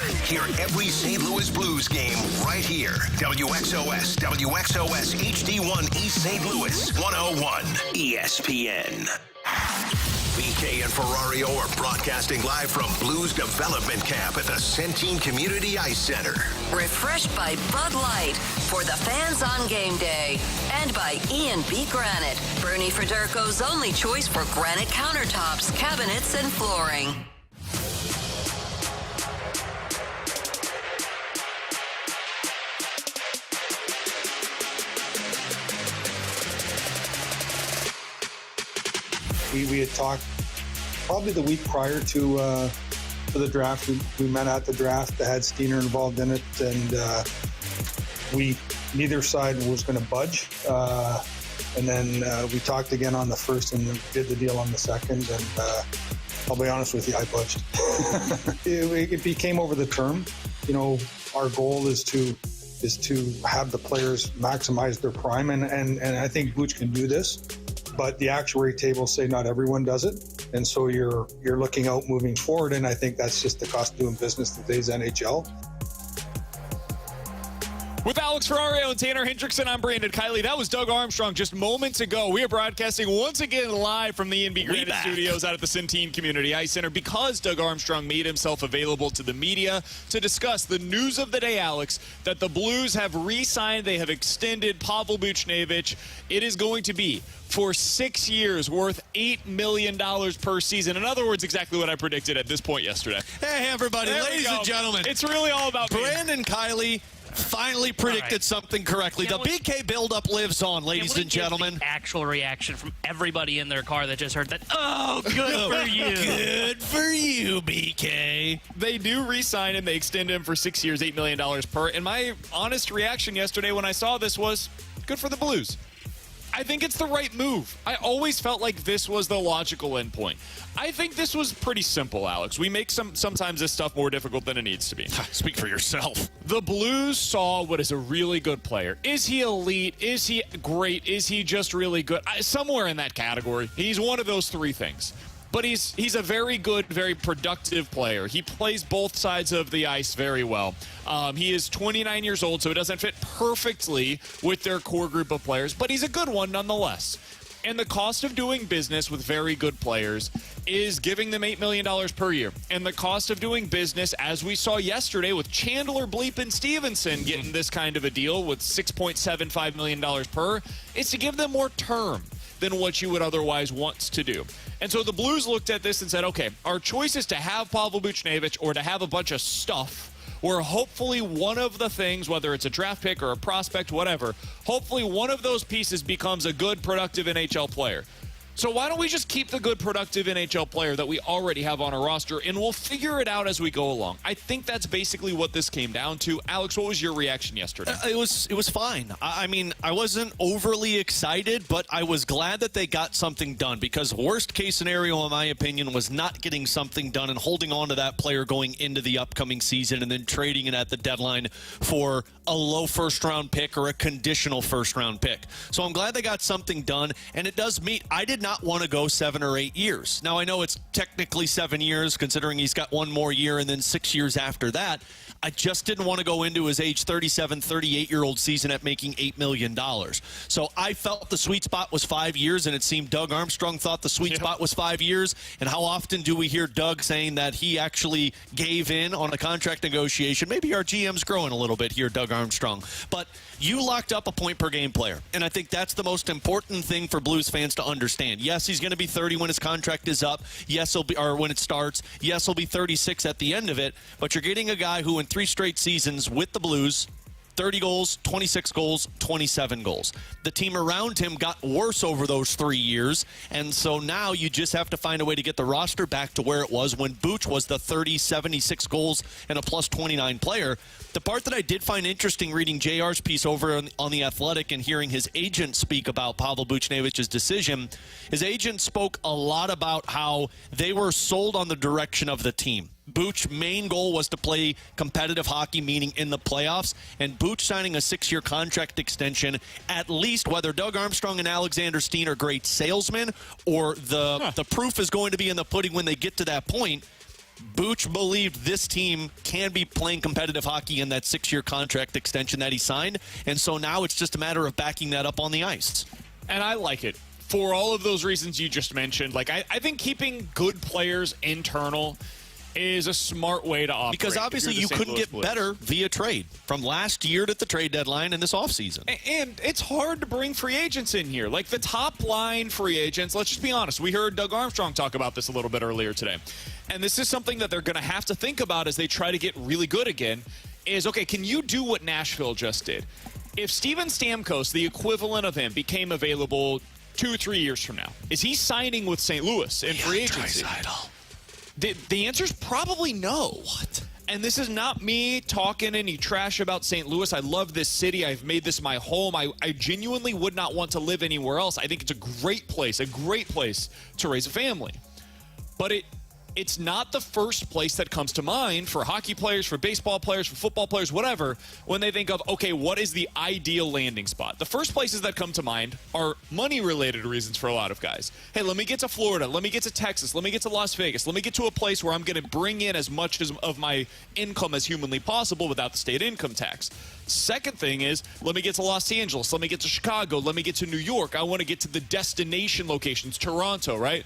Hear every St. Louis Blues game right here. WXOS HD1 East St. Louis, 101 ESPN. BK and Ferrario are broadcasting live from Blues Development Camp at the Centene Community Ice Center. Refreshed by Bud Light for the fans on game day. And by E&B Granite, Bernie Federko's only choice for granite countertops, cabinets, and flooring. We had talked probably the week prior to the draft. We met at the draft. I had Steiner involved in it, and neither side was going to budge. And then we talked again on the first and did the deal on the second. And I'll be honest with you, I budged. it became over the term. You know, our goal is to have the players maximize their prime, and I think Buch can do this. But the actuary tables say not everyone does it, and so you're looking out moving forward, and I think that's just the cost of doing business in today's NHL. With Alex Ferrario and Tanner Hendrickson, I'm Brandon Kiley. That was Doug Armstrong just moments ago. We are broadcasting once again live from the E&B Granite Studios out at the Centene Community Ice Center because Doug Armstrong made himself available to the media to discuss the news of the day, Alex, that the Blues have re-signed, they have extended Pavel Buchnevich. It is going to be for 6 years, worth $8 million per season. In other words, exactly what I predicted at this point yesterday. Hey, everybody, ladies and gentlemen. It's really all about Brandon Kiley finally predicted something correctly. The BK buildup lives on, ladies and gentlemen. The actual reaction from everybody in their car that just heard that. Oh, good for you. Good for you, BK. They do re-sign him. They extend him for 6 years, $8 million per. And my honest reaction yesterday when I saw this was, good for the Blues. I think it's the right move. I always felt like this was the logical endpoint. I think this was pretty simple, Alex. We make sometimes this stuff more difficult than it needs to be. Speak for yourself. The Blues saw what is a really good player. Is he elite? Is he great? Is he just really good? Somewhere in that category. He's one of those three things. But he's a very good, very productive player. He plays both sides of the ice very well. He is 29 years old, so it doesn't fit perfectly with their core group of players, but he's a good one nonetheless. And the cost of doing business with very good players is giving them $8 million per year. And the cost of doing business, as we saw yesterday with Chandler Bleepin Stevenson getting this kind of a deal with $6.75 million per, is to give them more term than what you would otherwise want to do. And so the Blues looked at this and said, okay, our choice is to have Pavel Buchnevich or to have a bunch of stuff where hopefully one of the things, whether it's a draft pick or a prospect, whatever, hopefully one of those pieces becomes a good, productive NHL player. So why don't we just keep the good, productive NHL player that we already have on our roster, and we'll figure it out as we go along. I think that's basically what this came down to. Alex, what was your reaction yesterday? It was fine. I mean, I wasn't overly excited, but I was glad that they got something done, because worst case scenario, in my opinion, was not getting something done and holding on to that player going into the upcoming season and then trading it at the deadline for a low first-round pick or a conditional first-round pick. So I'm glad they got something done, and it does meet. I did not want to go 7 or 8 years. Now, I know it's technically 7 years, considering he's got one more year and then 6 years after that. I just didn't want to go into his age 37, 38-year-old season at making $8 million. So I felt the sweet spot was 5 years, and it seemed Doug Armstrong thought the sweet spot was 5 years. And how often do we hear Doug saying that he actually gave in on a contract negotiation? Maybe our GM's growing a little bit here, Doug Armstrong. But you locked up a point-per-game player, and I think that's the most important thing for Blues fans to understand. Yes, he's going to be 30 when his contract is up. Yes, he'll be, or when it starts. Yes, he'll be 36 at the end of it. But you're getting a guy who, in 3 straight seasons with the Blues, 30 goals, 26 goals, 27 goals. The team around him got worse over those 3 years, and so now you just have to find a way to get the roster back to where it was when Buch was the 30, 76 goals and a plus 29 player. The part that I did find interesting reading JR's piece over on The Athletic and hearing his agent speak about Pavel Buchnevich's decision, his agent spoke a lot about how they were sold on the direction of the team. Buch's main goal was to play competitive hockey, meaning in the playoffs, and Buch signing a 6-year contract extension, at least whether Doug Armstrong and Alexander Steen are great salesmen or the proof is going to be in the pudding when they get to that point, Buch believed this team can be playing competitive hockey in that 6-year contract extension that he signed, and so now it's just a matter of backing that up on the ice. And I like it for all of those reasons you just mentioned. Like, I think keeping good players internal is a smart way to operate. Because obviously you couldn't get better via trade from last year at the trade deadline and this offseason. And it's hard to bring free agents in here. Like the top line free agents, let's just be honest. We heard Doug Armstrong talk about this a little bit earlier today. And this is something that they're going to have to think about as they try to get really good again is, okay, can you do what Nashville just did? If Steven Stamkos, the equivalent of him, became available 2 or 3 years from now, is he signing with St. Louis in free agency? The answer is probably no. What? And this is not me talking any trash about St. Louis. I love this city. I've made this my home. I genuinely would not want to live anywhere else. I think it's a great place to raise a family. But it's not the first place that comes to mind for hockey players, for baseball players, for football players, whatever, when they think of, okay, what is the ideal landing spot? The first places that come to mind are money-related reasons for a lot of guys. Hey, let me get to Florida. Let me get to Texas. Let me get to Las Vegas. Let me get to a place where I'm going to bring in as much of my income as humanly possible without the state income tax. Second thing is, let me get to Los Angeles. Let me get to Chicago. Let me get to New York. I want to get to the destination locations, Toronto, right?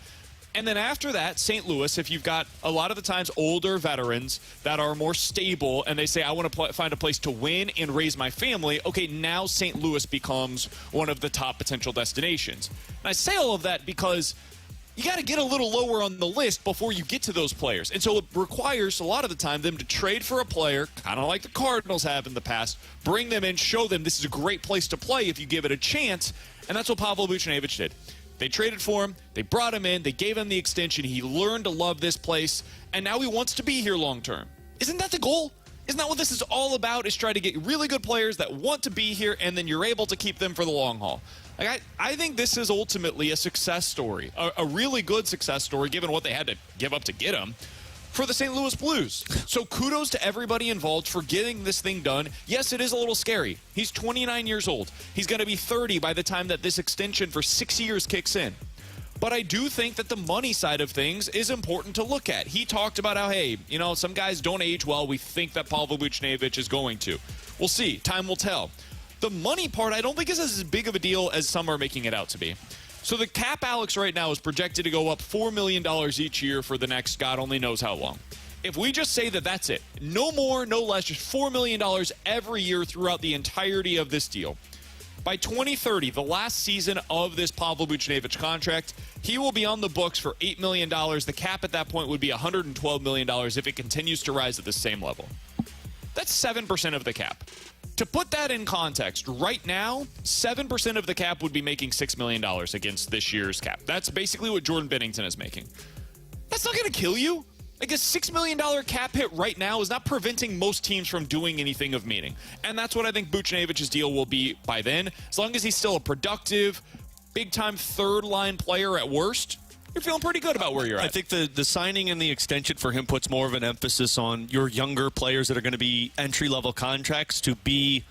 And then after that, St. Louis, if you've got a lot of the times older veterans that are more stable and they say, I want to find a place to win and raise my family, okay, now St. Louis becomes one of the top potential destinations. And I say all of that because you got to get a little lower on the list before you get to those players. And so it requires a lot of the time them to trade for a player, kind of like the Cardinals have in the past, bring them in, show them this is a great place to play if you give it a chance. And that's what Pavel Buchnevich did. They traded for him. They brought him in. They gave him the extension. He learned to love this place, and now he wants to be here long term. Isn't that the goal? Isn't that what this is all about, is try to get really good players that want to be here, and then you're able to keep them for the long haul? Like I think this is ultimately a success story, a really good success story, given what they had to give up to get him, for the St. Louis Blues. So kudos to everybody involved for getting this thing done. Yes, it is a little scary. He's 29 years old. He's going to be 30 by the time that this extension for 6 years kicks in. But I do think that the money side of things is important to look at. He talked about how, hey, you know, some guys don't age well. We think that Pavel Buchnevich is going to. We'll see. Time will tell. The money part, I don't think is as big of a deal as some are making it out to be. So the cap, Alex, right now is projected to go up $4 million each year for the next God only knows how long. If we just say that that's it, no more, no less, just $4 million every year throughout the entirety of this deal. By 2030, the last season of this Pavel Buchnevich contract, he will be on the books for $8 million. The cap at that point would be $112 million if it continues to rise at the same level. That's 7% of the cap. To put that in context, right now, 7% of the cap would be making $6 million against this year's cap. That's basically what Jordan Binnington is making. That's not going to kill you. Like a $6 million cap hit right now is not preventing most teams from doing anything of meaning. And that's what I think Buchnevich's deal will be by then. As long as he's still a productive, big-time third-line player at worst, you're feeling pretty good about where you're at. I think the signing and the extension for him puts more of an emphasis on your younger players that are going to be entry-level contracts to be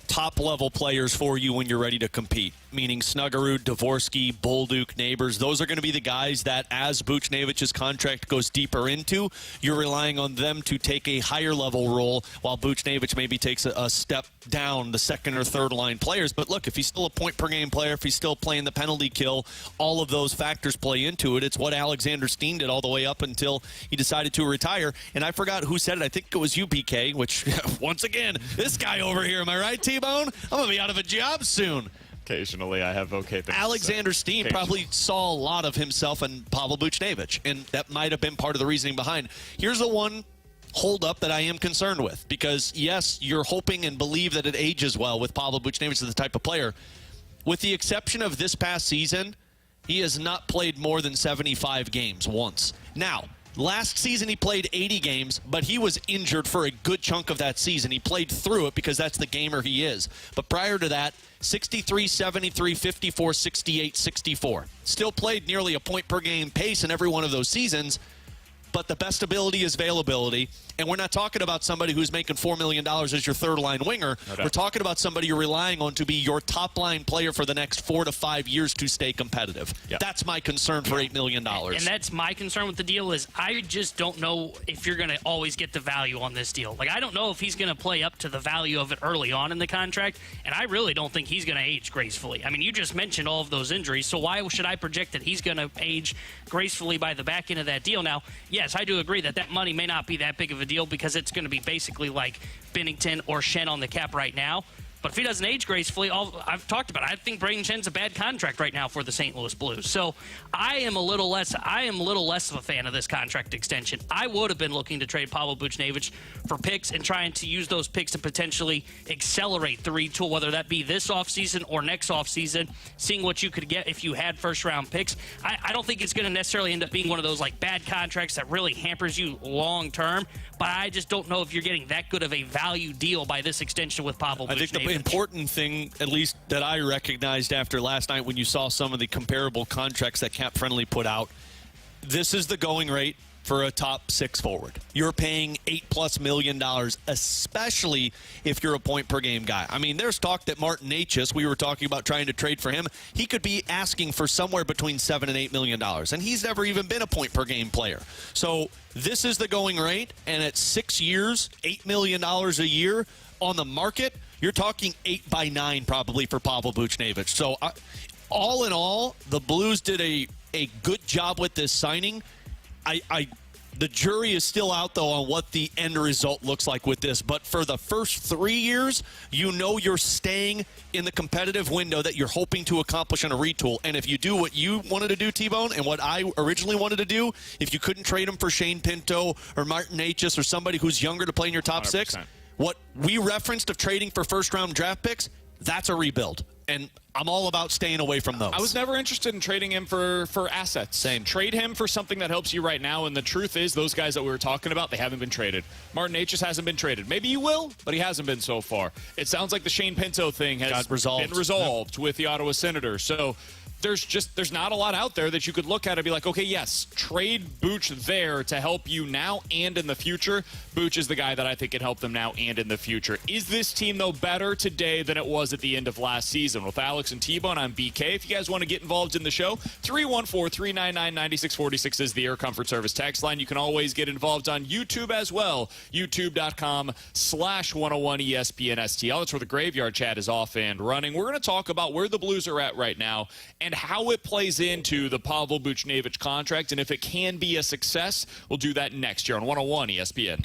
top-level players for you when you're ready to compete, meaning Snuggerud, Dvorsky, Bolduc, Neighbors. Those are going to be the guys that, as Buchnevich's contract goes deeper into, you're relying on them to take a higher-level role while Buchnevich maybe takes a step down the second or third-line players. But look, if he's still a point-per-game player, if he's still playing the penalty kill, all of those factors play into it. It's what Alexander Steen did all the way up until he decided to retire. And I forgot who said it. I think it was you, PK, which, once again, this guy over here, am I right, T-Bone? I'm going to be out of a job soon. Occasionally, I have okay things. Alexander Steen probably saw a lot of himself in Pavel Buchnevich, and that might have been part of the reasoning behind. Here's the one hold-up that I am concerned with, because, yes, you're hoping and believe that it ages well with Pavel Buchnevich as the type of player. With the exception of this past season, he has not played more than 75 games once. Now, last season he played 80 games, but he was injured for a good chunk of that season. He played through it because that's the gamer he is. But prior to that, 63, 73, 54, 68, 64. Still played nearly a point-per-game pace in every one of those seasons, but but the best ability is availability. And we're not talking about somebody who's making $4 million as your third-line winger. No, we're talking about somebody you're relying on to be your top-line player for the next 4 to 5 years to stay competitive. Yep. That's my concern for $8 million. And that's my concern with the deal is I just don't know if you're going to always get the value on this deal. Like, I don't know if he's going to play up to the value of it early on in the contract, and I really don't think he's going to age gracefully. I mean, you just mentioned all of those injuries, so why should I project that he's going to age gracefully by the back end of that deal? Now, yes, I do agree that that money may not be that big of a deal because it's going to be basically like Bennington or Shen on the cap right now. But if he doesn't age gracefully, I've talked about it. I think Braden Shen's a bad contract right now for the St. Louis Blues. So I am a little less of a fan of this contract extension. I would have been looking to trade Pavel Buchnevich for picks and trying to use those picks to potentially accelerate the retool, whether that be this offseason or next offseason, seeing what you could get if you had first-round picks. I don't think it's going to necessarily end up being one of those like bad contracts that really hampers you long-term, but I just don't know if you're getting that good of a value deal by this extension with Pavel Buchnevich. I think the important thing, at least that I recognized after last night when you saw some of the comparable contracts that Cap Friendly put out, this is the going rate for a top 6 forward. You're paying $8+ million, especially if you're a point-per-game guy. I mean, there's talk that Martin Necas, we were talking about trying to trade for him, he could be asking for somewhere between $7 and $8 million, and he's never even been a point-per-game player. So this is the going rate, and at 6 years, $8 million a year on the market, you're talking 8 by 9 probably for Pavel Buchnevich. So all in all, the Blues did a good job with this signing. The jury is still out, though, on what the end result looks like with this. But for the first 3 years, you know you're staying in the competitive window that you're hoping to accomplish in a retool. And if you do what you wanted to do, T-Bone, and what I originally wanted to do, if you couldn't trade him for Shane Pinto or Martin Necas or somebody who's younger to play in your top 100%. 6, what we referenced of trading for first-round draft picks, that's a rebuild. And I'm all about staying away from those. I was never interested in trading him for assets. Same. Trade him for something that helps you right now, and the truth is those guys that we were talking about, they haven't been traded. Martin Necas hasn't been traded. Maybe he will, but he hasn't been so far. It sounds like the Shane Pinto thing has been resolved with the Ottawa Senators. So there's not a lot out there that you could look at and be like, okay, yes, trade Buch there to help you now and in the future. Buch is the guy that I think can help them now and in the future. Is this team, though, better today than it was at the end of last season? With Alex and T-Bone, I'm BK. If you guys want to get involved in the show, 314-399-9646 is the Air Comfort Service text line. You can always get involved on YouTube as well, youtube.com/101ESPNSTL. That's where the Graveyard Chat is off and running. We're going to talk about where the Blues are at right now and how it plays into the Pavel Buchnevich contract, and if it can be a success, we'll do that next year on 101 ESPN.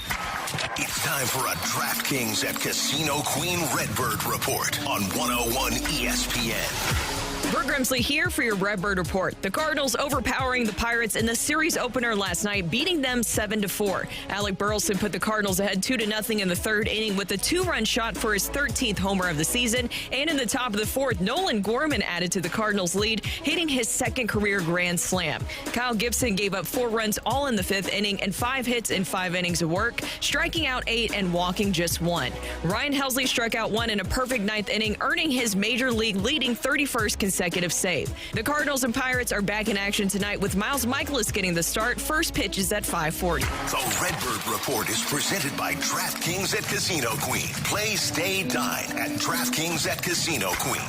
It's time for a DraftKings at Casino Queen Redbird report on 101 ESPN. Bert Grimsley here for your Redbird report. The Cardinals overpowering the Pirates in the series opener last night, beating them 7-4. Alec Burleson put the Cardinals ahead 2-0 in the third inning with a 2-run shot for his 13th homer of the season. And in the top of the fourth, Nolan Gorman added to the Cardinals' lead, hitting his second career grand slam. Kyle Gibson gave up 4 runs all in the 5th inning and 5 hits in 5 innings of work, striking out 8 and walking just 1. Ryan Helsley struck out 1 in a perfect 9th inning, earning his major league leading 31st consecutive save. The Cardinals and Pirates are back in action tonight with Miles Michaelis getting the start. First pitch is at 5:40. The Redbird Report is presented by DraftKings at Casino Queen. Play, stay, dine at DraftKings at Casino Queen.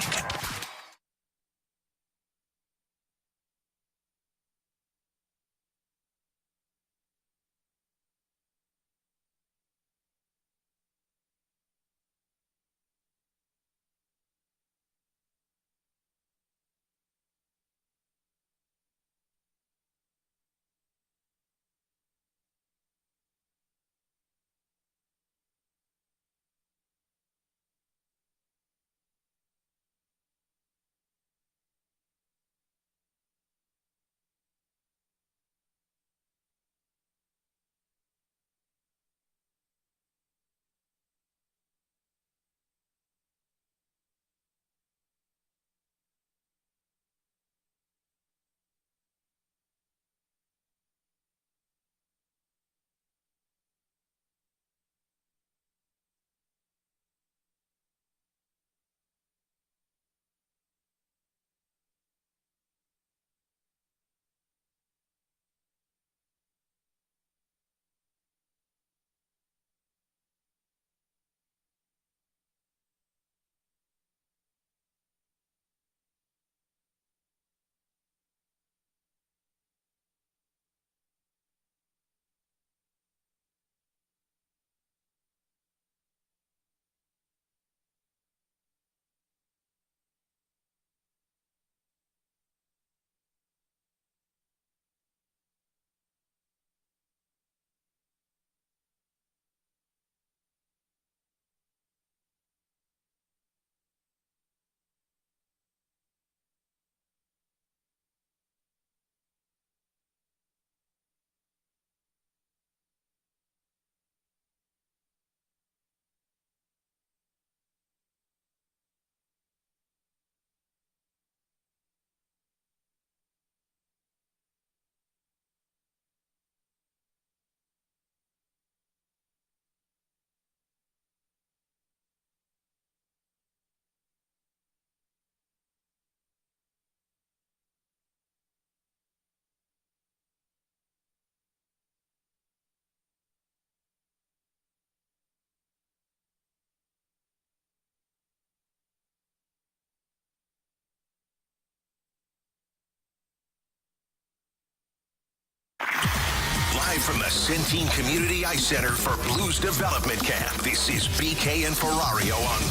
Live from the Centene Community Ice Center for Blues Development Camp, this is BK and Ferrario on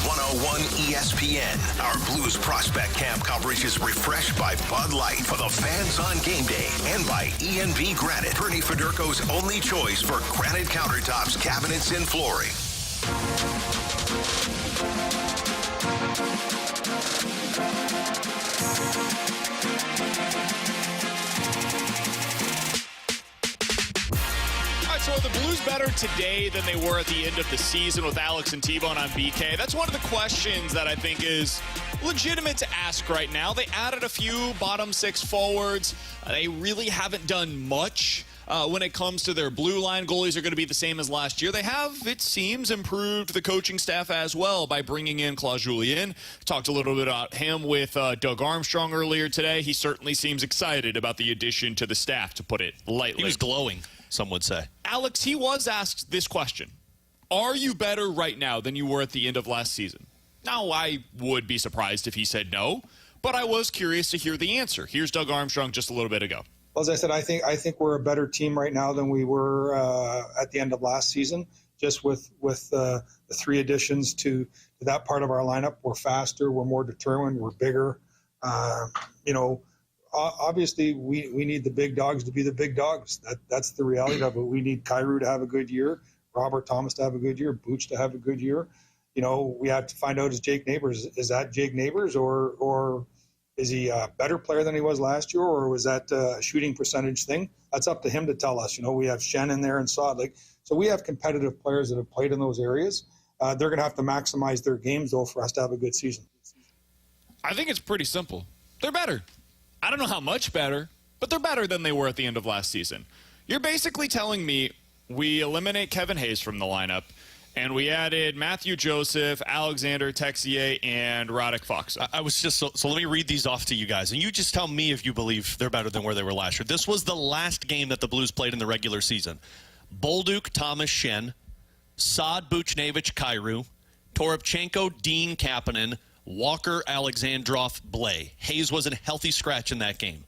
101 ESPN. Our Blues Prospect Camp coverage is refreshed by Bud Light for the fans on game day and by E&B Granite, Bernie Federko's only choice for granite countertops, cabinets, and flooring. So are the Blues better today than they were at the end of the season with Alex and T-Bone on BK? That's one of the questions that I think is legitimate to ask right now. They added a few bottom six forwards. They really haven't done much when it comes to their blue line. Goalies are going to be the same as last year. They have, it seems, improved the coaching staff as well by bringing in Claude Julien. Talked a little bit about him with Doug Armstrong earlier today. He certainly seems excited about the addition to the staff, to put it lightly. He was glowing, some would say. Alex, he was asked this question. Are you better right now than you were at the end of last season? Now, I would be surprised if he said no, but I was curious to hear the answer. Here's Doug Armstrong just a little bit ago. Well, as I said, I think we're a better team right now than we were at the end of last season. Just with the three additions to that part of our lineup, we're faster, we're more determined, we're bigger. Obviously, we need the big dogs to be the big dogs. That's the reality of it. We need Kyrou to have a good year, Robert Thomas to have a good year, Buch to have a good year. We have to find out, is Jake Neighbors, is that Jake Neighbors, or is he a better player than he was last year, or was that a shooting percentage thing? That's up to him to tell us. We have Shen in there and Sod. So we have competitive players that have played in those areas. They're going to have to maximize their games, though, for us to have a good season. I think it's pretty simple. They're better. I don't know how much better, but they're better than they were at the end of last season. You're basically telling me we eliminate Kevin Hayes from the lineup, and we added Matthew Joseph, Alexander Texier, and Radek Fox. I was just so let me read these off to you guys, and you just tell me if you believe they're better than where they were last year. This was the last game that the Blues played in the regular season. Bolduc, Thomas, Shen, Sod, Buchnevich, Kyrou, Toropchenko, Dean, Kapanen, Walker, Alexandrov, Blais. Hayes was a healthy scratch in that game.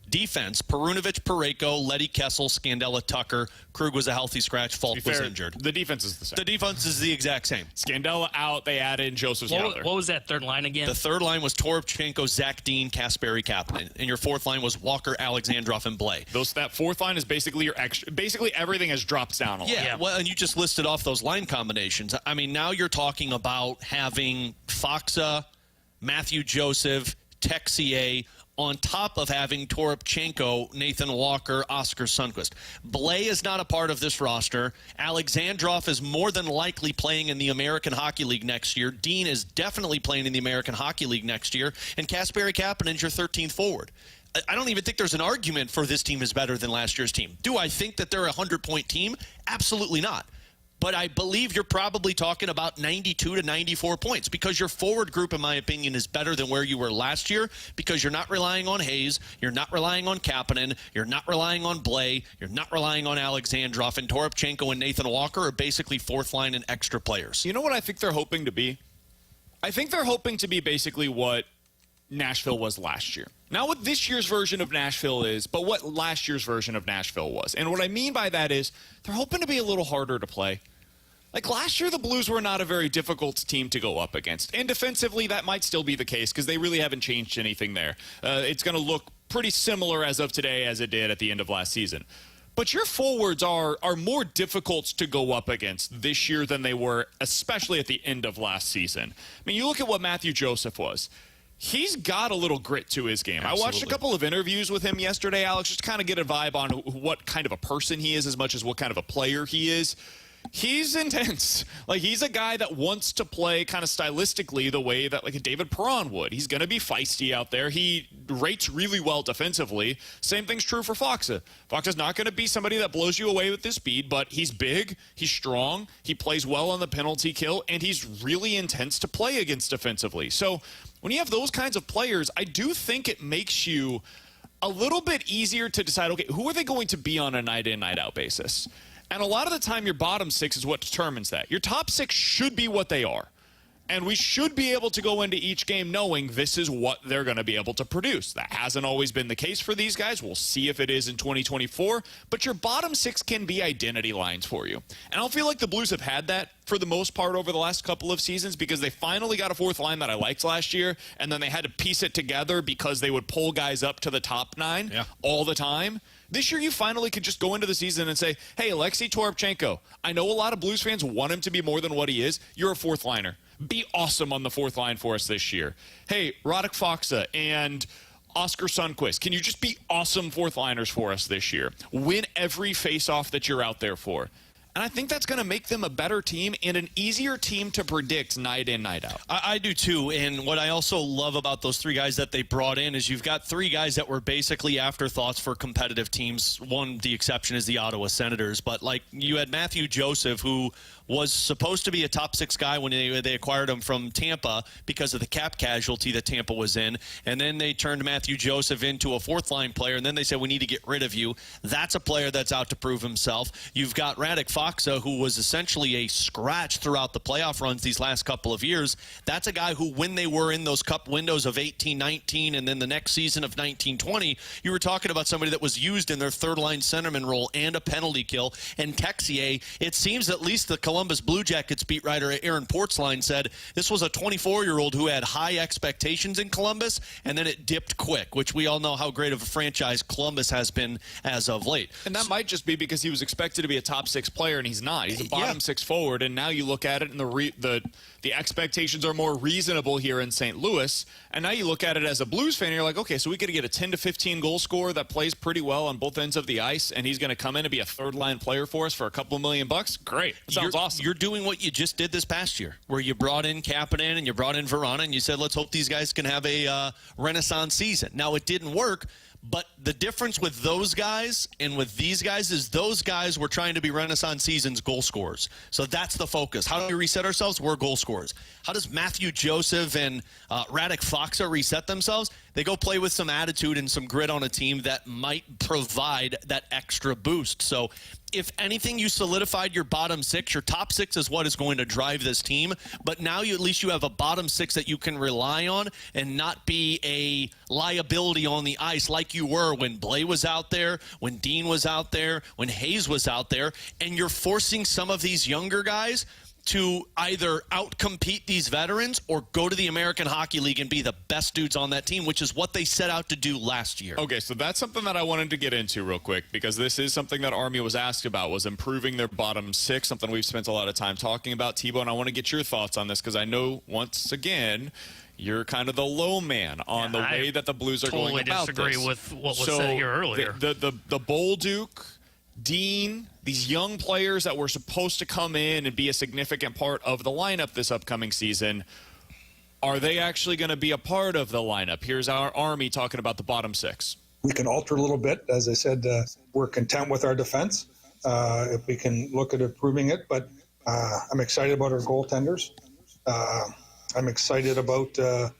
Defense, Perunovich, Parayko, Letty, Kessel, Scandella, Tucker. Krug was a healthy scratch. Falk was injured. The defense is the same. The defense is the exact same. Scandella out. They added Joseph's out there. What was that third line again? The third line was Toropchenko, Zach Dean, Kasperi, Kapanen. And your fourth line was Walker, Alexandrov, and Blais. That fourth line is basically your extra. Basically, everything has dropped down a lot. Yeah, well, and you just listed off those line combinations. I mean, now you're talking about having Foxa, Matthew Joseph, Texier, on top of having Toropchenko, Nathan Walker, Oscar Sundqvist. Blais is not a part of this roster. Alexandrov is more than likely playing in the American Hockey League next year. Dean is definitely playing in the American Hockey League next year. And Kasperi Kapanen is your 13th forward. I don't even think there's an argument for this team is better than last year's team. Do I think that they're a 100-point team? Absolutely not. But I believe you're probably talking about 92 to 94 points because your forward group, in my opinion, is better than where you were last year because you're not relying on Hayes, you're not relying on Kapanen, you're not relying on Blais, you're not relying on Alexandrov, and Toropchenko and Nathan Walker are basically fourth line and extra players. You know what I think they're hoping to be? I think they're hoping to be basically what Nashville was last year. Not what this year's version of Nashville is, but what last year's version of Nashville was. And what I mean by that is they're hoping to be a little harder to play. Like last year, the Blues were not a very difficult team to go up against. And defensively, that might still be the case because they really haven't changed anything there. It's going to look pretty similar as of today as it did at the end of last season. But your forwards are more difficult to go up against this year than they were, especially at the end of last season. I mean, you look at what Matthew Joseph was. He's got a little grit to his game. Absolutely. I watched a couple of interviews with him yesterday, Alex, just to kind of get a vibe on what kind of a person he is as much as what kind of a player he is. He's intense. Like, he's a guy that wants to play kind of stylistically the way that, like, a David Perron would. He's going to be feisty out there. He rates really well defensively. Same thing's true for Foxa. Foxa's not going to be somebody that blows you away with his speed, but he's big, he's strong, he plays well on the penalty kill, and he's really intense to play against defensively. So when you have those kinds of players, I do think it makes you a little bit easier to decide, okay, who are they going to be on a night-in, night-out basis? And a lot of the time, your bottom six is what determines that. Your top six should be what they are. And we should be able to go into each game knowing this is what they're going to be able to produce. That hasn't always been the case for these guys. We'll see if it is in 2024. But your bottom six can be identity lines for you. And I don't feel like the Blues have had that for the most part over the last couple of seasons, because they finally got a fourth line that I liked last year, and then they had to piece it together because they would pull guys up to the top nine all the time. This year, you finally could just go into the season and say, hey, Alexei Toropchenko, I know a lot of Blues fans want him to be more than what he is. You're a fourth liner. Be awesome on the fourth line for us this year. Hey, Radek Faksa and Oscar Sundqvist, can you just be awesome fourth liners for us this year? Win every face-off that you're out there for. And I think that's going to make them a better team and an easier team to predict night in, night out. I do too. And what I also love about those three guys that they brought in is you've got three guys that were basically afterthoughts for competitive teams. One, the exception is the Ottawa Senators. But like you had Matthew Joseph, who was supposed to be a top six guy when they acquired him from Tampa because of the cap casualty that Tampa was in. And then they turned Matthew Joseph into a fourth line player. And then they said, we need to get rid of you. That's a player that's out to prove himself. You've got Radek Faksa, who was essentially a scratch throughout the playoff runs these last couple of years. That's a guy who, when they were in those cup windows of 18-19 and then the next season of 19-20, you were talking about somebody that was used in their third-line centerman role and a penalty kill. And Texier, it seems at least the Columbus Blue Jackets beat writer Aaron Portzline said this was a 24-year-old who had high expectations in Columbus, and then it dipped quick, which we all know how great of a franchise Columbus has been as of late. And that might just be because he was expected to be a top six player, and he's not. He's a bottom six forward, and now you look at it, and the expectations are more reasonable here in St. Louis. And now you look at it as a Blues fan, and you're like, okay, so we got to get a 10 to 15 goal scorer that plays pretty well on both ends of the ice, and he's going to come in and be a third-line player for us for a couple $1 million bucks. Great. That sounds awesome. You're doing what you just did this past year, where you brought in Kapanen and you brought in Verana, and you said, let's hope these guys can have a renaissance season. Now, it didn't work. But the difference with those guys and with these guys is those guys were trying to be Renaissance seasons goal scorers. So that's the focus. How do we reset ourselves? We're goal scorers. How does Matthew Joseph and Radek Faksa reset themselves? They go play with some attitude and some grit on a team that might provide that extra boost. So if anything, you solidified your bottom six. Your top six is what is going to drive this team. But now at least you have a bottom six that you can rely on and not be a liability on the ice like you were when Blais was out there, when Dean was out there, when Hayes was out there. And you're forcing some of these younger guys to either outcompete these veterans or go to the American Hockey League and be the best dudes on that team, which is what they set out to do last year. Okay, so that's something that I wanted to get into real quick, because this is something that Army was asked about, was improving their bottom six, something we've spent a lot of time talking about. T-Bone, I want to get your thoughts on this, because I know, once again, you're kind of the low man on the way that the Blues are going about this. Totally disagree with what was said here earlier. The Bolduc, Dean, these young players that were supposed to come in and be a significant part of the lineup this upcoming season, are they actually going to be a part of the lineup? Here's our Army talking about the bottom six. We can alter a little bit. As I said, we're content with our defense. If we can look at improving it, but I'm excited about our goaltenders. I'm excited about the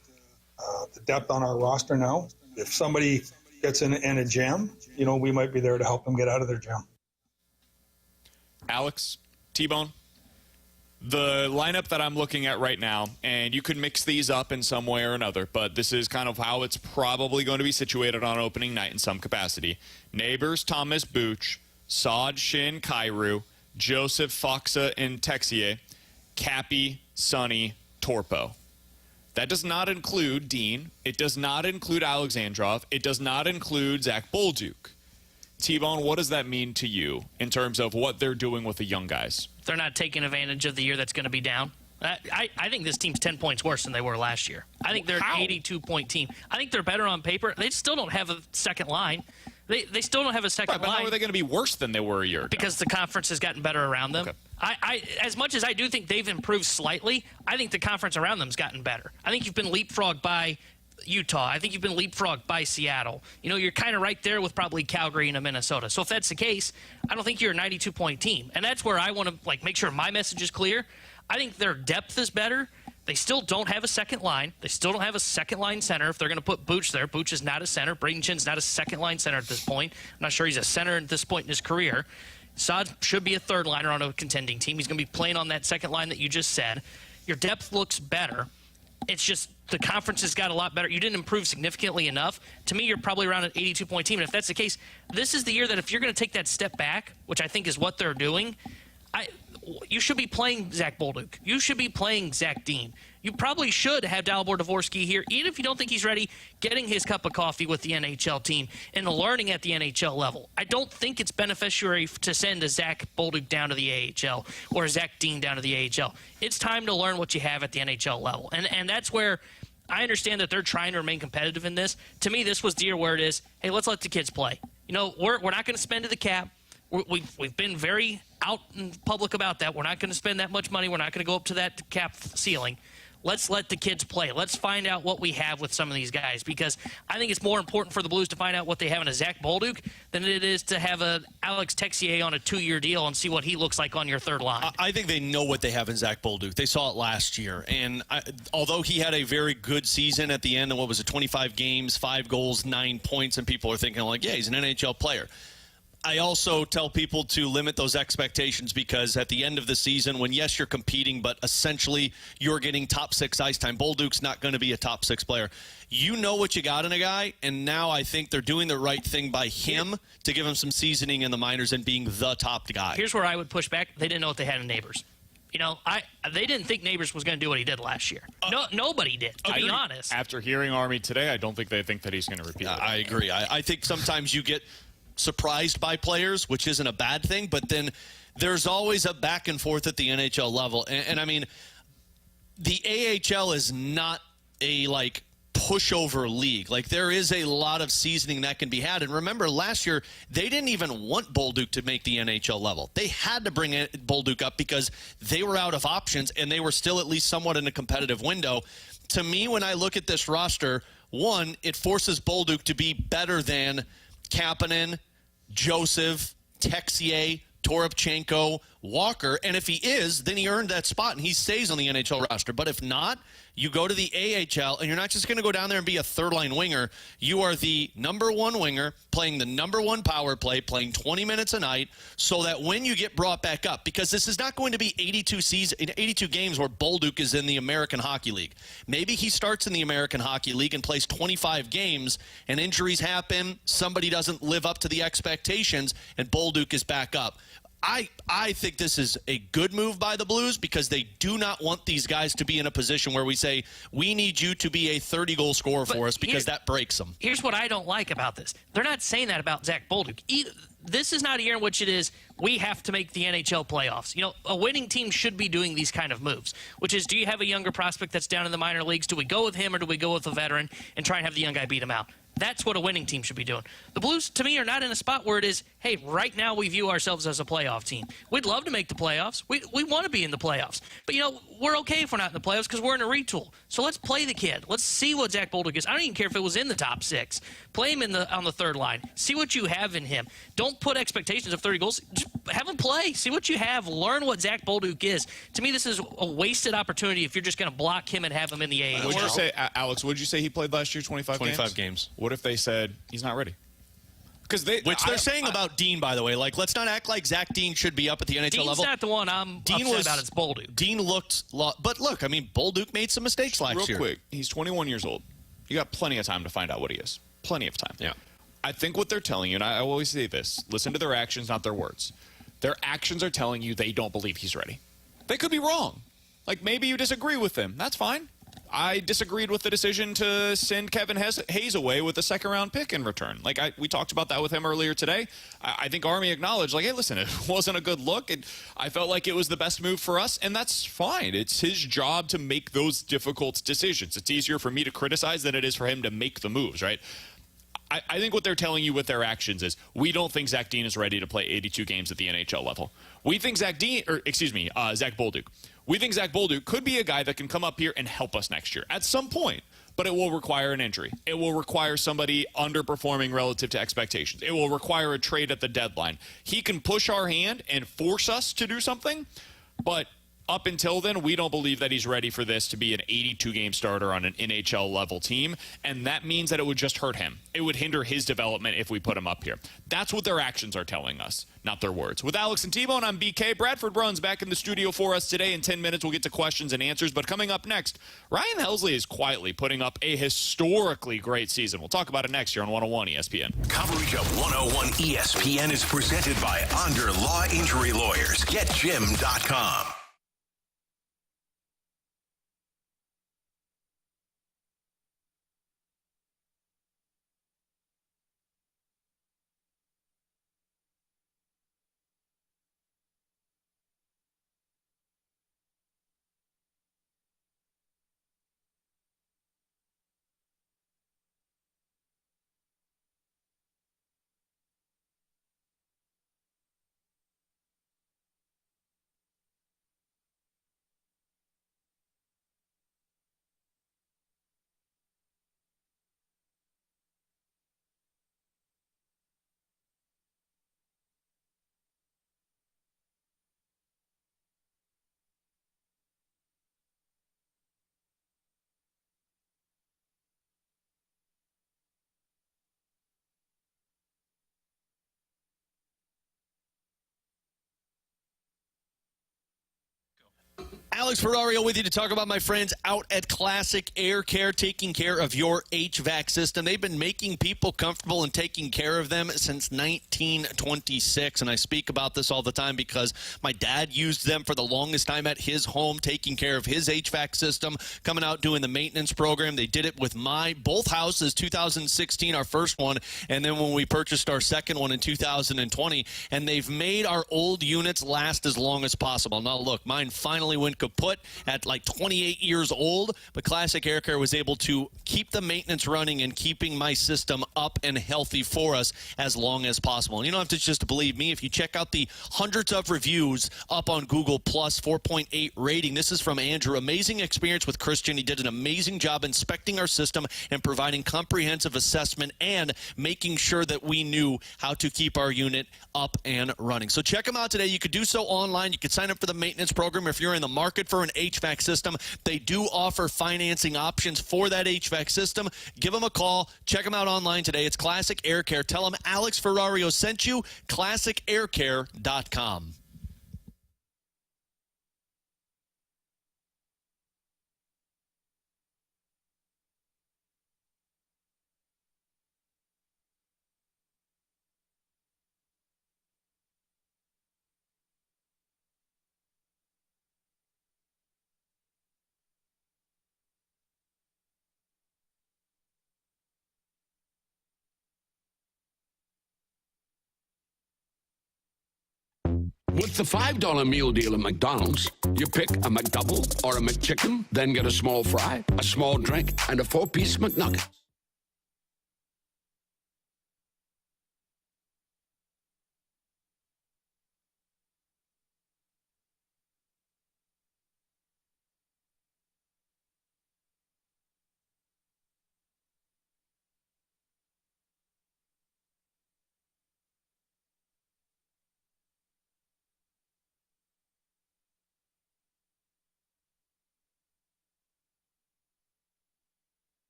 depth on our roster now. If somebody gets in a jam, we might be there to help them get out of their jam. Alex, T-Bone, the lineup that I'm looking at right now, and you could mix these up in some way or another, but this is kind of how it's probably going to be situated on opening night in some capacity. Neighbors, Thomas, Buch, Saad, Shin, Kyrou, Joseph, Faksa, and Texier, Cappy, Sonny, Torpo. That does not include Dean. It does not include Alexandrov. It does not include Zach Bolduc. T-Bone, what does that mean to you in terms of what they're doing with the young guys? They're not taking advantage of the year that's going to be down. I think this team's 10 points worse than they were last year. I think they're an 82-point team. I think they're better on paper. They still don't have a second line. They still don't have a second line. But how are they going to be worse than they were a year ago? Because the conference has gotten better around them. Okay. As much as I do think they've improved slightly, I think the conference around them has gotten better. I think you've been leapfrogged by Utah. I think you've been leapfrogged by Seattle. You're kind of right there with probably Calgary and Minnesota. So if that's the case, I don't think you're a 92-point team. And that's where I want to make sure my message is clear. I think their depth is better. They still don't have a second line. They still don't have a second-line center. If they're going to put Buch there, Buch is not a center. Braden Chin's not a second-line center at this point. I'm not sure he's a center at this point in his career. Saad should be a third-liner on a contending team. He's going to be playing on that second line that you just said. Your depth looks better. It's just the conference has got a lot better. You didn't improve significantly enough. To me, you're probably around an 82-point team. And if that's the case, this is the year that if you're going to take that step back, which I think is what they're doing, you should be playing Zach Bolduc. You should be playing Zach Dean. You probably should have Dalibor Dvorsky here, even if you don't think he's ready, getting his cup of coffee with the NHL team and learning at the NHL level. I don't think it's beneficiary to send a Zach Bolduc down to the AHL or a Zach Dean down to the AHL. It's time to learn what you have at the NHL level. And that's where I understand that they're trying to remain competitive in this. To me, this was the year where it is, hey, let's let the kids play. You know, we're not going to spend to the cap. We've been very out in public about that. We're not going to spend that much money. We're not going to go up to that cap ceiling. Let's let the kids play. Let's find out what we have with some of these guys, because I think it's more important for the Blues to find out what they have in a Zach Bolduc than it is to have a Alex Texier on a 2-year deal and see what he looks like on your third line. I think they know what they have in Zach Bolduc. They saw it last year. And although he had a very good season at the end, and what was it, 25 games, 5 goals, 9 points, and people are thinking like, yeah, he's an NHL player. I also tell people to limit those expectations, because at the end of the season, when, yes, you're competing, but essentially you're getting top 6 ice time. Bolduc's not going to be a top 6 player. You know what you got in a guy, and now I think they're doing the right thing by him to give him some seasoning in the minors and being the top guy. Here's where I would push back. They didn't know what they had in Neighbors. You know, they didn't think Neighbors was going to do what he did last year. Nobody did, to be honest. After hearing Army today, I don't think they think that he's going to repeat it. I agree. I think sometimes you get surprised by players, which isn't a bad thing, but then there's always a back and forth at the NHL level. And I mean, the AHL is not a, like, pushover league. Like, there is a lot of seasoning that can be had. And remember, last year, they didn't even want Bolduc to make the NHL level. They had to bring Bolduc up because they were out of options, and they were still at least somewhat in a competitive window. To me, when I look at this roster, one, it forces Bolduc to be better than Kapanen, Joseph, Texier, Toropchenko, Walker. And if he is, then he earned that spot and he stays on the NHL roster. But if not, you go to the AHL, and you're not just going to go down there and be a third-line winger. You are the number 1 winger, playing the number 1 power play, playing 20 minutes a night, so that when you get brought back up, because this is not going to be 82 games where Bolduc is in the American Hockey League. Maybe he starts in the American Hockey League and plays 25 games, and injuries happen, somebody doesn't live up to the expectations, and Bolduc is back up. I think this is a good move by the Blues, because they do not want these guys to be in a position where we say, we need you to be a 30-goal scorer for us, because that breaks them. Here's what I don't like about this. They're not saying that about Zach Bolduc. This is not a year in which it is, we have to make the NHL playoffs. You know, a winning team should be doing these kind of moves, which is, do you have a younger prospect that's down in the minor leagues? Do we go with him, or do we go with a veteran and try and have the young guy beat him out? That's what a winning team should be doing. The Blues, to me, are not in a spot where it is, hey, right now we view ourselves as a playoff team. We'd love to make the playoffs. We want to be in the playoffs. But, you know, we're okay if we're not in the playoffs because we're in a retool. So let's play the kid. Let's see what Zach Bolduc is. I don't even care if it was in the top 6. Play him on the third line. See what you have in him. Don't put expectations of 30 goals. Just have him play. See what you have. Learn what Zach Bolduc is. To me, this is a wasted opportunity if you're just going to block him and have him in the AHL. Would you say, Alex, would you say he played last year 25 games? What if they said he's not ready? Which they're saying about Dean, by the way. Like, let's not act like Zach Dean should be up at the NHL level. Dean's not the one I'm upset about. It's Bolduc. Dean looked... But look, I mean, Bolduc made some mistakes last year. Real quick, he's 21 years old. You got plenty of time to find out what he is. Plenty of time. Yeah. I think what they're telling you, and I always say this, listen to their actions, not their words. Their actions are telling you they don't believe he's ready. They could be wrong. Like, maybe you disagree with them. That's fine. I disagreed with the decision to send Kevin Hayes away with a second-round pick in return. Like, we talked about that with him earlier today. I think Army acknowledged, like, hey, listen, it wasn't a good look, and I felt like it was the best move for us, and that's fine. It's his job to make those difficult decisions. It's easier for me to criticize than it is for him to make the moves, right? I think what they're telling you with their actions is, we don't think Zach Dean is ready to play 82 games at the NHL level. We think Zach Bolduc. We think Zach Bolduc could be a guy that can come up here and help us next year at some point, but it will require an injury. It will require somebody underperforming relative to expectations. It will require a trade at the deadline. He can push our hand and force us to do something, but Up until then, we don't believe that he's ready for this to be an 82-game starter on an NHL-level team, and that means that it would just hurt him. It would hinder his development if we put him up here. That's what their actions are telling us, not their words. With Alex and T-Bone, I'm BK. Bradford Bruns back in the studio for us today. In 10 minutes, we'll get to questions and answers, but coming up next, Ryan Helsley is quietly putting up a historically great season. We'll talk about it next year on 101 ESPN. Coverage of 101 ESPN is presented by Onder Law Injury Lawyers. GetJim.com. Alex Ferrario with you to talk about my friends out at Classic Air Care, taking care of your HVAC system. They've been making people comfortable and taking care of them since 1926, and I speak about this all the time because my dad used them for the longest time at his home, taking care of his HVAC system, coming out doing the maintenance program. They did it with both houses, 2016, our first one, and then when we purchased our second one in 2020, and they've made our old units last as long as possible. Now, look, mine finally went kaput at like 28 years old, but Classic Air Care was able to keep the maintenance running and keeping my system up and healthy for us as long as possible. And you don't have to just believe me. If you check out the hundreds of reviews up on Google Plus, 4.8 rating. This is from Andrew. Amazing experience with Christian. He did an amazing job inspecting our system and providing comprehensive assessment and making sure that we knew how to keep our unit up and running. So check them out today. You could do so online. You could sign up for the maintenance program if you're in the market for an HVAC system. They do offer financing options for that HVAC system. Give them a call. Check them out online today. It's Classic Air Care. Tell them Alex Ferrario sent you. ClassicAirCare.com. With the $5 meal deal at McDonald's, you pick a McDouble or a McChicken, then get a small fry, a small drink, and a 4-piece McNugget.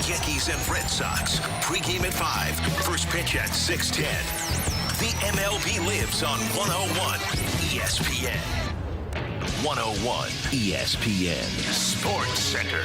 Yankees and Red Sox. Pre-game at 5. First pitch at 6:10. The MLB lives on 101 ESPN. 101 ESPN Sports Center.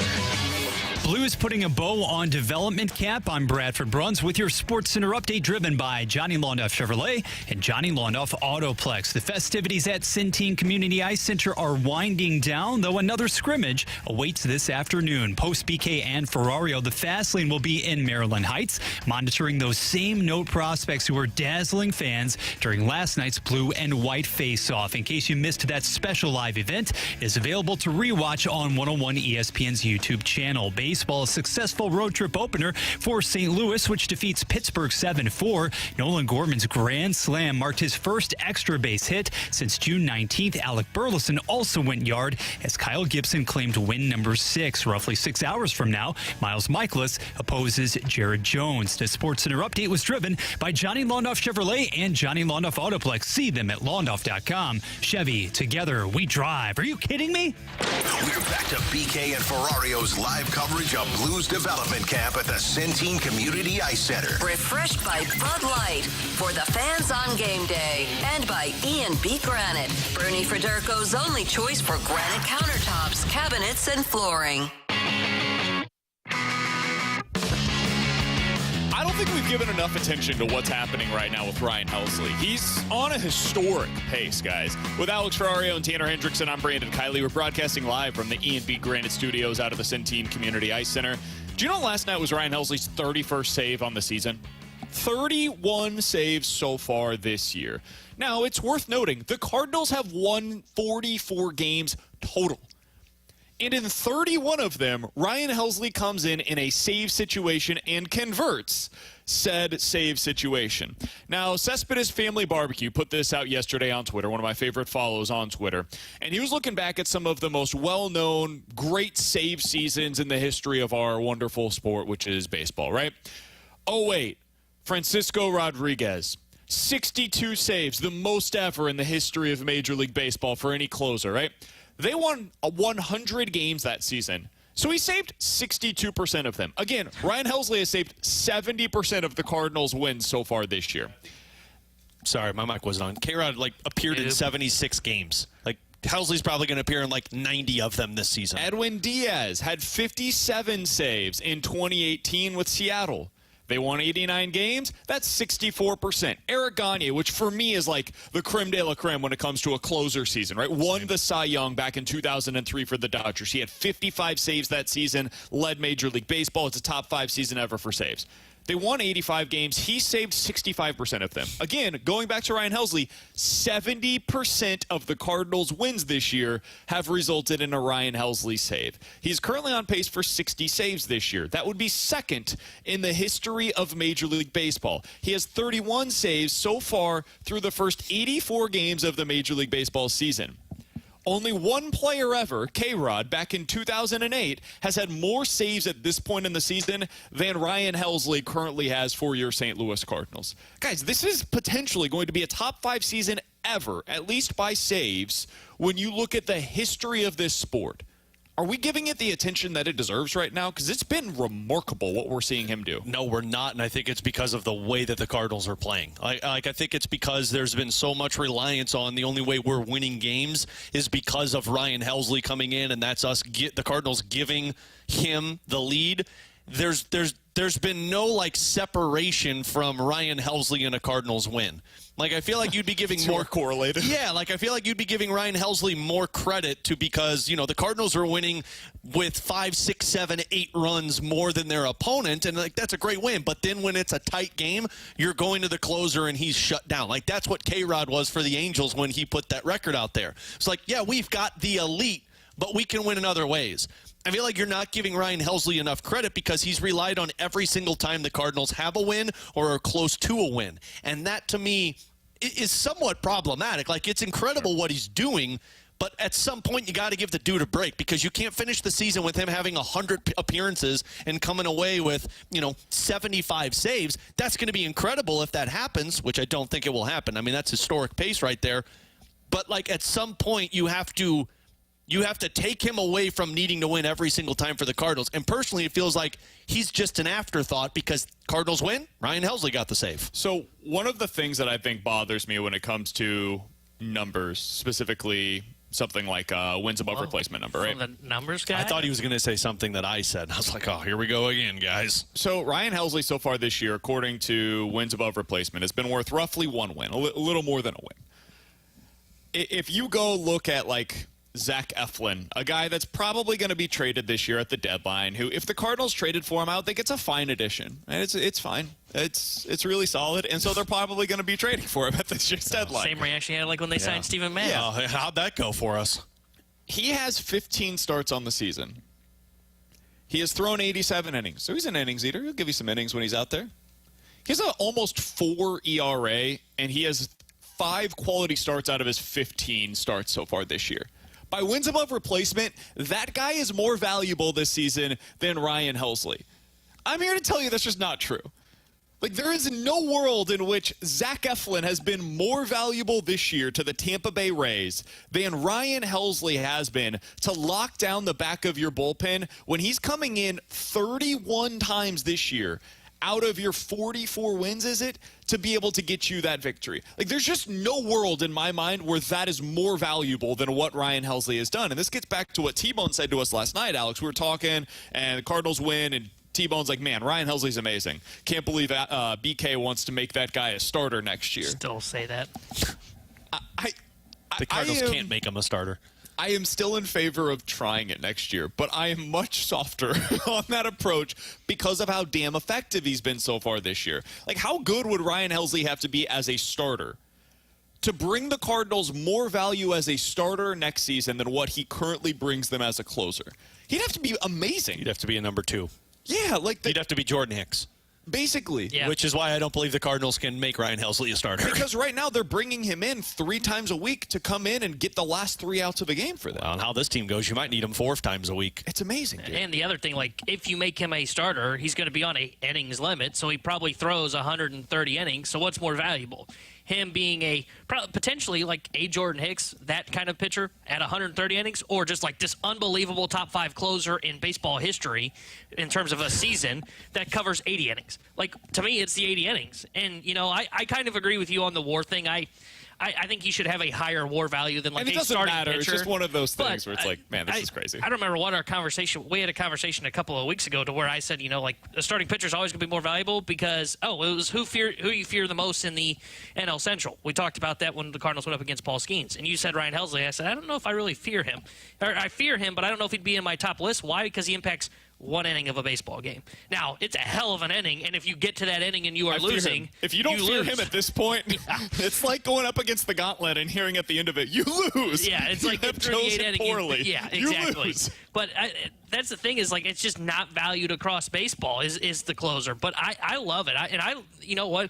Blues putting a bow on development camp. I'm Bradford Bruns with your Sports Center update driven by Johnny Londoff Chevrolet and Johnny Londoff Autoplex. The festivities at Centene Community Ice Center are winding down, though another scrimmage awaits this afternoon. Post BK and Ferrario, the fast lane will be in Maryland Heights, monitoring those same note prospects who were dazzling fans during last night's blue and white face-off. In case you missed that special live event, it is available to rewatch on 101 ESPN's YouTube channel. Baseball, a successful road trip opener for St. Louis, which defeats Pittsburgh 7-4. Nolan Gorman's grand slam marked his first extra base hit since June 19th. Alec Burleson also went yard as Kyle Gibson claimed win number 6. Roughly 6 hours from now, Miles Michaelis opposes Jared Jones. The Sports Center update was driven by Johnny Londoff Chevrolet and Johnny Londoff Autoplex. See them at londoff.com. Chevy, together we drive. Are you kidding me? We're back to BK and Ferrario's live coverage of Blues Development Camp at the Centene Community Ice Center. Refreshed by Bud Light for the fans on game day. And by E&B Granite, Bernie Federko's only choice for granite countertops, cabinets, and flooring. I don't think we've given enough attention to what's happening right now with Ryan Helsley. He's on a historic pace, guys. With Alex Ferrario and Tanner Hendrickson, I'm Brandon Kiley. We're broadcasting live from the E&B Granite Studios out of the Centene Community Ice Center. Do you know last night was Ryan Helsley's 31st save on the season? 31 saves so far this year. Now, it's worth noting, the Cardinals have won 44 games total. And in 31 of them, Ryan Helsley comes in a save situation and converts said save situation. Now, Cespedes Family Barbecue put this out yesterday on Twitter, one of my favorite follows on Twitter. And he was looking back at some of the most well-known, great save seasons in the history of our wonderful sport, which is baseball, right? 08, Francisco Rodriguez. 62 saves, the most ever in the history of Major League Baseball for any closer, right? They won 100 games that season, so he saved 62% of them. Again, Ryan Helsley has saved 70% of the Cardinals' wins so far this year. Sorry, my mic wasn't on. K-Rod, appeared in 76 games. Helsley's probably going to appear in 90 of them this season. Edwin Diaz had 57 saves in 2018 with Seattle. They won 89 games. That's 64%. Eric Gagne, which for me is the creme de la creme when it comes to a closer season, right? Won the Cy Young back in 2003 for the Dodgers. He had 55 saves that season, led Major League Baseball. It's a top 5 season ever for saves. They won 85 games. He saved 65% of them. Again, going back to Ryan Helsley, 70% of the Cardinals' wins this year have resulted in a Ryan Helsley save. He's currently on pace for 60 saves this year. That would be second in the history of Major League Baseball. He has 31 saves so far through the first 84 games of the Major League Baseball season. Only one player ever, K-Rod, back in 2008, has had more saves at this point in the season than Ryan Helsley currently has for your St. Louis Cardinals. Guys, this is potentially going to be a top 5 season ever, at least by saves, when you look at the history of this sport. Are we giving it the attention that it deserves right now? Because it's been remarkable what we're seeing him do. No, we're not, and I think it's because of the way that the Cardinals are playing. I think it's because there's been so much reliance on the only way we're winning games is because of Ryan Helsley coming in, and that's us, the Cardinals giving him the lead. There's been no separation from Ryan Helsley and a Cardinals win. I feel like you'd be giving more correlated. Yeah, I feel like you'd be giving Ryan Helsley more credit because the Cardinals are winning with 5, 6, 7, 8 runs more than their opponent, and that's a great win. But then when it's a tight game, you're going to the closer and he's shut down. That's what K-Rod was for the Angels when he put that record out there. It's yeah, we've got the elite, but we can win in other ways. I feel like you're not giving Ryan Helsley enough credit because he's relied on every single time the Cardinals have a win or are close to a win. And that, to me, is somewhat problematic. It's incredible what he's doing, but at some point you got to give the dude a break because you can't finish the season with him having 100 appearances and coming away with, 75 saves. That's going to be incredible if that happens, which I don't think it will happen. I mean, that's historic pace right there. But, at some point you have to You have to take him away from needing to win every single time for the Cardinals. And personally, it feels like he's just an afterthought because Cardinals win. Ryan Helsley got the save. So one of the things that I think bothers me when it comes to numbers, specifically something like wins above replacement number, right? The numbers guy? I thought he was going to say something that I said. I was like, oh, here we go again, guys. So Ryan Helsley so far this year, according to wins above replacement, has been worth roughly one win, a little more than a win. If you go look at, like, Zach Eflin, a guy that's probably going to be traded this year at the deadline, who, if the Cardinals traded for him, I would think it's a fine addition. And it's fine. It's really solid, and so they're probably going to be trading for him at this year's deadline. Same reaction you had like when they signed Stephen May. Yeah. How'd that go for us? He has 15 starts on the season. He has thrown 87 innings, so he's an innings eater. He'll give you some innings when he's out there. He has an almost 4 ERA, and he has 5 quality starts out of his 15 starts so far this year. By wins above replacement, that guy is more valuable this season than Ryan Helsley. I'm here to tell you that's just not true. Like, there is no world in which Zach Eflin has been more valuable this year to the Tampa Bay Rays than Ryan Helsley has been to lock down the back of your bullpen when he's coming in 31 times this year out of your 44 wins, is it, to be able to get you that victory. Like, there's just no world in my mind where that is more valuable than what Ryan Helsley has done. And this gets back to what T-Bone said to us last night, Alex. We were talking, and the Cardinals win, and T-Bone's like, man, Ryan Helsley's amazing. Can't believe BK wants to make that guy a starter next year. Still say that. The Cardinals can't make him a starter. I am still in favor of trying it next year, but I am much softer on that approach because of how damn effective he's been so far this year. Like, how good would Ryan Helsley have to be as a starter to bring the Cardinals more value as a starter next season than what he currently brings them as a closer? He'd have to be amazing. He'd have to be a number 2. Yeah, like he'd have to be Jordan Hicks. Basically. Yeah. Which is why I don't believe the Cardinals can make Ryan Helsley a starter. Because right now they're bringing him in 3 times a week to come in and get the last 3 outs of a game for them. Well, and how this team goes, you might need him 4 times a week. It's amazing, dude. And the other thing, like, if you make him a starter, he's going to be on a innings limit, so he probably throws 130 innings. So what's more valuable? Him being a potentially like a Jordan Hicks, that kind of pitcher at 130 innings, or just like this unbelievable top 5 closer in baseball history in terms of a season that covers 80 innings. Like, to me, it's the 80 innings. And, you know, I kind of agree with you on the WAR thing. I think he should have a higher WAR value than like and it a doesn't starting matter. pitcher. It's just one of those things But where it's like, man, this is crazy. I don't remember what our conversation. We had a conversation a couple of weeks ago to where I said, you know, like a starting pitcher is always going to be more valuable because it was who you fear the most in the NL Central. We talked about that when the Cardinals went up against Paul Skeens, and you said Ryan Helsley. I said I don't know if I really fear him. Or I fear him, but I don't know if he'd be in my top list. Why? Because he impacts 1 inning of a baseball game. Now, it's a hell of an inning, and if you get to that inning and you are losing, if you don't fear him at this point, it's like going up against the gauntlet and hearing at the end of it, you lose. Yeah, it's like you through the 8 innings. poorly. Yeah, You exactly. lose. But that's the thing is, like, it's just not valued across baseball is the closer. But I love it. You know what?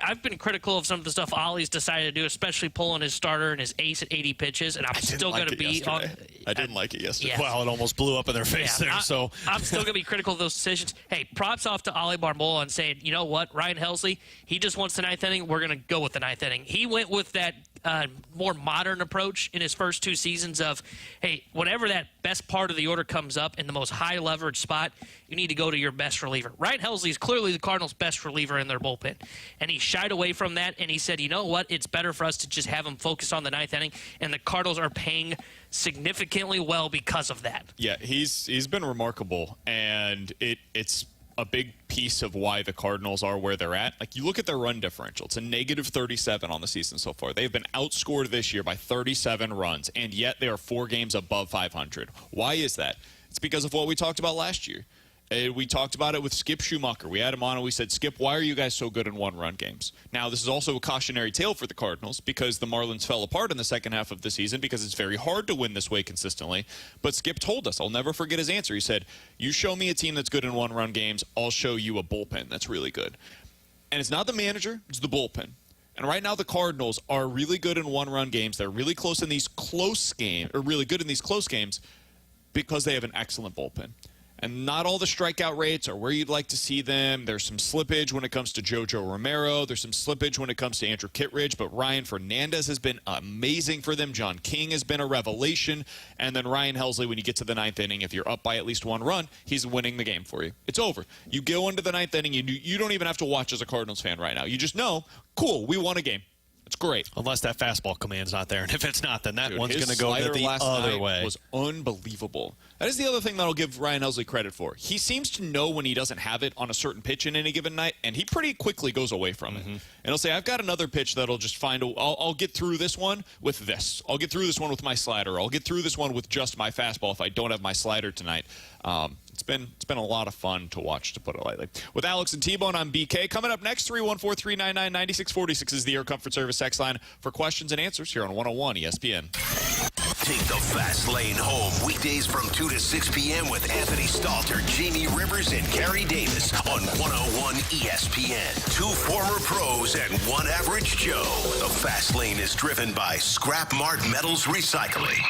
I've been critical of some of the stuff Ollie's decided to do, especially pulling his starter and his ace at 80 pitches, and I'm still going to be on. I didn't like it yesterday. Yeah. Well, it almost blew up in their face there. So I'm still going to be critical of those decisions. Hey, props off to Ollie Barmola and saying, you know what, Ryan Helsley, he just wants the 9th inning. We're going to go with the 9th inning. He went with that more modern approach in his first 2 seasons of, hey, whenever that best part of the order comes up in the most high leverage spot, you need to go to your best reliever. Ryan Helsley is clearly the Cardinals' best reliever in their bullpen, and he shied away from that, and he said, you know what, it's better for us to just have him focus on the 9th inning, and the Cardinals are paying significantly well because of that. Yeah, he's been remarkable, and it's a big piece of why the Cardinals are where they're at. Like, you look at their run differential. It's a negative 37 on the season so far. They've been outscored this year by 37 runs, and yet they are 4 games above 500. Why is that? It's because of what we talked about last year. We talked about it with Skip Schumacher. We had him on and we said, Skip, why are you guys so good in 1-run games? Now, this is also a cautionary tale for the Cardinals because the Marlins fell apart in the second half of the season because it's very hard to win this way consistently. But Skip told us, I'll never forget his answer. He said, you show me a team that's good in 1-run games, I'll show you a bullpen that's really good. And it's not the manager, it's the bullpen. And right now the Cardinals are really good in 1-run games. They're really close in these close games, or really good in these close games because they have an excellent bullpen. And not all the strikeout rates are where you'd like to see them. There's some slippage when it comes to JoJo Romero. There's some slippage when it comes to Andrew Kittredge. But Ryan Fernandez has been amazing for them. John King has been a revelation. And then Ryan Helsley, when you get to the ninth inning, if you're up by at least one run, he's winning the game for you. It's over. You go into the ninth inning, you don't even have to watch as a Cardinals fan right now. You just know, cool, we won a game. It's great. Unless that fastball command's not there. And if it's not, then that one's going to go the last other night way. Was unbelievable. That is the other thing that I'll give Ryan Helsley credit for. He seems to know when he doesn't have it on a certain pitch in any given night, and he pretty quickly goes away from it. And he'll say, I've got another pitch that'll just I'll get through this one with this. I'll get through this one with my slider. I'll get through this one with just my fastball if I don't have my slider tonight. It's been a lot of fun to watch, to put it lightly. With Alex and T-Bone, I'm BK. Coming up next, 314-399-9646 is the Air Comfort Service text line for questions and answers here on 101 ESPN. Take the fast lane home weekdays from 2 to 6 p.m. with Anthony Stalter, Jamie Rivers, and Gary Davis on 101 ESPN. Two former pros and one average Joe. The fast lane is driven by Scrap Mart Metals Recycling.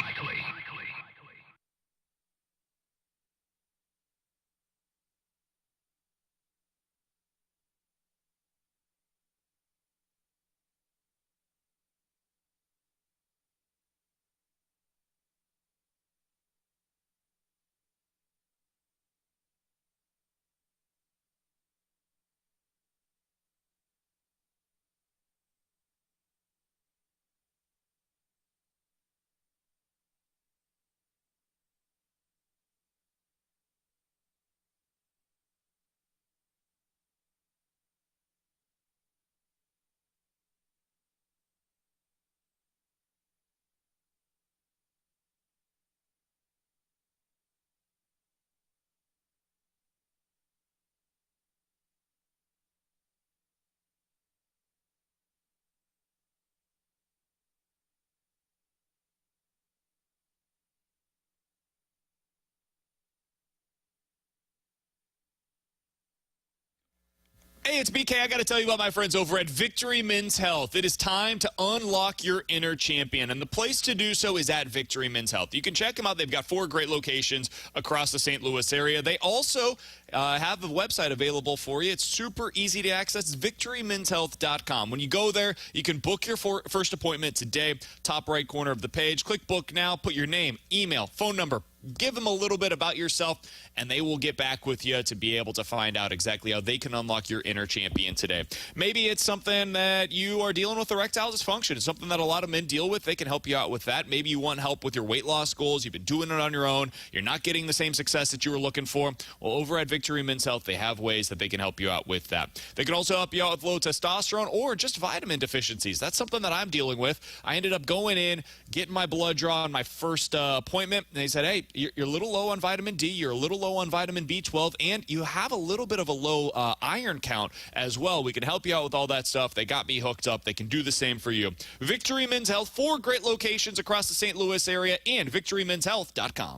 Hey, it's BK. I got to tell you about my friends over at Victory Men's Health. It is time to unlock your inner champion, and the place to do so is at Victory Men's Health. You can check them out. They've got 4 great locations across the St. Louis area. They also have the website available for you. It's super easy to access. It's victorymenshealth.com. When you go there, you can book your first appointment today. Top right corner of the page. Click book now. Put your name, email, phone number. Give them a little bit about yourself, and they will get back with you to be able to find out exactly how they can unlock your inner champion today. Maybe it's something that you are dealing with erectile dysfunction. It's something that a lot of men deal with. They can help you out with that. Maybe you want help with your weight loss goals. You've been doing it on your own. You're not getting the same success that you were looking for. Well, over at Victory Men's Health, they have ways that they can help you out with that. They can also help you out with low testosterone or just vitamin deficiencies. That's something that I'm dealing with. I ended up going in, getting my blood draw on my first appointment, and they said, hey, you're a little low on vitamin D, you're a little low on vitamin B12, and you have a little bit of a low iron count as well. We can help you out with all that stuff. They got me hooked up. They can do the same for you. Victory Men's Health, 4 great locations across the St. Louis area, and victorymenshealth.com.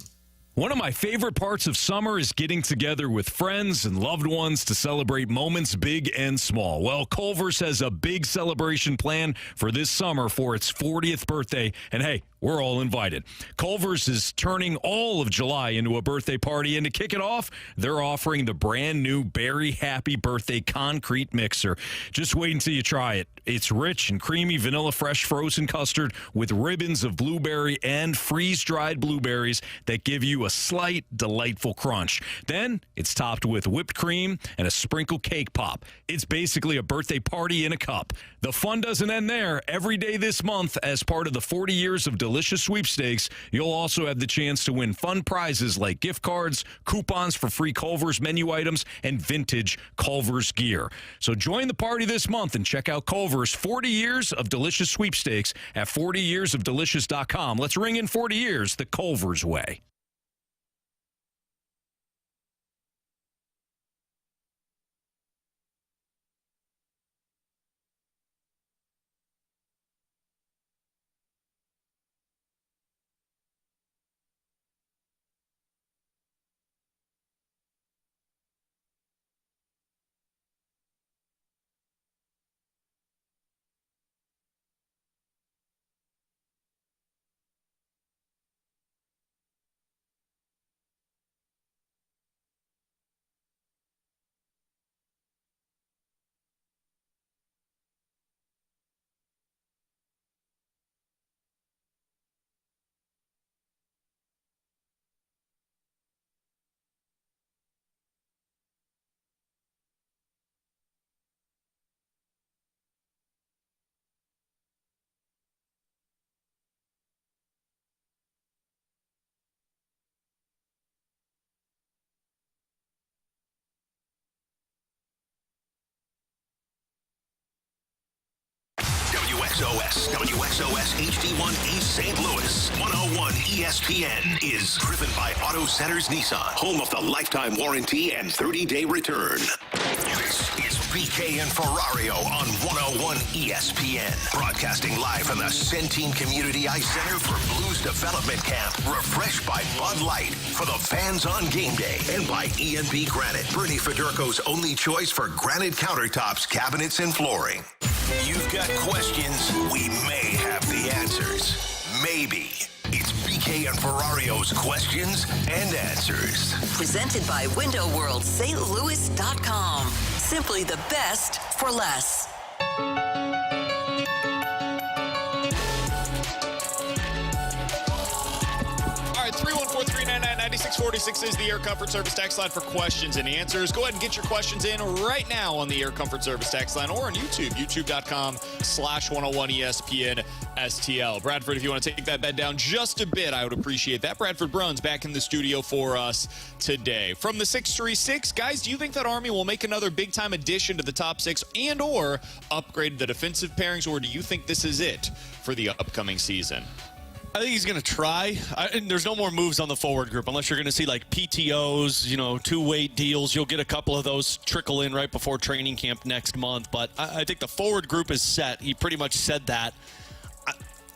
One of my favorite parts of summer is getting together with friends and loved ones to celebrate moments big and small. Well, Culver's has a big celebration plan for this summer for its 40th birthday, and hey, we're all invited. Culver's is turning all of July into a birthday party, and to kick it off, they're offering the brand new Berry Happy Birthday Concrete Mixer. Just wait until you try it. It's rich and creamy vanilla fresh frozen custard with ribbons of blueberry and freeze-dried blueberries that give you a slight, delightful crunch. Then it's topped with whipped cream and a sprinkled cake pop. It's basically a birthday party in a cup. The fun doesn't end there. Every day this month, as part of the 40 years of delicious sweepstakes, you'll also have the chance to win fun prizes like gift cards, coupons for free Culver's menu items, and vintage Culver's gear. So join the party this month and check out Culver's 40 years of delicious sweepstakes at 40yearsofdelicious.com. Let's ring in 40 years the Culver's way. WXOS HD1 East St. Louis. 101 ESPN is driven by Auto Centers Nissan, home of the lifetime warranty and 30-day return. This is BK and Ferrario on 101 ESPN. Broadcasting live from the Centene Community Ice Center for Blues Development Camp. Refreshed by Bud Light for the fans on game day. And by E&B Granite, Bernie Federko's only choice for granite countertops, cabinets, and flooring. You've got questions, we may have the answers. Maybe. It's BK and Ferrario's questions and answers. Presented by Window World St. Louis.com. Simply the best for less. All right, 314-399-9646 is the Air Comfort Service text line for questions and answers. Go ahead and get your questions in right now on the Air Comfort Service text line or on YouTube, youtube.com/101ESPN STL. Bradford, if you want to take that bed down just a bit, I would appreciate that. Bradford Bruns back in the studio for us today. From the 636, guys, do you think that Army will make another big-time addition to the top six and or upgrade the defensive pairings, or do you think this is it for the upcoming season? I think he's going to try. And there's no more moves on the forward group unless you're going to see like PTOs, two-way deals. You'll get a couple of those trickle in right before training camp next month. But I think the forward group is set. He pretty much said that.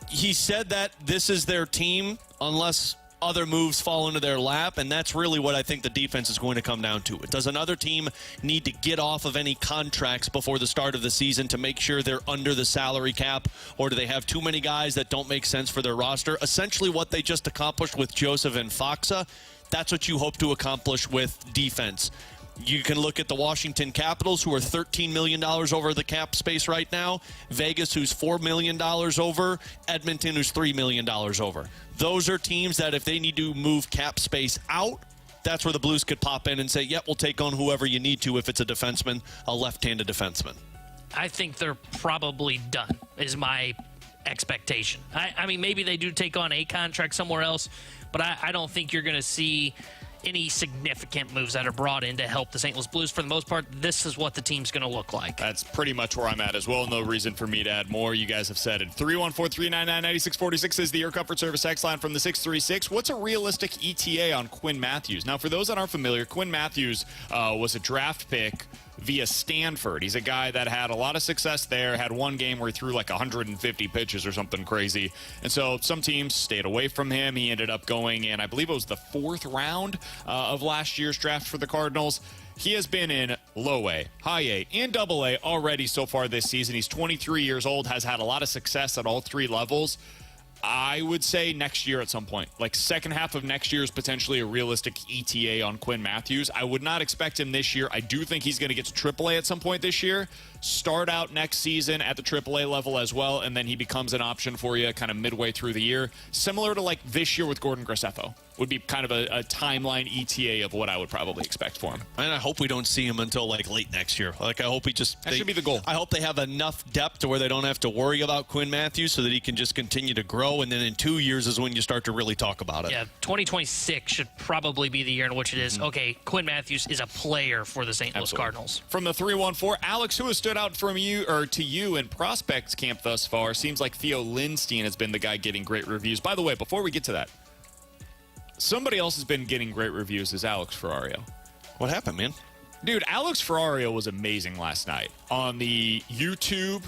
He said that this is their team unless other moves fall into their lap, and that's really what I think the defense is going to come down to. Does another team need to get off of any contracts before the start of the season to make sure they're under the salary cap, or do they have too many guys that don't make sense for their roster? Essentially what they just accomplished with Joseph and Foxa, that's what you hope to accomplish with defense. You can look at the Washington Capitals, who are $13 million over the cap space right now. Vegas, who's $4 million over. Edmonton, who's $3 million over. Those are teams that if they need to move cap space out, that's where the Blues could pop in and say, yep, we'll take on whoever you need to if it's a defenseman, a left-handed defenseman. I think they're probably done, is my expectation. I mean, maybe they do take on a contract somewhere else, but I don't think you're going to see any significant moves that are brought in to help the St. Louis Blues. For the most part, this is what the team's going to look like. That's pretty much where I'm at as well. No reason for me to add more. You guys have said it. 314-399-9646 is the Air Comfort Service text line from the 636. What's a realistic ETA on Quinn Matthews? Now, for those that aren't familiar, Quinn Matthews was a draft pick via Stanford. He's a guy that had a lot of success there, had one game where he threw like 150 pitches or something crazy. And so some teams stayed away from him. He ended up going in, I believe it was the 4th round of last year's draft for the Cardinals. He has been in low A, high A, and double A already so far this season. He's 23 years old, has had a lot of success at all 3 levels. I would say next year at some point. Like second half of next year is potentially a realistic ETA on Quinn Matthews. I would not expect him this year. I do think he's going to get to AAA at some point this year. Start out next season at the AAA level as well, and then he becomes an option for you kind of midway through the year. Similar to like this year with Gordon Graceffo. Would be kind of a timeline ETA of what I would probably expect for him. And I hope we don't see him until like late next year. Like I hope he just... That should be the goal. I hope they have enough depth to where they don't have to worry about Quinn Matthews so that he can just continue to grow, and then in 2 years is when you start to really talk about it. Yeah, 2026 should probably be the year in which it is, okay, Quinn Matthews is a player for the St. Louis Cardinals. From the 314, Alex, who has stood out from you or to you in prospects camp thus far? Seems like Theo Lindstein has been the guy getting great reviews. By the way, before we get to that, somebody else has been getting great reviews is Alex Ferrario. What happened, man? Dude, Alex Ferrario was amazing last night on the YouTube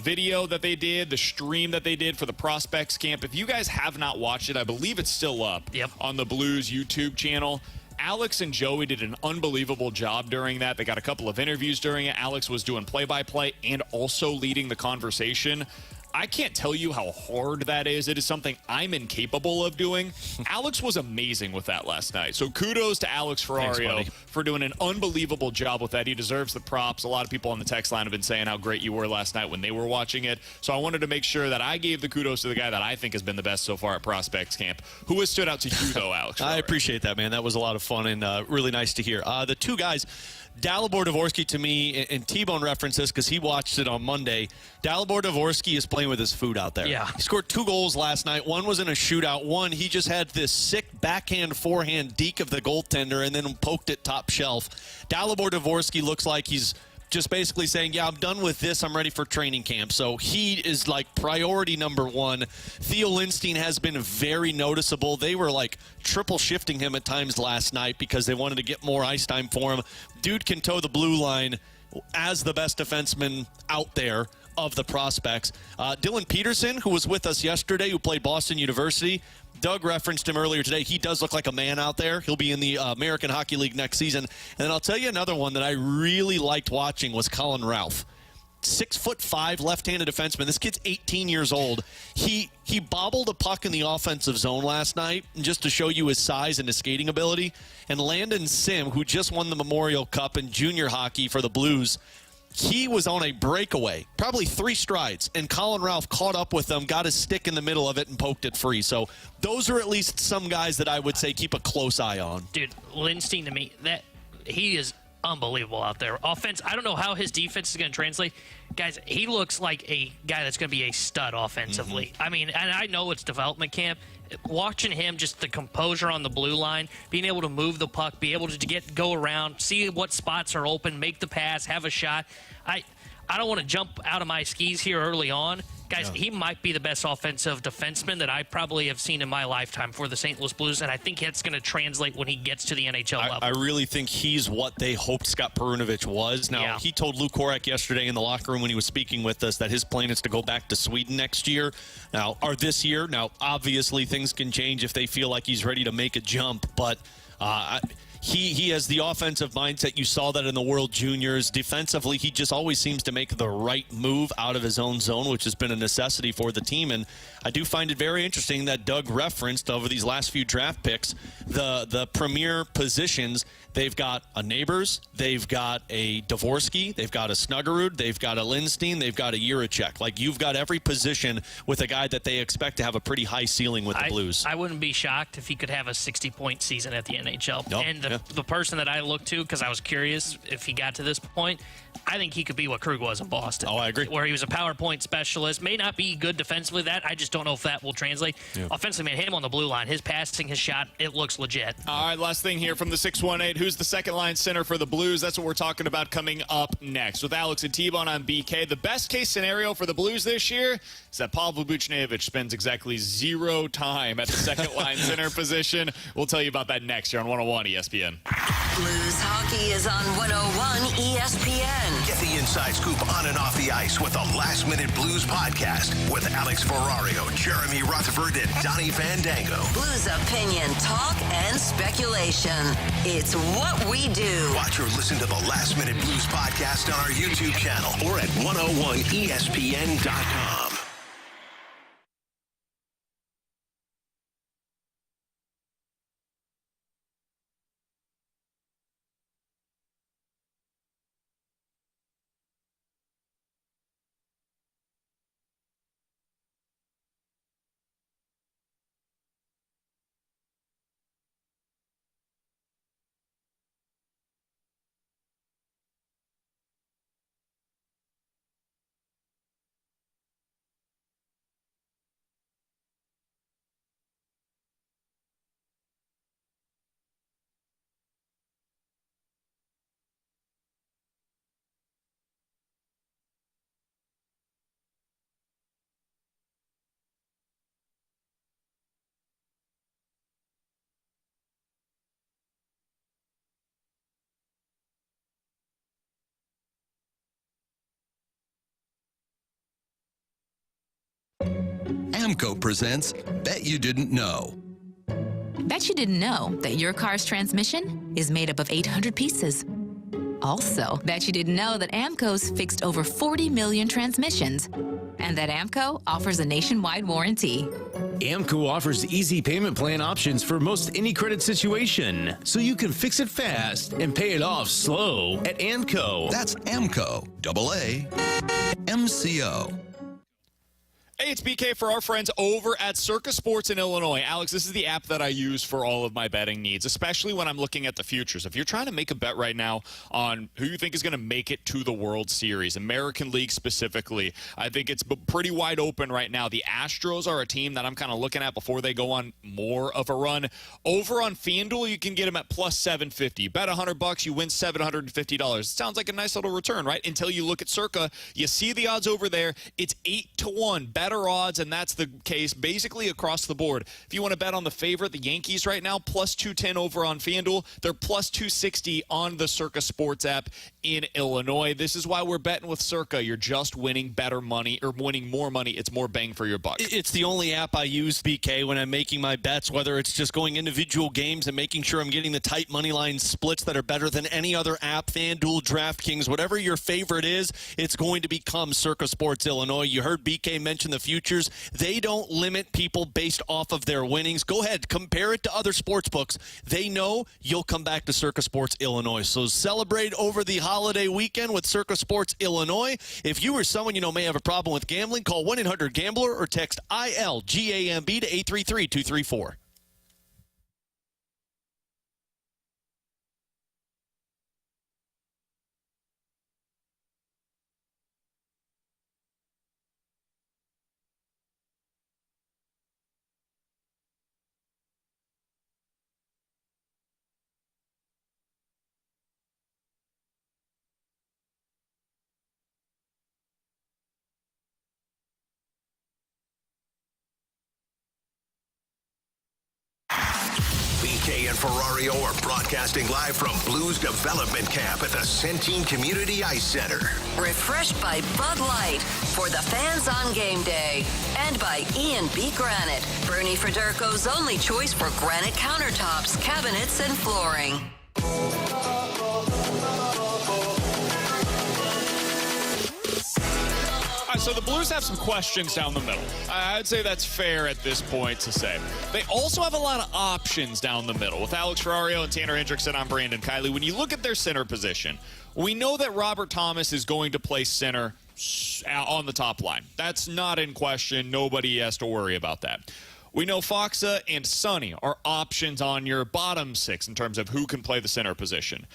video that they did, the stream that they did for the prospects camp. If you guys have not watched it, I believe it's still up on the Blues YouTube channel. Alex and Joey did an unbelievable job during that. They got a couple of interviews during it. Alex was doing play-by-play and also leading the conversation. I can't tell you how hard that is. It is something I'm incapable of doing. Alex was amazing with that last night. So kudos to Alex Ferrario for doing an unbelievable job with that. He deserves the props. A lot of people on the text line have been saying how great you were last night when they were watching it. So I wanted to make sure that I gave the kudos to the guy that I think has been the best so far at Prospects Camp. Who has stood out to you, though, Alex Ferrario? I appreciate that, man. That was a lot of fun and really nice to hear. The two guys... Dalibor Dvorsky, to me, and T-Bone referenced this because he watched it on Monday. Dalibor Dvorsky is playing with his food out there. Yeah. He scored 2 goals last night. One was in a shootout. One, he just had this sick backhand, forehand deke of the goaltender and then poked it top shelf. Dalibor Dvorsky looks like he's just basically saying, yeah, I'm done with this. I'm ready for training camp. So he is like priority number one. Theo Lindstein has been very noticeable. They were like triple shifting him at times last night because they wanted to get more ice time for him. Dude can toe the blue line as the best defenseman out there of the prospects. Dylan Peterson, who was with us yesterday, who played Boston University, Doug referenced him earlier today. He does look like a man out there. He'll be in the American Hockey League next season. And then I'll tell you another one that I really liked watching was Colin Ralph. 6'5" left-handed defenseman. This kid's 18 years old. He bobbled a puck in the offensive zone last night, just to show you his size and his skating ability. And Landon Sim, who just won the Memorial Cup in junior hockey for the Blues, he was on a breakaway, probably 3 strides, and Colin Ralph caught up with them, got his stick in the middle of it, and poked it free. So those are at least some guys that I would say keep a close eye on. Dude, Lindstein, to me, that he is unbelievable out there. Offense, I don't know how his defense is going to translate. Guys, he looks like a guy that's going to be a stud offensively. Mm-hmm. I mean, and I know it's development camp. Watching him, just the composure on the blue line, being able to move the puck, be able to go around, see what spots are open, make the pass, have a shot. I don't want to jump out of my skis here early on. Guys, he might be the best offensive defenseman that I probably have seen in my lifetime for the St. Louis Blues, and I think it's going to translate when he gets to the NHL level. I really think he's what they hoped Scott Perunovich was. Now, he told Lou Korak yesterday in the locker room when he was speaking with us that his plan is to go back to Sweden next year. Now, or this year. Now, obviously, things can change if they feel like he's ready to make a jump, but He has the offensive mindset. You saw that in the World Juniors. Defensively, he just always seems to make the right move out of his own zone, which has been a necessity for the team. And I do find it very interesting that Doug referenced over these last few draft picks the premier positions. They've got a Neighbors, they've got a Dvorsky, they've got a Snuggerud, they've got a Lindstein, they've got a Juracek. Like, you've got every position with a guy that they expect to have a pretty high ceiling with the Blues. I wouldn't be shocked if he could have a 60-point season at the NHL. Nope. And the person that I looked to, because I was curious if he got to this point, I think he could be what Krug was in Boston. Oh, I agree. Where he was a power point specialist. May not be good defensively, I just don't know if that will translate. Yeah. Offensively, man, him on the blue line, his passing, his shot, it looks legit. All right, last thing here from the 618. Who's the second-line center for the Blues? That's what we're talking about coming up next. With Alex and T-Bone on BK, the best-case scenario for the Blues this year is that Pavel Buchnevich spends exactly 0 time at the second-line center position. We'll tell you about that next year on 101 ESPN. Blues hockey is on 101 ESPN. Get the inside scoop on and off the ice with the Last Minute Blues podcast with Alex Ferrario, Jeremy Rutherford, and Donnie Fandango. Blues opinion, talk, and speculation. It's what we do. Watch or listen to the Last Minute Blues podcast on our YouTube channel or at 101ESPN.com. AMCO presents Bet You Didn't Know. Bet you didn't know that your car's transmission is made up of 800 pieces. Also, bet you didn't know that AMCO's fixed over 40 million transmissions, and that AMCO offers a nationwide warranty. AMCO offers easy payment plan options for most any credit situation, so you can fix it fast and pay it off slow at AMCO. That's AMCO, AA, MCO. Hey, it's BK for our friends over at Circa Sports in Illinois. Alex, this is the app that I use for all of my betting needs, especially when I'm looking at the futures. If you're trying to make a bet right now on who you think is going to make it to the World Series, American League specifically, I think it's pretty wide open right now. The Astros are a team that I'm kind of looking at before they go on more of a run. Over on FanDuel, you can get them at plus 750. Bet $100, you win $750. It sounds like a nice little return, right? Until you look at Circa, you see the odds over there. It's 8-1. Better odds, and that's the case basically across the board. If you want to bet on the favorite, the Yankees right now, plus 210 over on FanDuel. They're plus 260 on the Circa Sports app in Illinois. This is why we're betting with Circa. You're just winning better money, or winning more money. It's more bang for your buck. It's the only app I use, BK, when I'm making my bets, whether it's just going individual games and making sure I'm getting the tight money line splits that are better than any other app, FanDuel, DraftKings, whatever your favorite is, it's going to become Circa Sports Illinois. You heard BK mention the futures. They don't limit people based off of their winnings. Go ahead, compare it to other sports books. They know you'll come back to Circa Sports Illinois. So celebrate over the holiday weekend with Circa Sports Illinois. If you or someone you know may have a problem with gambling, call 1-800-GAMBLER or text ILGAMB to 833-234. BK and Ferrario are broadcasting live from Blues Development Camp at the Centene Community Ice Center. Refreshed by Bud Light for the fans on game day. And by E&B Granite, Bernie Federko's only choice for granite countertops, cabinets, and flooring. So the Blues have some questions down the middle. I'd say that's fair at this point to say. They also have a lot of options down the middle. With Alex Ferrario and Tanner Hendrickson, I'm Brandon Kiley. When you look at their center position, we know that Robert Thomas is going to play center on the top line. That's not in question. Nobody has to worry about that. We know Foxa and Sonny are options on your bottom six in terms of who can play the center position.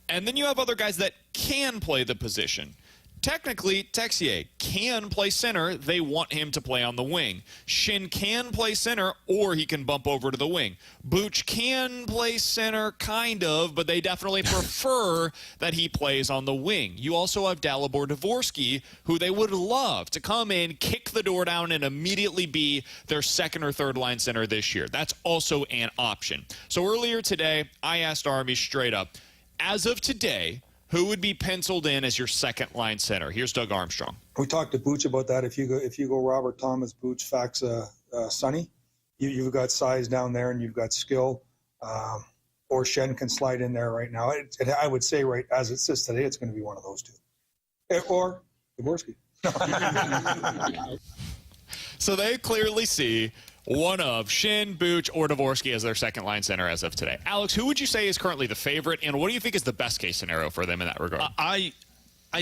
And then you have other guys that can play the position. Technically, Texier can play center. They want him to play on the wing. Shin can play center, or he can bump over to the wing. Buch can play center, kind of, but they definitely prefer that he plays on the wing. You also have Dalibor Dvorsky, who they would love to come in, kick the door down, and immediately be their second or third line center this year. That's also an option. So earlier today, I asked Army straight up, as of today, who would be penciled in as your second line center? Here's Doug Armstrong. We talked to Buch about that. If you go Robert Thomas, Buch, Faxa, Sonny, you've got size down there and you've got skill. Or Shen can slide in there right now. I would say right as it sits today, it's going to be one of those two. Or Dvorsky. So they clearly see one of Shin, Buch, or Dvorsky as their second line center as of today. Alex, who would you say is currently the favorite, and what do you think is the best case scenario for them in that regard? I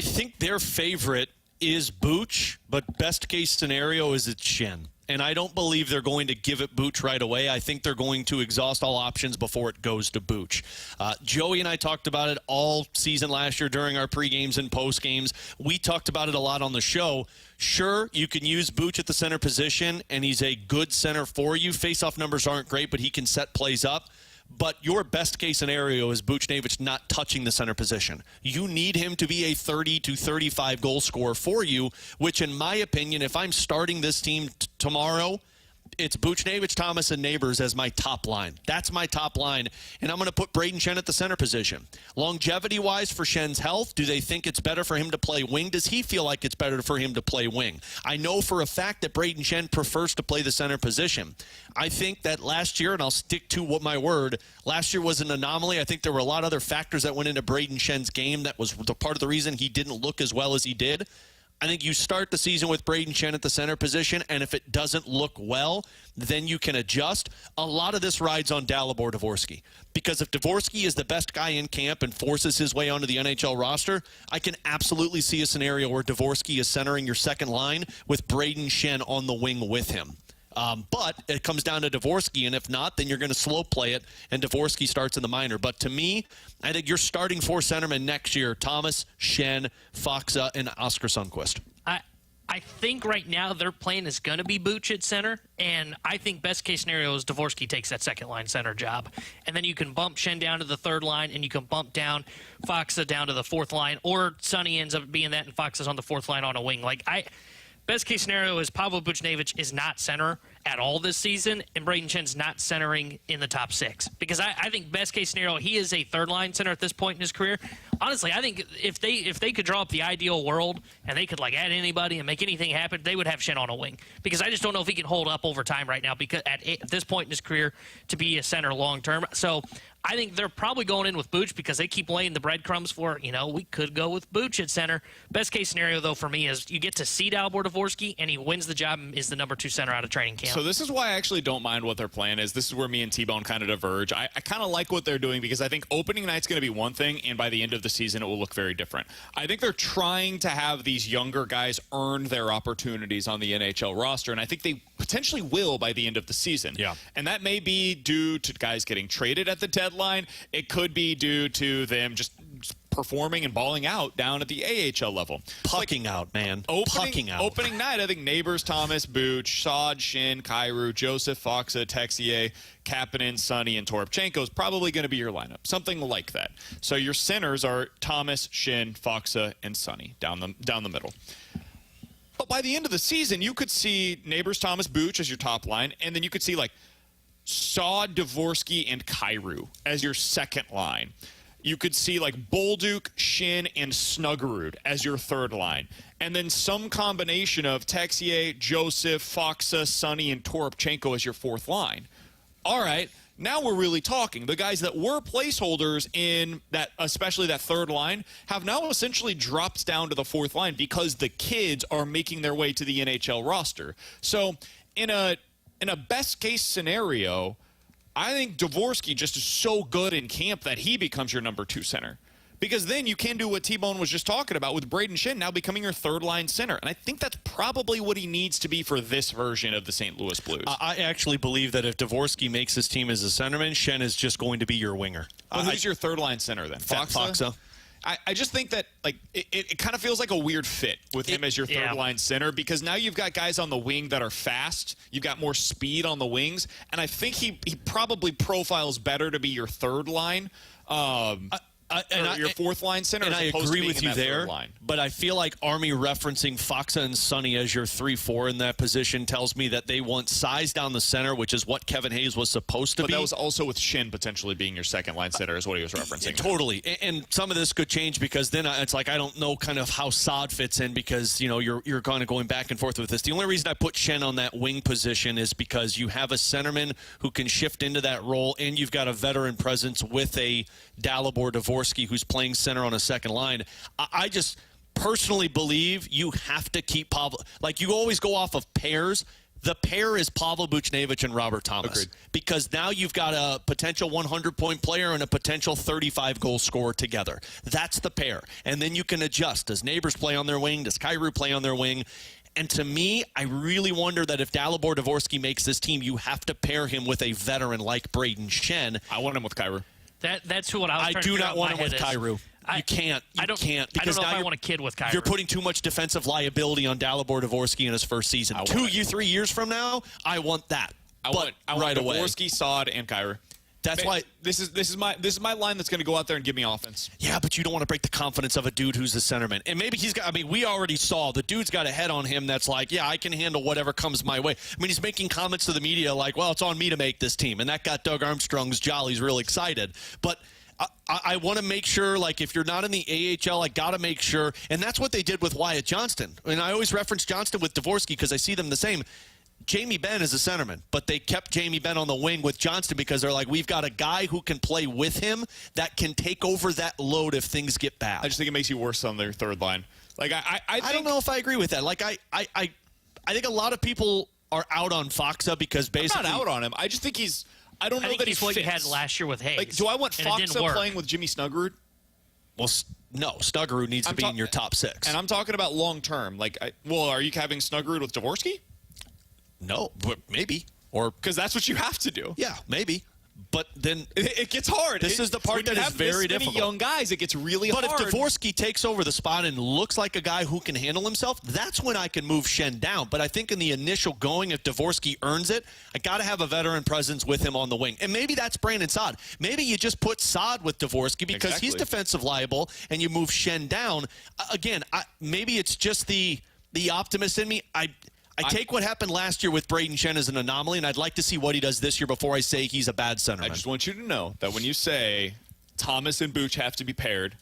think their favorite is Buch, but best case scenario is it's Shin. And I don't believe they're going to give it Buch right away. I think they're going to exhaust all options before it goes to Buch. Joey and I talked about it all season last year during our pre-games and post-games. We talked about it a lot on the show. Sure, you can use Buch at the center position, and he's a good center for you. Face-off numbers aren't great, but he can set plays up. But your best-case scenario is Buchnevich not touching the center position. You need him to be a 30 to 35 goal scorer for you, which, in my opinion, if I'm starting this team tomorrow, it's Buchnevich, Thomas, and Neighbors as my top line. That's my top line, and I'm going to put Braden Shen at the center position. Longevity-wise for Shen's health, do they think it's better for him to play wing? Does he feel like it's better for him to play wing? I know for a fact that Braden Shen prefers to play the center position. I think that last year, and I'll stick to what my word, last year was an anomaly. I think there were a lot of other factors that went into Braden Shen's game that was part of the reason he didn't look as well as he did. I think you start the season with Braden Shen at the center position, and if it doesn't look well, then you can adjust. A lot of this rides on Dalibor Dvorsky, because if Dvorsky is the best guy in camp and forces his way onto the NHL roster, I can absolutely see a scenario where Dvorsky is centering your second line with Braden Shen on the wing with him. But it comes down to Dvorsky, and if not, then you're going to slow play it, and Dvorsky starts in the minor. But to me, I think you're starting 4 centermen next year: Thomas, Shen, Faksa, and Oscar Sundqvist. I think right now their plan is going to be Buch at center, and I think best case scenario is Dvorsky takes that second line center job. And then you can bump Shen down to the third line, and you can bump down Faksa down to the fourth line, or Sonny ends up being that and Faksa's on the fourth line on a wing. Best case scenario is Pavel Buchnevich is not center at all this season, and Braden Shen's not centering in the top 6. Because I think best case scenario, he is a third-line center at this point in his career. Honestly, I think if they could draw up the ideal world and they could add anybody and make anything happen, they would have Shen on a wing. Because I just don't know if he can hold up over time right now because at this point in his career to be a center long-term. So I think they're probably going in with Buch because they keep laying the breadcrumbs for, we could go with Buch at center. Best case scenario, though, for me is you get to see Dalibor Dvorsky, and he wins the job and is the number 2 center out of training camp. So this is why I actually don't mind what their plan is. This is where me and T-Bone kind of diverge. I kind of like what they're doing because I think opening night's going to be one thing, and by the end of the season, it will look very different. I think they're trying to have these younger guys earn their opportunities on the NHL roster, and I think they potentially will by the end of the season. Yeah. And that may be due to guys getting traded at the deadline. It could be due to them just performing and balling out down at the AHL level. Pucking out, man. Pucking out. Opening night, I think Neighbors, Thomas, Buch, Saad, Shin, Kyrou, Joseph, Faksa, Texier, Kapanen, Sonny, and Toropchenko is probably going to be your lineup. Something like that. So your centers are Thomas, Shin, Faksa, and Sonny down the middle. But by the end of the season, you could see Neighbors, Thomas, Buch as your top line, and then you could see Saad, Dvorsky, and Kyrou as your second line. You could see Bolduc, Shin, and Snuggerud as your third line. And then some combination of Texier, Joseph, Faksa, Sonny, and Toropchenko as your fourth line. All right, now we're really talking. The guys that were placeholders in that, especially that third line, have now essentially dropped down to the fourth line because the kids are making their way to the NHL roster. So in a best case scenario, I think Dvorsky just is so good in camp that he becomes your number 2 center. Because then you can do what T-Bone was just talking about with Braden Shen now becoming your third-line center. And I think that's probably what he needs to be for this version of the St. Louis Blues. I actually believe that if Dvorsky makes his team as a centerman, Shen is just going to be your winger. Well, who's your third-line center then? Faksa. I just think that it kind of feels like a weird fit with him as your third-line center because now you've got guys on the wing that are fast. You've got more speed on the wings. And I think he probably profiles better to be your third line. Your fourth line center. And I agree with you there, but I feel like Army referencing Faksa and Sonny as your 3-4 in that position tells me that they want size down the center, which is what Kevin Hayes was supposed to be. But that was also with Shin potentially being your second line center is what he was referencing. Totally. And some of this could change because then it's I don't know kind of how Saad fits in because, you're kind of going back and forth with this. The only reason I put Shen on that wing position is because you have a centerman who can shift into that role and you've got a veteran presence with a Dalibor Dvorsky who's playing center on a second line. I just personally believe you have to keep Pavel. You always go off of pairs. The pair is Pavel Buchnevich and Robert Thomas. Agreed. Because now you've got a potential 100-point player and a potential 35-goal scorer together. That's the pair. And then you can adjust. Does Neighbors play on their wing? Does Kyrou play on their wing? And to me, I really wonder that if Dalibor Dvorsky makes this team, you have to pair him with a veteran like Braden Shen. I want him with Kyrou. That's what I was trying to do figure not out want in him my with head is. Kyrou. You can't. I don't know if I want a kid with Kyrou. You're putting too much defensive liability on Dalibor Dvorsky in his first season. 3 years from now, I want that. I want Dvorsky, Saad, and Kyrou. That's why this is my line that's going to go out there and give me offense. Yeah, but you don't want to break the confidence of a dude who's the centerman. And maybe he's got. We already saw the dude's got a head on him that's I can handle whatever comes my way. He's making comments to the media well, it's on me to make this team, and that got Doug Armstrong's jollies real excited. But I want to make sure, if you're not in the AHL, I got to make sure. And that's what they did with Wyatt Johnston. I always reference Johnston with Dvorsky because I see them the same. Jamie Benn is a centerman, but they kept Jamie Benn on the wing with Johnston because they're we've got a guy who can play with him that can take over that load if things get bad. I just think it makes you worse on their third line. Like I don't know if I agree with that. Like I think a lot of people are out on Foxa because basically I'm not out on him. I just think I don't know that he's what fits. he had last year with Hayes. Like, do I want Foxa playing with Jimmy Snuggerud? Well, no. Snuggerud needs to be in your top 6. And I'm talking about long term. Like, are you having Snuggerud with Dvorsky? No, but maybe. Or because that's what you have to do. Yeah, maybe. But then it gets hard. This is the part that is very difficult. Young guys, it gets really hard. But if Dvorsky takes over the spot and looks like a guy who can handle himself, that's when I can move Schenn down. But I think in the initial going, if Dvorsky earns it, I got to have a veteran presence with him on the wing. And maybe that's Brandon Saad. Maybe you just put Saad with Dvorsky because he's defensive liable, and you move Schenn down. Again, maybe it's just the optimist in me. I take what happened last year with Braden Schenn as an anomaly, and I'd like to see what he does this year before I say he's a bad centerman. I just want you to know that when you say Thomas and Buch have to be paired,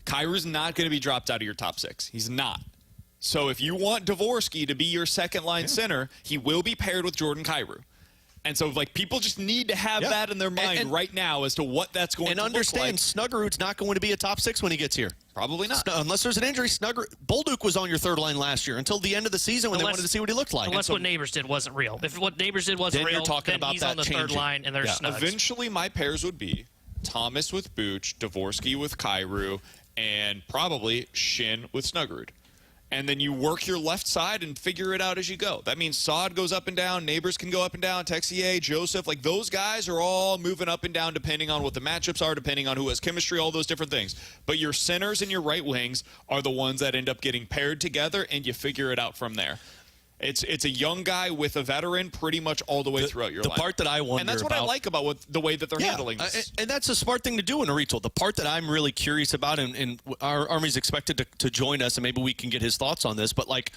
Kyrie's not going to be dropped out of your top 6. He's not. So if you want Dvorsky to be your second-line center, he will be paired with Jordan Kyrou. And so, like, people just need to have that in their mind right now as to what that's going to look like. And understand, Snuggerud's not going to be a top 6 when he gets here. Probably not. Unless there's an injury. Bolduc was on your third line last year until the end of the season when they wanted to see what he looked like. Unless what Neighbors did wasn't real. If what Neighbors did wasn't real, then he's on the third line and there's Snugs. Eventually, my pairs would be Thomas with Buch, Dvorsky with Kyrou, and probably Schenn with Snuggerud. And then you work your left side and figure it out as you go. That means Saad goes up and down, Neighbors can go up and down, Texier, Joseph. Like, those guys are all moving up and down depending on what the matchups are, depending on who has chemistry, all those different things. But your centers and your right wings are the ones that end up getting paired together, and you figure it out from there. It's a young guy with a veteran pretty much all the way throughout your life. The part that I wonder and that's what I like about the way that they're handling this. And that's a smart thing to do in a retool. The part that I'm really curious about, and our Army's expected to join us, and maybe we can get his thoughts on this, but like,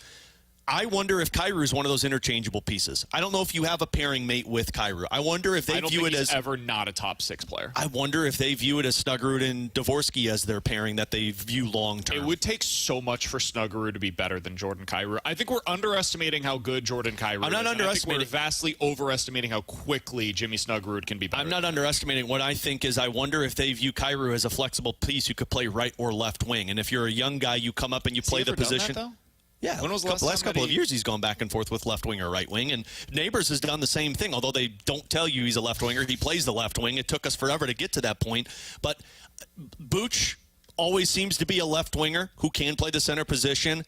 I wonder if Kyrou is one of those interchangeable pieces. I don't know if you have a pairing mate with Kyrou. I wonder if they view it as ever not a top 6 player. I wonder if they view it as Snuggerud and Dvorsky as their pairing that they view long term. It would take so much for Snuggerud to be better than Jordan Kyrou. I think we're underestimating how good Jordan Kyrou is. I'm not underestimating. I think we're vastly overestimating how quickly Jimmy Snuggerud can be better. I'm not underestimating. What I think is I wonder if they view Kyrou as a flexible piece who could play right or left wing. And if you're a young guy, you come up and you play the position. Yeah, when was the last couple of years he's gone back and forth with left wing or right wing, and Neighbors has done the same thing. Although they don't tell you he's a left winger, he plays the left wing. It took us forever to get to that point, but Buch always seems to be a left winger who can play the center position.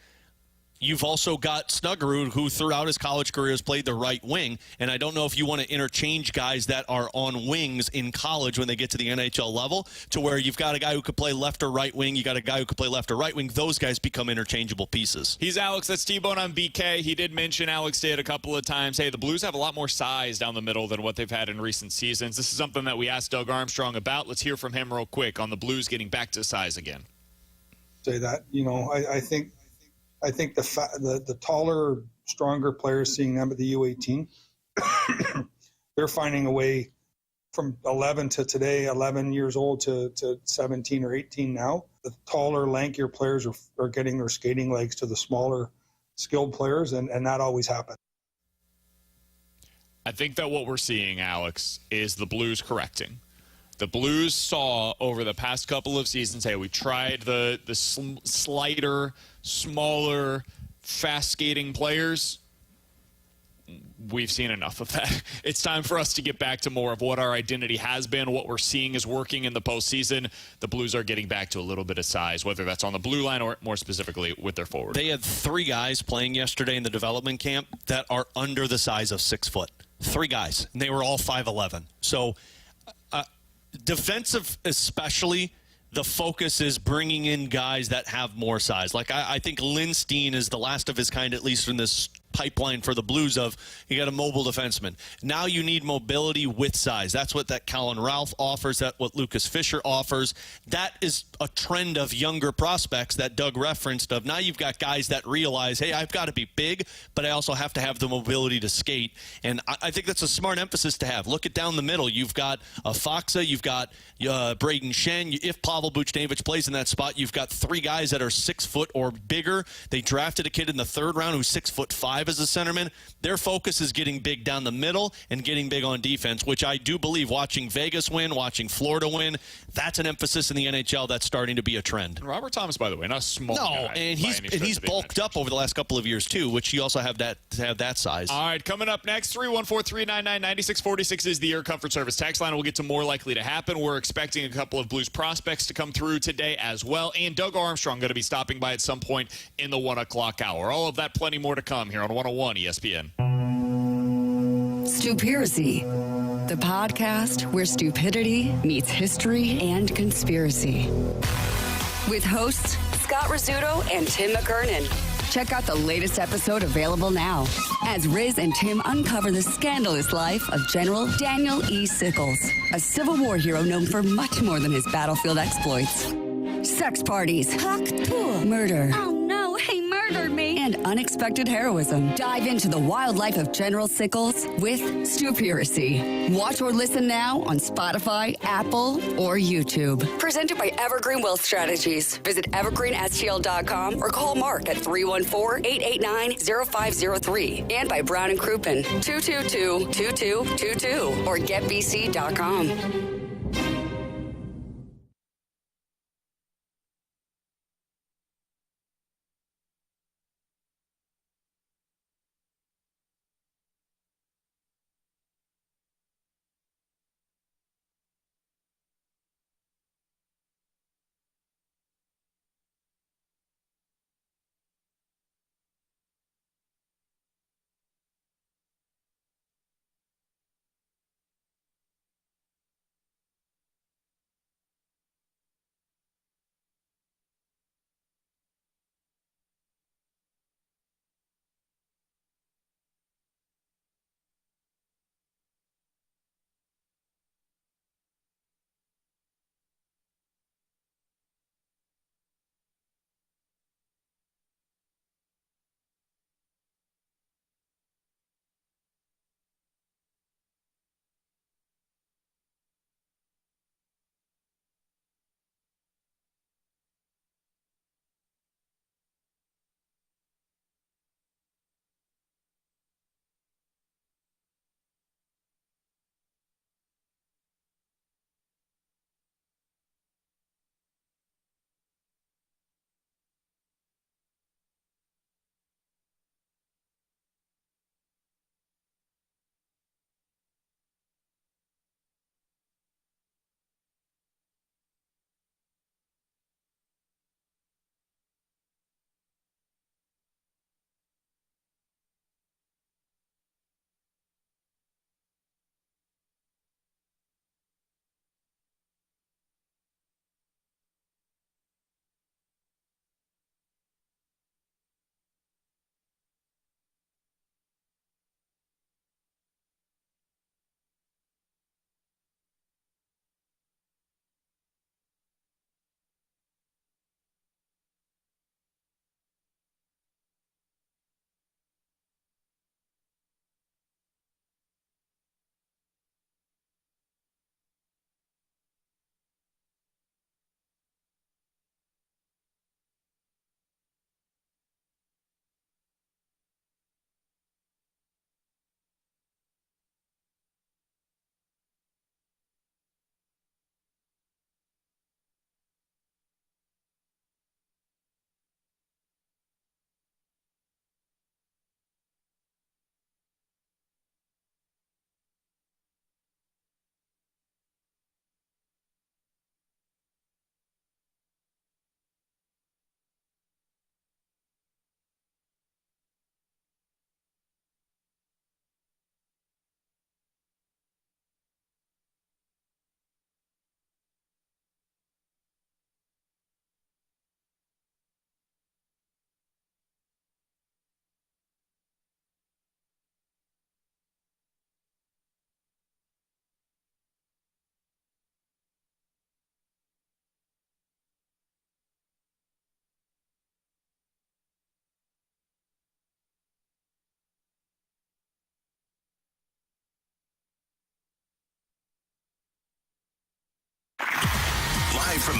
You've also got Snuggerud, who throughout his college career has played the right wing, and I don't know if you want to interchange guys that are on wings in college when they get to the NHL level, to where you've got a guy who could play left or right wing, you got a guy who could play left or right wing. Those guys become interchangeable pieces. He's Alex. That's T-Bone on BK. He did mention, Alex did a couple of times, hey, the Blues have a lot more size down the middle than what they've had in recent seasons. This is something that we asked Doug Armstrong about. Let's hear from him real quick on the Blues getting back to size again. Say that, I think the taller, stronger players, seeing them at the U18, they're finding a way from 11 to today, 11 years old to 17 or 18 now. The taller, lankier players are getting their skating legs to the smaller, skilled players, and that always happens. I think that what we're seeing, Alex, is the Blues correcting. The Blues saw over the past couple of seasons, hey, we tried the slighter, smaller, fast-skating players. We've seen enough of that. It's time for us to get back to more of what our identity has been, what we're seeing is working in the postseason. The Blues are getting back to a little bit of size, whether that's on the blue line or more specifically with their forward. They had 3 guys playing yesterday in the development camp that are under the size of 6 foot. 3 guys, and they were all 5'11". So defensive especially, the focus is bringing in guys that have more size. Like, I think Lindstein is the last of his kind, at least in this pipeline for the Blues, of you got a mobile defenseman. Now you need mobility with size. That's what that Colin Ralph offers, that what Lucas Fisher offers. That is a trend of younger prospects that Doug referenced of now you've got guys that realize, hey, I've got to be big, but I also have to have the mobility to skate. And I think that's a smart emphasis to have. Look at down the middle. You've got a Foxa, you've got Braden Schenn. If Pavel Buchnevich plays in that spot, you've got 3 guys that are 6 foot or bigger. They drafted a kid in the 3rd round who's 6'5", 5 as a centerman. Their focus is getting big down the middle and getting big on defense, which I do believe watching Vegas win, watching Florida win, that's an emphasis in the NHL that's starting to be a trend. And Robert Thomas, by the way, not a small guy. And he's bulked up over the last couple of years too, which you also have that size. All right, coming up next, 314-399-9646 is the Air Comfort Service text line. We'll get to more likely to happen. We're expecting a couple of Blues prospects to come through today as well, and Doug Armstrong going to be stopping by at some point in the 1 o'clock hour. All of that, plenty more to come here on 101 ESPN. Stupiracy, the podcast where stupidity meets history and conspiracy. With hosts Scott Rizzuto and Tim McKernan. Check out the latest episode available now as Riz and Tim uncover the scandalous life of General Daniel E. Sickles, a Civil War hero known for much more than his battlefield exploits. Sex parties, murder. Oh no, he murdered me. And unexpected heroism. Dive into the wild life of General Sickles with Stupiracy. Watch or listen now on Spotify, Apple, or YouTube. Presented by Evergreen Wealth Strategies. Visit evergreenstl.com or call Mark at 314-889-0503. And by Brown & Crouppen, 222-2222 or getbc.com.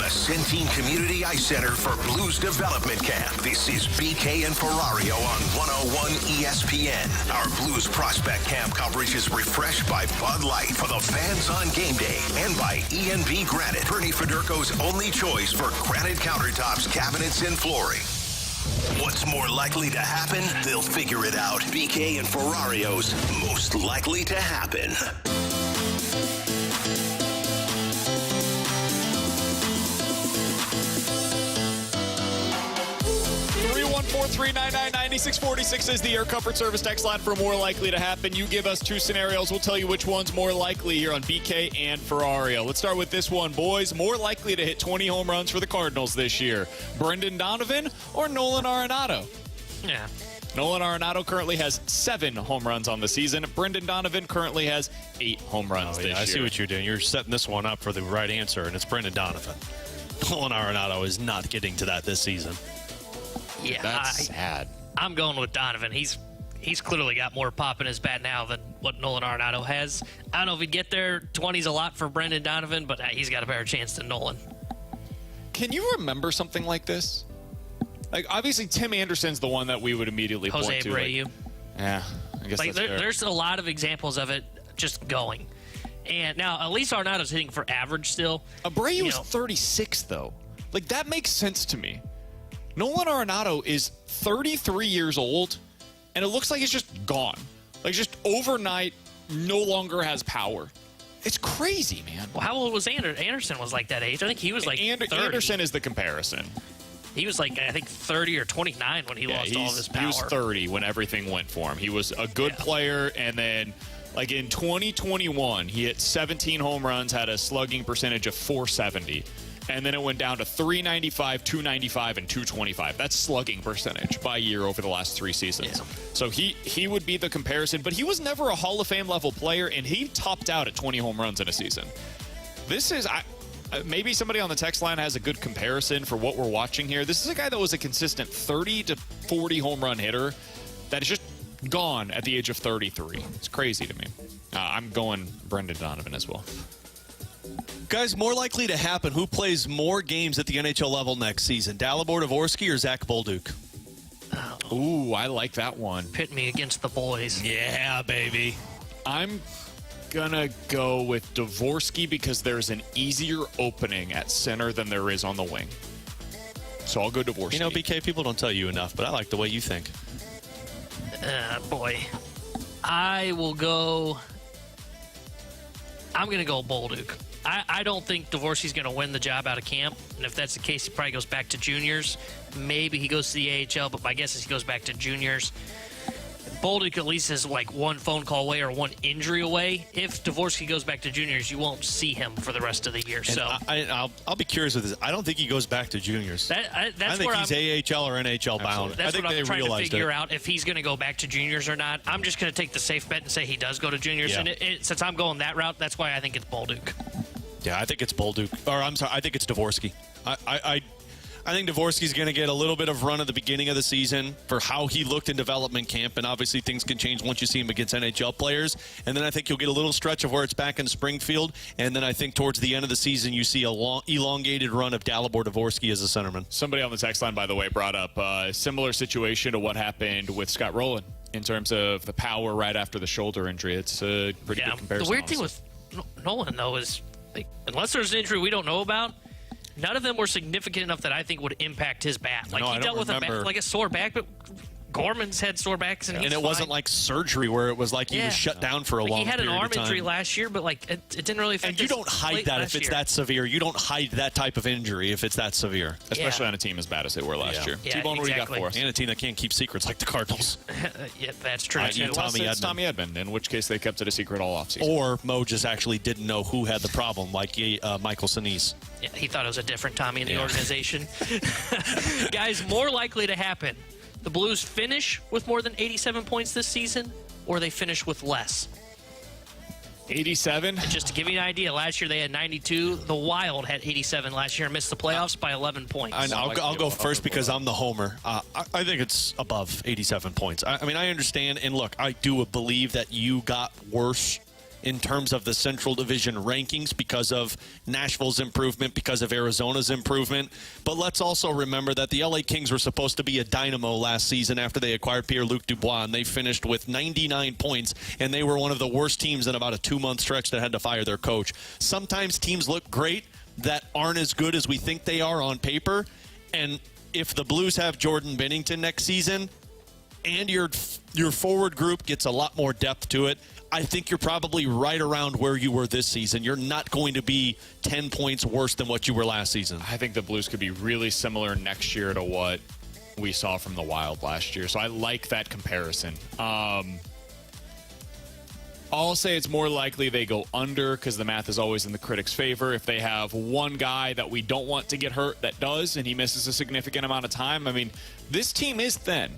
the Centene Community Ice Center for Blues Development Camp. This is BK and Ferrario on 101 ESPN. Our Blues Prospect Camp coverage is refreshed by Bud Light for the fans on game day and by E&B Granite, Bernie Federko's only choice for granite countertops, cabinets, and flooring. What's more likely to happen? They'll figure it out. BK and Ferrario's most likely to happen. 314-399-9646 is the Air Comfort Service text line for more likely to happen. You give us two scenarios. We'll tell you which one's more likely here on BK and Ferrario. Let's start with this one, boys. More likely to hit 20 home runs for the Cardinals this year, Brendan Donovan or Nolan Arenado? Yeah. Nolan Arenado currently has 7 home runs on the season. Brendan Donovan currently has 8 home runs this year. I see what you're doing. You're setting this one up for the right answer, and it's Brendan Donovan. Nolan Arenado is not getting to that this season. Yeah, that's sad. I'm going with Donovan. He's clearly got more pop in his bat now than what Nolan Arenado has. I don't know if he'd get there. 20's a lot for Brendan Donovan, but he's got a better chance than Nolan. Can you remember something like this? Like, obviously, Tim Anderson's the one that we would immediately point to. Jose Abreu. Like, yeah, I guess that's fair. There's a lot of examples of it just going. And now, at least Arenado's hitting for average still. Abreu is 36, though. Like, that makes sense to me. Nolan Arenado is 33 years old, and it looks like he's just gone. Like, just overnight, no longer has power. It's crazy, man. Well, how old was Anderson? Anderson was like that age. I think he was like 30. Anderson is the comparison. He was like, I think, 30 or 29 when he lost all of his power. He was 30 when everything went for him. He was a good player, and then, like, in 2021, he hit 17 home runs, had a slugging percentage of .470. And then it went down to 395, 295, and 225. That's slugging percentage by year over the last 3 seasons. Yeah. So he would be the comparison, but he was never a Hall of Fame level player, and he topped out at 20 home runs in a season. This is maybe somebody on the text line has a good comparison for what we're watching here. This is a guy that was a consistent 30 to 40 home run hitter that is just gone at the age of 33. It's crazy to me. I'm going Brendan Donovan as well. Guys, more likely to happen, who plays more games at the NHL level next season, Dalibor Dvorsky or Zach Bolduc? Ooh, I like that one. Pit me against the boys. Yeah, baby. I'm gonna go with Dvorsky because there's an easier opening at center than there is on the wing. So I'll go Dvorsky. You know, BK, people don't tell you enough, but I like the way you think. Boy. I'm going to go Bolduc. I don't think Dvorsky's going to win the job out of camp. And if that's the case, he probably goes back to juniors. Maybe he goes to the AHL, but my guess is he goes back to juniors. Bolduc at least is like one phone call away or one injury away. If Dvorsky goes back to juniors, you won't see him for the rest of the year. And I'll be curious with this. I don't think he goes back to juniors. I think he's AHL or NHL bound. That's I think what I'm trying to figure it. out, if he's going to go back to juniors or not. I'm just going to take the safe bet and say he does go to juniors. Yeah. And since I'm going that route, that's why I think it's Bolduc. Yeah, I think it's Bolduc. Or I'm sorry, I think it's Dvorsky. I think Dvorsky's going to get a little bit of run at the beginning of the season for how he looked in development camp, and obviously things can change once you see him against NHL players. And then I think you'll get a little stretch of where it's back in Springfield, and then I think towards the end of the season you see a long, elongated run of Dalibor Dvorsky as a centerman. Somebody on the text line, by the way, brought up a similar situation to what happened with Scott Rowland in terms of the power right after the shoulder injury. It's a pretty good comparison. The weird thing with Nolan, though, is like, unless there's an injury we don't know about, none of them were significant enough that I think would impact his bat. Like, he dealt with a sore back, but Gorman's had sore backs, and it wasn't like surgery where it was like he was shut down for a long period of time. He had an arm injury last year, but like it didn't really affect. And you don't hide that if it's that severe. You don't hide that type of injury if it's that severe, especially on a team as bad as they were last year. Yeah, T-Bone, what do you got for us? And a team that can't keep secrets like the Cardinals. Yeah, that's true. It's Tommy Edman, in which case they kept it a secret all offseason. Or Mo just actually didn't know who had the problem, like Michael Sinise. Yeah, he thought it was a different Tommy in the organization. Guys, more likely to happen: the Blues finish with more than 87 points this season, or they finish with less? 87? And just to give you an idea, last year they had 92. The Wild had 87 last year and missed the playoffs by 11 points. I'll go first because I'm the homer. I think it's above 87 points. I mean, I understand, and look, I do believe that you got worse in terms of the Central Division rankings because of Nashville's improvement, because of Arizona's improvement. But let's also remember that the LA Kings were supposed to be a dynamo last season after they acquired Pierre-Luc Dubois, and they finished with 99 points, and they were one of the worst teams in about a 2-month stretch that had to fire their coach. Sometimes teams look great that aren't as good as we think they are on paper, and if the Blues have Jordan Binnington next season and your forward group gets a lot more depth to it, I think you're probably right around where you were this season. You're not going to be 10 points worse than what you were last season. I think the Blues could be really similar next year to what we saw from the Wild last year. So I like that comparison. I'll say it's more likely they go under because the math is always in the critics' favor. If they have one guy that we don't want to get hurt that does, and he misses a significant amount of time, I mean, this team is thin.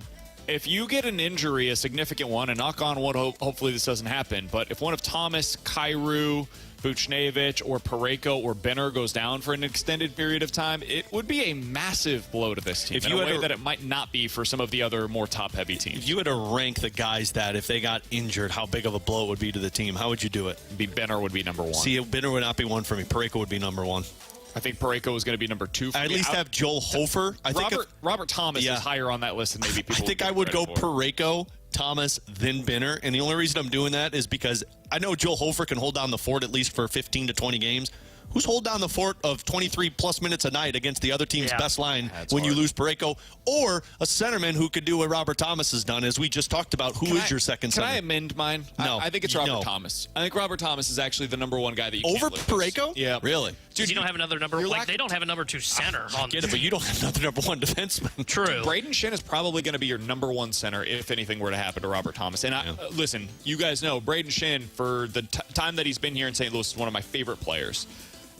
If you get an injury, a significant one, and knock on wood, hopefully this doesn't happen, but if one of Thomas, Kyrou, Buchnevich, or Parayko or Benner goes down for an extended period of time, it would be a massive blow to this team in a way that it might not be for some of the other more top-heavy teams. If you had to rank the guys that, if they got injured, how big of a blow it would be to the team, how would you do it? Benner would be number one. See, Benner would not be one for me. Parayko would be number one. I think Parayko is going to be number two for me. At least have Joel Hofer. Robert Thomas is higher on that list than maybe people I think I would go Parayko, Thomas, then Benner. And the only reason I'm doing that is because I know Joel Hofer can hold down the fort at least for 15 to 20 games. Who's hold down the fort of 23-plus minutes a night against the other team's best line when you lose Parayko? Or a centerman who could do what Robert Thomas has done, as we just talked about. Who is your second center? Can I amend mine? No. I think it's Robert Thomas. I think Robert Thomas is actually the number one guy that you over can't Parayko? Yeah. Really? Dude, you don't have another number. Like, they don't have a number 2 center. I get it, but you don't have another number 1 defenseman. True. Braden Shin is probably going to be your number 1 center if anything were to happen to Robert Thomas. And listen, you guys know Braden Shin, for the time that he's been here in St. Louis, is one of my favorite players.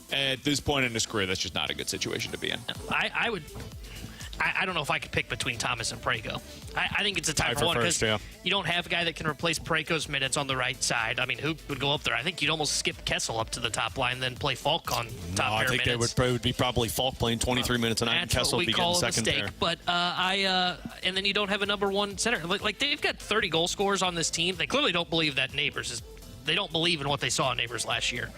At this point in his career, that's just not a good situation to be in. I don't know if I could pick between Thomas and Parayko. I think it's a tie for one because you don't have a guy that can replace Parayko's minutes on the right side. I mean, who would go up there? I think you'd almost skip Kessel up to the top line, then play Falk on top pair I think minutes. they would be probably Falk playing 23 minutes a night, and Kessel would be getting second pair. But and then you don't have a number 1 center. Like they've got 30 goal scorers on this team. They clearly don't believe that Neighbors is. They don't believe in what they saw in Neighbors last year.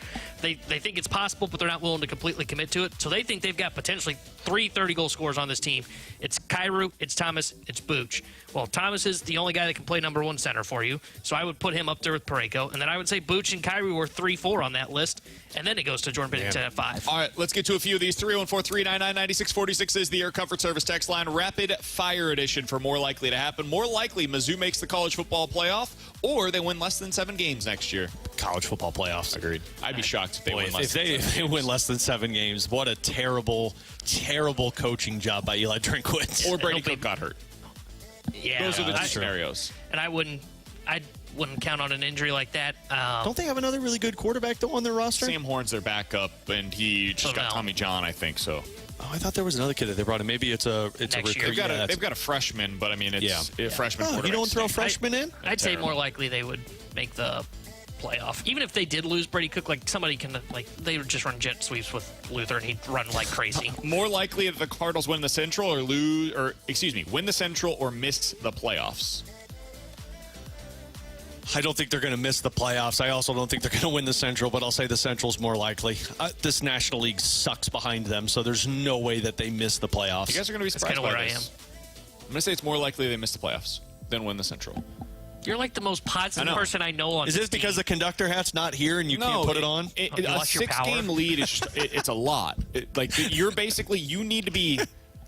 They think it's possible, but they're not willing to completely commit to it. So they think they've got potentially 3 30-goal scorers on this team. It's Kyrou, it's Thomas, it's Buch. Well, Thomas is the only guy that can play number 1 center for you, so I would put him up there with Parayko. And then I would say Buch and Kyrou were 3-4 on that list, and then it goes to Jordan Binnington at 5. All right, let's get to a few of these. 314-399-9646 is the Air Comfort Service text line. Rapid Fire Edition for more likely to happen. More likely, Mizzou makes the college football playoff, or they win less than 7 games next year. College football playoffs. Agreed. I'd be shocked if they win less than 7 games. If they win less than 7 games, what a terrible, terrible coaching job by Eli Drinkwitz. Or Brady Cook got hurt. Yeah. Those are the 2 scenarios. And I wouldn't count on an injury like that. Don't they have another really good quarterback, though, on their roster? Sam Horn's their backup, and he just got Tommy John, I think, so. Oh, I thought there was another kid that they brought in. Maybe it's a recruit. They've got a freshman, but I mean, it's a freshman quarterback. You don't throw freshmen in? I'd say more likely they would make the playoff. Even if they did lose Brady Cook, like somebody can, they would just run jet sweeps with Luther and he'd run like crazy. More likely that the Cardinals win the Central win the Central or miss the playoffs. I don't think they're going to miss the playoffs. I also don't think they're going to win the Central, but I'll say the Central's more likely. This National League sucks behind them, so there's no way that they miss the playoffs. You guys are going to be surprised by this. I'm going to say it's more likely they miss the playoffs than win the Central. You're like the most positive person I know on this team. Is this because the conductor hat's not here and you can't put it on? A 6-game lead is it's a lot. You need to be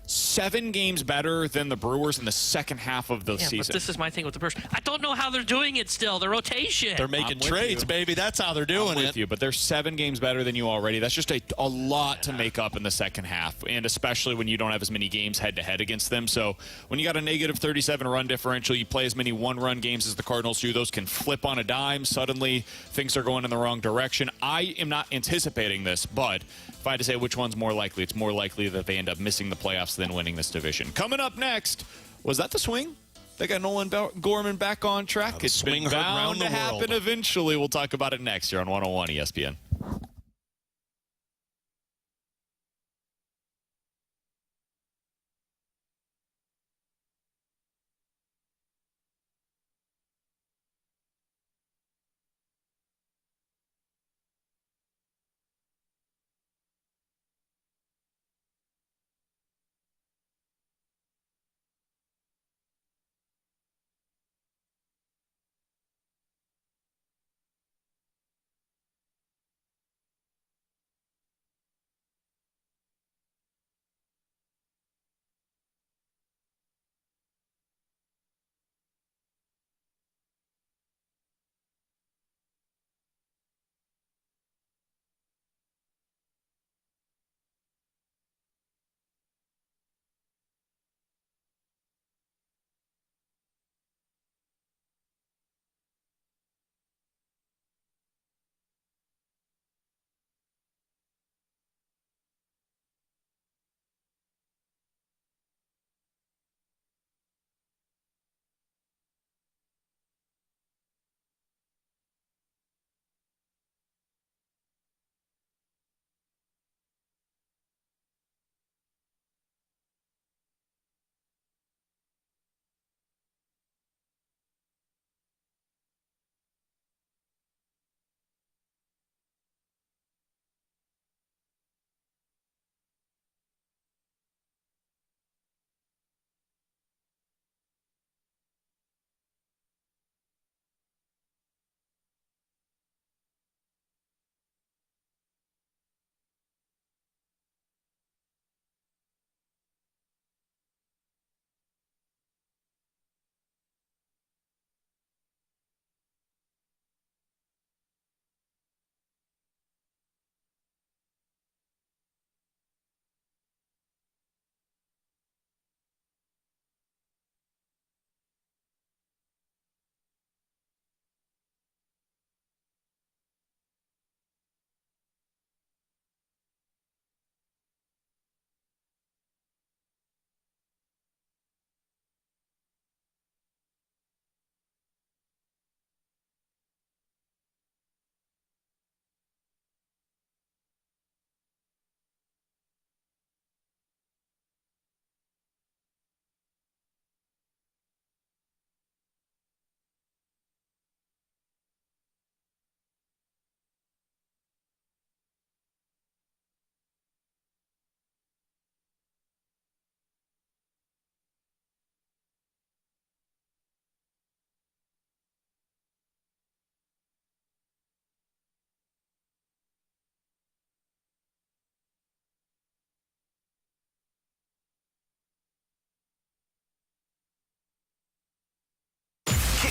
7 games better than the Brewers in the second half of the season. But this is my thing with the person. I don't know how they're doing it still. The rotation. They're making trades, baby. That's how they're doing with you, but they're 7 games better than you already. That's just a lot to make up in the second half, and especially when you don't have as many games head-to-head against them. So when you got a negative 37 run differential, you play as many 1-run games as the Cardinals do. Those can flip on a dime. Suddenly, things are going in the wrong direction. I am not anticipating this, but if I had to say which one's more likely, it's more likely that they end up missing the playoffs than winning this division. Coming up next, was that the swing? They got Nolan Gorman back on track. It's been bound to happen eventually. We'll talk about it next here on 101 ESPN.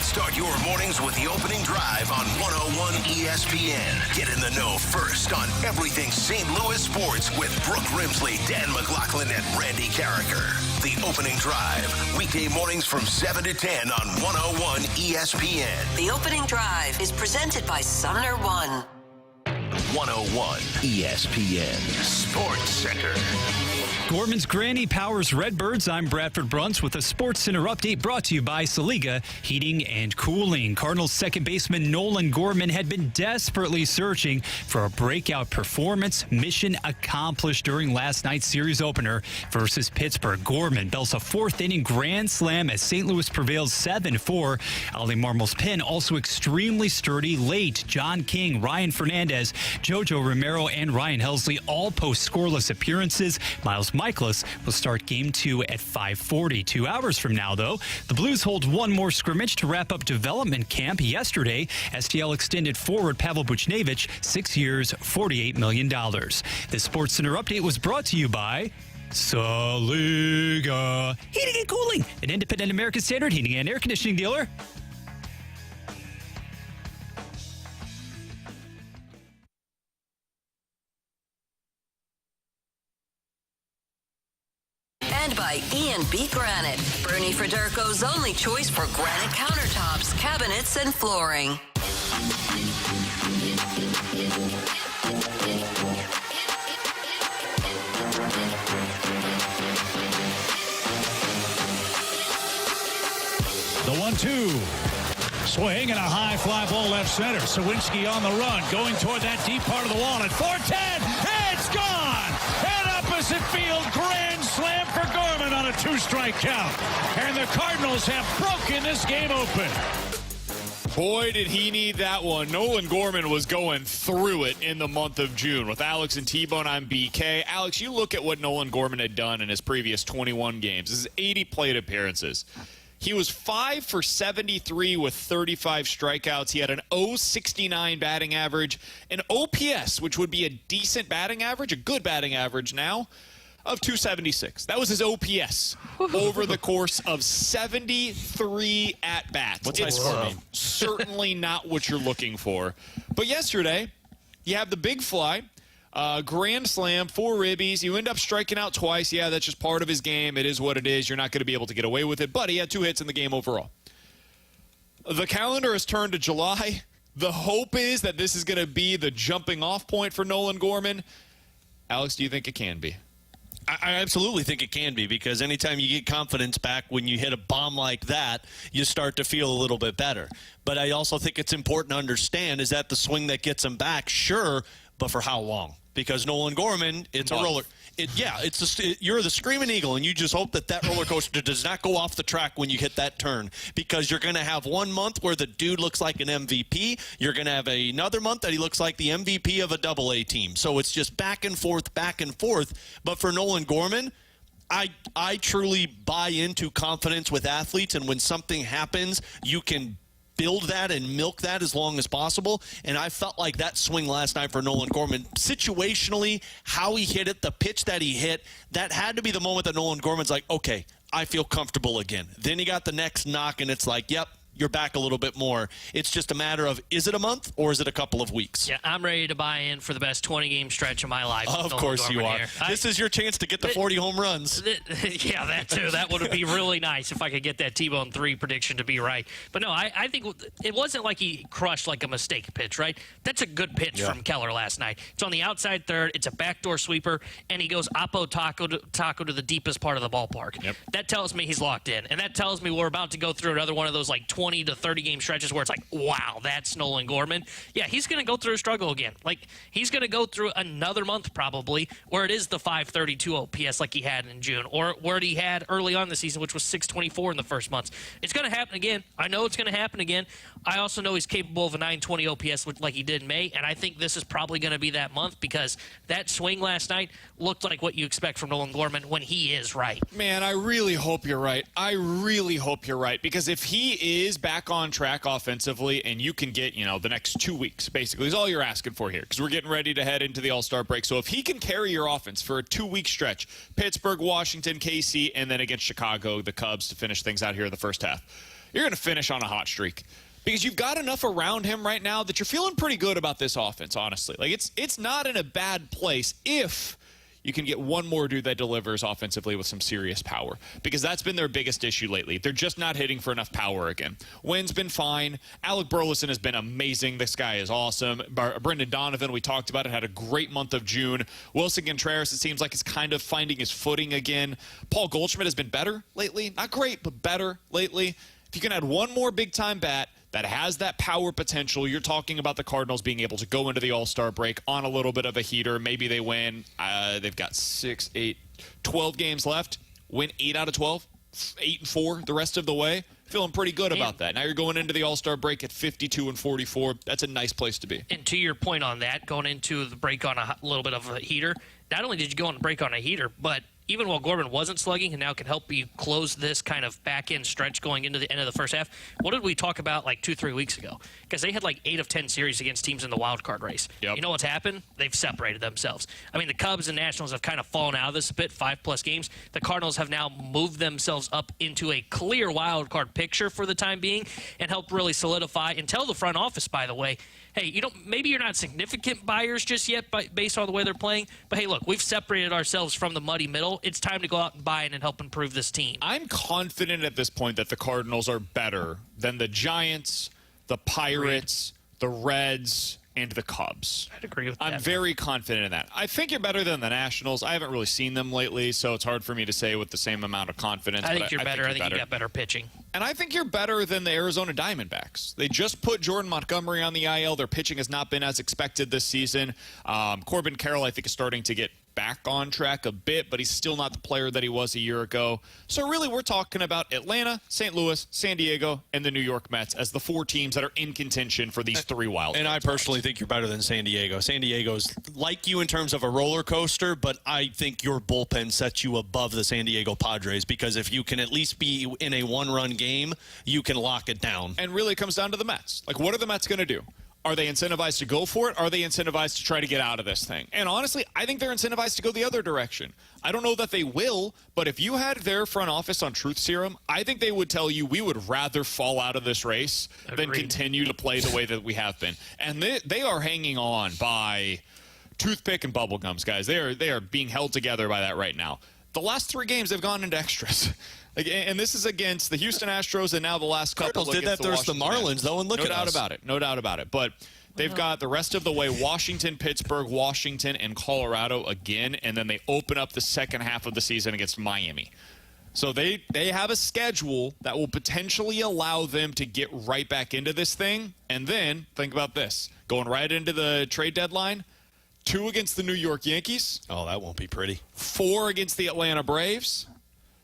Start your mornings with the opening drive on 101 ESPN. Get in the know first on everything St. Louis sports with Brooke Grimsley, Dan McLaughlin, and Randy Carricker. The opening drive, weekday mornings from 7 to 10 on 101 ESPN. The opening drive is presented by Sumner One. 101 ESPN Sports Center. Gorman's Granny powers Redbirds. I'm Bradford Bruns with a Sports Center update brought to you by Saliga Heating and Cooling. Cardinals second baseman Nolan Gorman had been desperately searching for a breakout performance. Mission accomplished during last night's series opener versus Pittsburgh. Gorman belts a fourth-inning grand slam as St. Louis prevails 7-4. Ali Marmol's pin also extremely sturdy late. John King, Ryan Fernandez, Jojo Romero, and Ryan Helsley all post scoreless appearances. Miles Michaelis will start Game 2 at 5:40. 2 hours from now, though, the Blues hold one more scrimmage to wrap up development camp. Yesterday, STL extended forward Pavel Buchnevich 6 years, $48 million. This Sports Center update was brought to you by Saliga Heating and Cooling, an independent American Standard heating and air conditioning dealer. And by E&B Granite, Bernie Federko's only choice for granite countertops, cabinets, and flooring. The 1-2. Swing and a high fly ball left center. Sawinski on the run, going toward that deep part of the wall at 410. It's gone! And opposite field, grand slam for Gorman on a 2-strike count. And the Cardinals have broken this game open. Boy, did he need that one. Nolan Gorman was going through it in the month of June. With Alex and T-Bone, I'm BK. Alex, you look at what Nolan Gorman had done in his previous 21 games. This is 80 plate appearances. He was 5 for 73 with 35 strikeouts. He had an .069 batting average, an OPS, which would be a decent batting average, a good batting average now, of 276. That was his OPS over the course of 73 at-bats. What's high score mean? Certainly not what you're looking for. But yesterday, you have the big fly. Grand slam, 4 ribbies. You end up striking out twice. Yeah, that's just part of his game. It is what it is. You're not going to be able to get away with it. But he had 2 hits in the game overall. The calendar has turned to July. The hope is that this is going to be the jumping off point for Nolan Gorman. Alex, do you think it can be? I absolutely think it can be, because anytime you get confidence back when you hit a bomb like that, you start to feel a little bit better. But I also think it's important to understand, is that the swing that gets him back? Sure, but for how long? Because Nolan Gorman, it's a roller. You're the Screaming Eagle, and you just hope that that roller coaster does not go off the track when you hit that turn, because you're going to have 1 month where the dude looks like an MVP. You're going to have another month that he looks like the MVP of a AA team. So it's just back and forth, back and forth. But for Nolan Gorman, I truly buy into confidence with athletes, and when something happens, you can build that and milk that as long as possible. And I felt like that swing last night for Nolan Gorman, situationally, how he hit it, the pitch that he hit, that had to be the moment that Nolan Gorman's like, okay, I feel comfortable again. Then he got the next knock, and it's like, yep, you're back a little bit more. It's just a matter of, is it a month or is it a couple of weeks? Yeah, I'm ready to buy in for the best 20-game stretch of my life. Of course you are. This is your chance to get the 40 home runs. Yeah, that too. That would be really nice if I could get that T-Bone 3 prediction to be right. But no, I think it wasn't like he crushed like a mistake pitch, right? That's a good pitch from Keller last night. It's on the outside third. It's a backdoor sweeper, and he goes Oppo Taco to the deepest part of the ballpark. Yep. That tells me he's locked in, and that tells me we're about to go through another one of those like 20 to 30 game stretches where it's like, wow, that's Nolan Gorman. Yeah, he's going to go through a struggle again. Like, he's going to go through another month probably where it is the 532 OPS like he had in June, or where he had early on the season, which was 624 in the first months. It's going to happen again. I know it's going to happen again. I also know he's capable of a 920 OPS like he did in May, and I think this is probably going to be that month, because that swing last night looked like what you expect from Nolan Gorman when he is right. Man, I really hope you're right. I really hope you're right, because if he is back on track offensively, and you can get, the next 2 weeks, basically, is all you're asking for here, because we're getting ready to head into the All-Star break. So if he can carry your offense for a 2-week stretch, Pittsburgh, Washington, KC, and then against Chicago, the Cubs, to finish things out here in the first half, you're going to finish on a hot streak. Because you've got enough around him right now that you're feeling pretty good about this offense, honestly. Like, it's not in a bad place if you can get one more dude that delivers offensively with some serious power, because that's been their biggest issue lately. They're just not hitting for enough power again. Wynn's been fine. Alec Burleson has been amazing. This guy is awesome. Brendan Donovan, we talked about it, had a great month of June. Wilson Contreras, it seems like, is kind of finding his footing again. Paul Goldschmidt has been better lately. Not great, but better lately. If you can add one more big-time bat that has that power potential, you're talking about the Cardinals being able to go into the All-Star break on a little bit of a heater. Maybe they win. They've got 12 games left. Win 8 out of 12, 8-4 the rest of the way. Feeling pretty good about that. Now you're going into the All-Star break at 52-44. That's a nice place to be. And to your point on that, going into the break on a little bit of a heater, not only did you go on the break on a heater, but even while Gorman wasn't slugging and now can help you close this kind of back-end stretch going into the end of the first half, what did we talk about like 2-3 weeks ago? Because they had like 8 of 10 series against teams in the wild card race. Yep. You know what's happened? They've separated themselves. I mean, the Cubs and Nationals have kind of fallen out of this a bit, 5+ games. The Cardinals have now moved themselves up into a clear wild card picture for the time being and help really solidify and tell the front office, by the way, hey, maybe you're not significant buyers just yet based on the way they're playing, but hey, look, we've separated ourselves from the muddy middle. It's time to go out and buy it and help improve this team. I'm confident at this point that the Cardinals are better than the Giants, the Pirates, the Reds, and the Cubs. I'd agree with that. I'm very confident in that. I think you're better than the Nationals. I haven't really seen them lately, so it's hard for me to say with the same amount of confidence. I think you're better. I think you got better pitching. And I think you're better than the Arizona Diamondbacks. They just put Jordan Montgomery on the IL. Their pitching has not been as expected this season. Corbin Carroll, I think, is starting to get back on track a bit, but he's still not the player that he was a year ago. So really, we're talking about Atlanta, St. Louis, San Diego, and the New York Mets as the 4 teams that are in contention for these 3 wild cards. And I personally think you're better than San Diego. San Diego's like you in terms of a roller coaster, but I think your bullpen sets you above the San Diego Padres, because if you can at least be in a 1-run game, you can lock it down. And really, it comes down to the Mets. Like, what are the Mets going to do? Are they incentivized to go for it? Are they incentivized to try to get out of this thing? And honestly, I think they're incentivized to go the other direction. I don't know that they will, but if you had their front office on Truth Serum, I think they would tell you we would rather fall out of this race than continue to play the way that we have been. And they are hanging on by toothpick and bubble gums, guys. They are being held together by that right now. The last 3 games, they've gone into extras. And this is against the Houston Astros and now the last couple Cardinals did that versus the Marlins, though, and look at us. No doubt about it. But they've got the rest of the way Washington, Pittsburgh, Washington, and Colorado again, and then they open up the second half of the season against Miami. So they have a schedule that will potentially allow them to get right back into this thing. And then, think about this, going right into the trade deadline, 2 against the New York Yankees. Oh, that won't be pretty. 4 against the Atlanta Braves.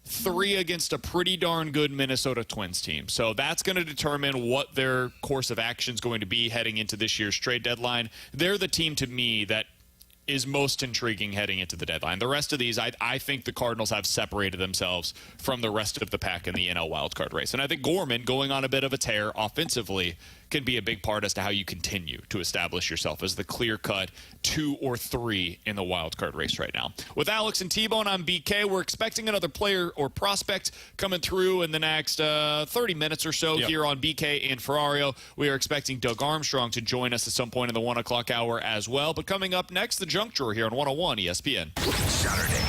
3 against a pretty darn good Minnesota Twins team. So that's going to determine what their course of action is going to be heading into this year's trade deadline. They're the team to me that is most intriguing heading into the deadline. The rest of these, I think the Cardinals have separated themselves from the rest of the pack in the NL wildcard race. And I think Gorman, going on a bit of a tear offensively, can be a big part as to how you continue to establish yourself as the clear-cut 2 or 3 in the wildcard race right now. With Alex and T-Bone, I'm BK. We're expecting another player or prospect coming through in the next 30 minutes or so here on BK and Ferrario. We are expecting Doug Armstrong to join us at some point in the 1 o'clock hour as well. But coming up next, the Junk Drawer here on 101 ESPN. Saturday,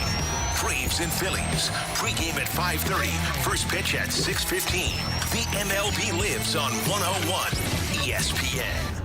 Braves and Phillies. Pregame at 5:30. First pitch at 6:15. The MLB lives on 101 ESPN.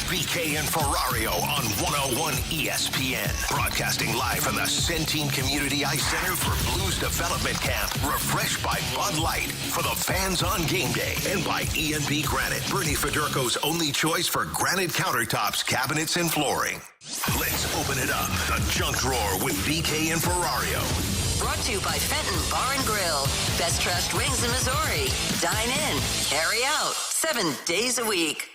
BK and Ferrario on 101 ESPN. Broadcasting live from the Centene Community Ice Center for Blues Development Camp. Refreshed by Bud Light for the fans on game day. And by E&B Granite, Bernie Federko's only choice for granite countertops, cabinets, and flooring. Let's open it up. The Junk Drawer with BK and Ferrario. Brought to you by Fenton Bar and Grill. Best trust wings in Missouri. Dine in, carry out, 7 days a week.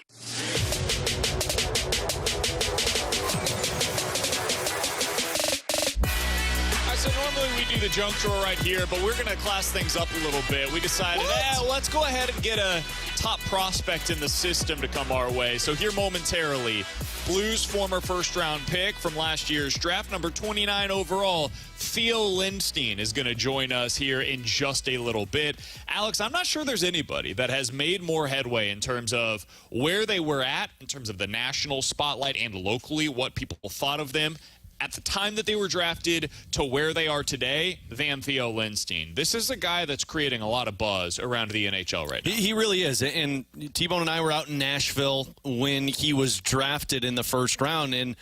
So normally we do the junk drawer right here, but we're going to class things up a little bit. We decided, let's go ahead and get a top prospect in the system to come our way. So here momentarily, Blues former first-round pick from last year's draft, number 29 overall, Theo Lindstein is going to join us here in just a little bit. Alex, I'm not sure there's anybody that has made more headway in terms of where they were at, in terms of the national spotlight and locally, what people thought of them at the time that they were drafted to where they are today than Theo Lindstein. This is a guy that's creating a lot of buzz around the NHL right now. He really is. And T-Bone and I were out in Nashville when he was drafted in the first round. And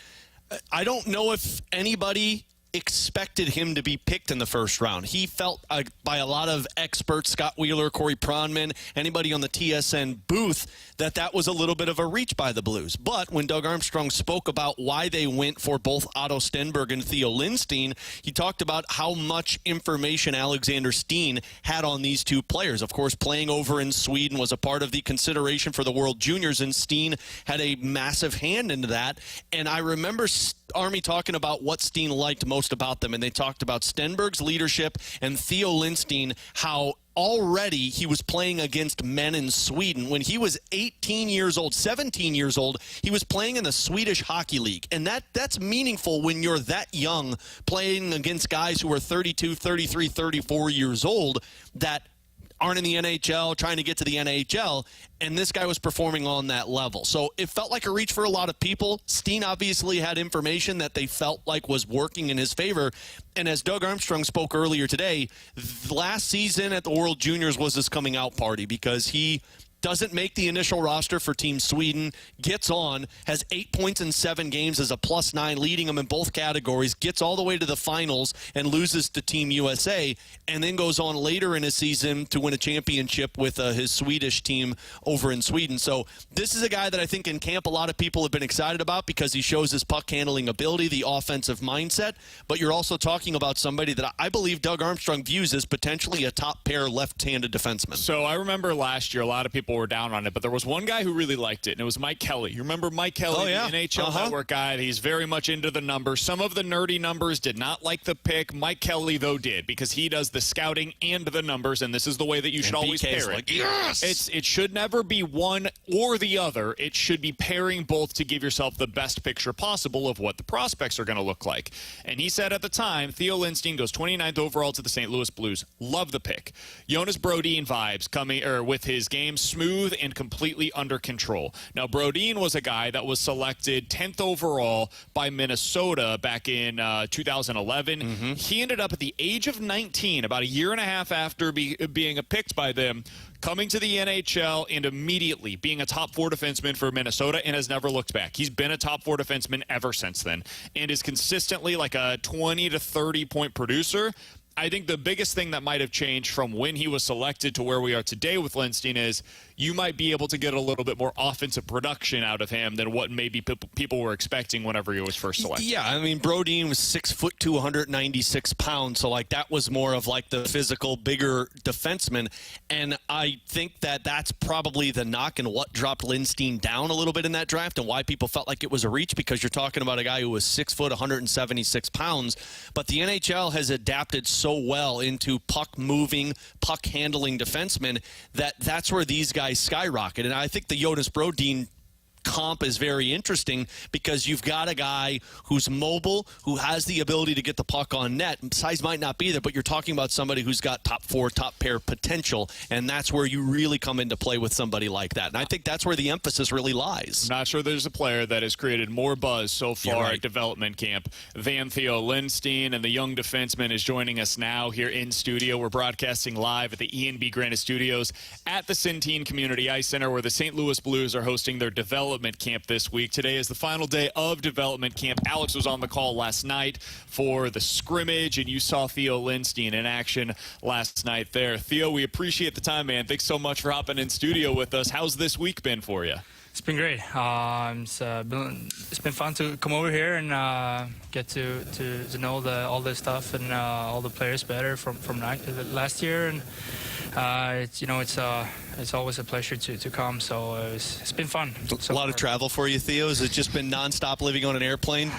I don't know if anybody expected him to be picked in the first round. He felt by a lot of experts, Scott Wheeler, Corey Pronman, anybody on the TSN booth, that was a little bit of a reach by the Blues. But when Doug Armstrong spoke about why they went for both Otto Stenberg and Theo Lindstein, he talked about how much information Alexander Steen had on these two players. Of course, playing over in Sweden was a part of the consideration for the World Juniors, and Steen had a massive hand into that. And I remember Army talking about what Steen liked most about them, and they talked about Stenberg's leadership and Theo Lindstein, how already he was playing against men in Sweden. When he was 17 years old, he was playing in the Swedish Hockey League. And that's meaningful when you're that young, playing against guys who are 32, 33, 34 years old that aren't in the NHL, trying to get to the NHL, and this guy was performing on that level. So it felt like a reach for a lot of people. Steen obviously had information that they felt like was working in his favor. And as Doug Armstrong spoke earlier today, last season at the World Juniors was his coming out party because he doesn't make the initial roster for Team Sweden, gets on, has 8 points in 7 games as a +9, leading them in both categories, gets all the way to the finals and loses to Team USA, and then goes on later in his season to win a championship with his Swedish team over in Sweden. So this is a guy that I think in camp a lot of people have been excited about because he shows his puck handling ability, the offensive mindset, but you're also talking about somebody that I believe Doug Armstrong views as potentially a top pair left-handed defenseman. So I remember last year a lot of people were down on it, but there was one guy who really liked it, and it was Mike Kelly. You remember Mike Kelly, the NHL Network guy? He's very much into the numbers. Some of the nerdy numbers did not like the pick. Mike Kelly, though, did, because he does the scouting and the numbers, and this is the way that you should always pair it. Yes! It should never be one or the other. It should be pairing both to give yourself the best picture possible of what the prospects are going to look like. And he said at the time, Theo Lindstein goes 29th overall to the St. Louis Blues. Love the pick. Jonas Brodin vibes coming with his game, smooth and completely under control. Now, Brodin was a guy that was selected 10th overall by Minnesota back in 2011. He ended up at the age of 19, about a year and a half after being picked by them, coming to the NHL and immediately being a top 4 defenseman for Minnesota and has never looked back. He's been a top 4 defenseman ever since then and is consistently like a 20 to 30 point producer. I think the biggest thing that might have changed from when he was selected to where we are today with Lindstein is you might be able to get a little bit more offensive production out of him than what maybe people were expecting whenever he was first selected. Yeah, I mean, Brodin was 6'2", 196 pounds, so like that was more of like the physical, bigger defenseman, and I think that's probably the knock and what dropped Lindstein down a little bit in that draft and why people felt like it was a reach, because you're talking about a guy who was 6 foot, 176 pounds, but the NHL has adapted so well into puck-moving, puck-handling defensemen that's where these guys skyrocket. And I think the Jonas Brodin comp is very interesting because you've got a guy who's mobile, who has the ability to get the puck on net. Size might not be there, but you're talking about somebody who's got top 4, top pair potential, and that's where you really come into play with somebody like that. And I think that's where the emphasis really lies. I'm not sure there's a player that has created more buzz so far at development camp than Theo Lindstein, and the young defenseman is joining us now here in studio. We're broadcasting live at the E&B Granite Studios at the Centene Community Ice Center, where the St. Louis Blues are hosting their development development camp this week. Today is the final day of development camp. Alex was on the call last night for the scrimmage, and you saw Theo Lindstein in action last night there. Theo, we appreciate the time, man. Thanks so much for hopping in studio with us. How's this week been for you? It's been great. It's been fun to come over here and get to know all this stuff and all the players better from last year. And it's always a pleasure to come. So it's been fun. A lot of travel for you, Theo. Has it just been nonstop living on an airplane?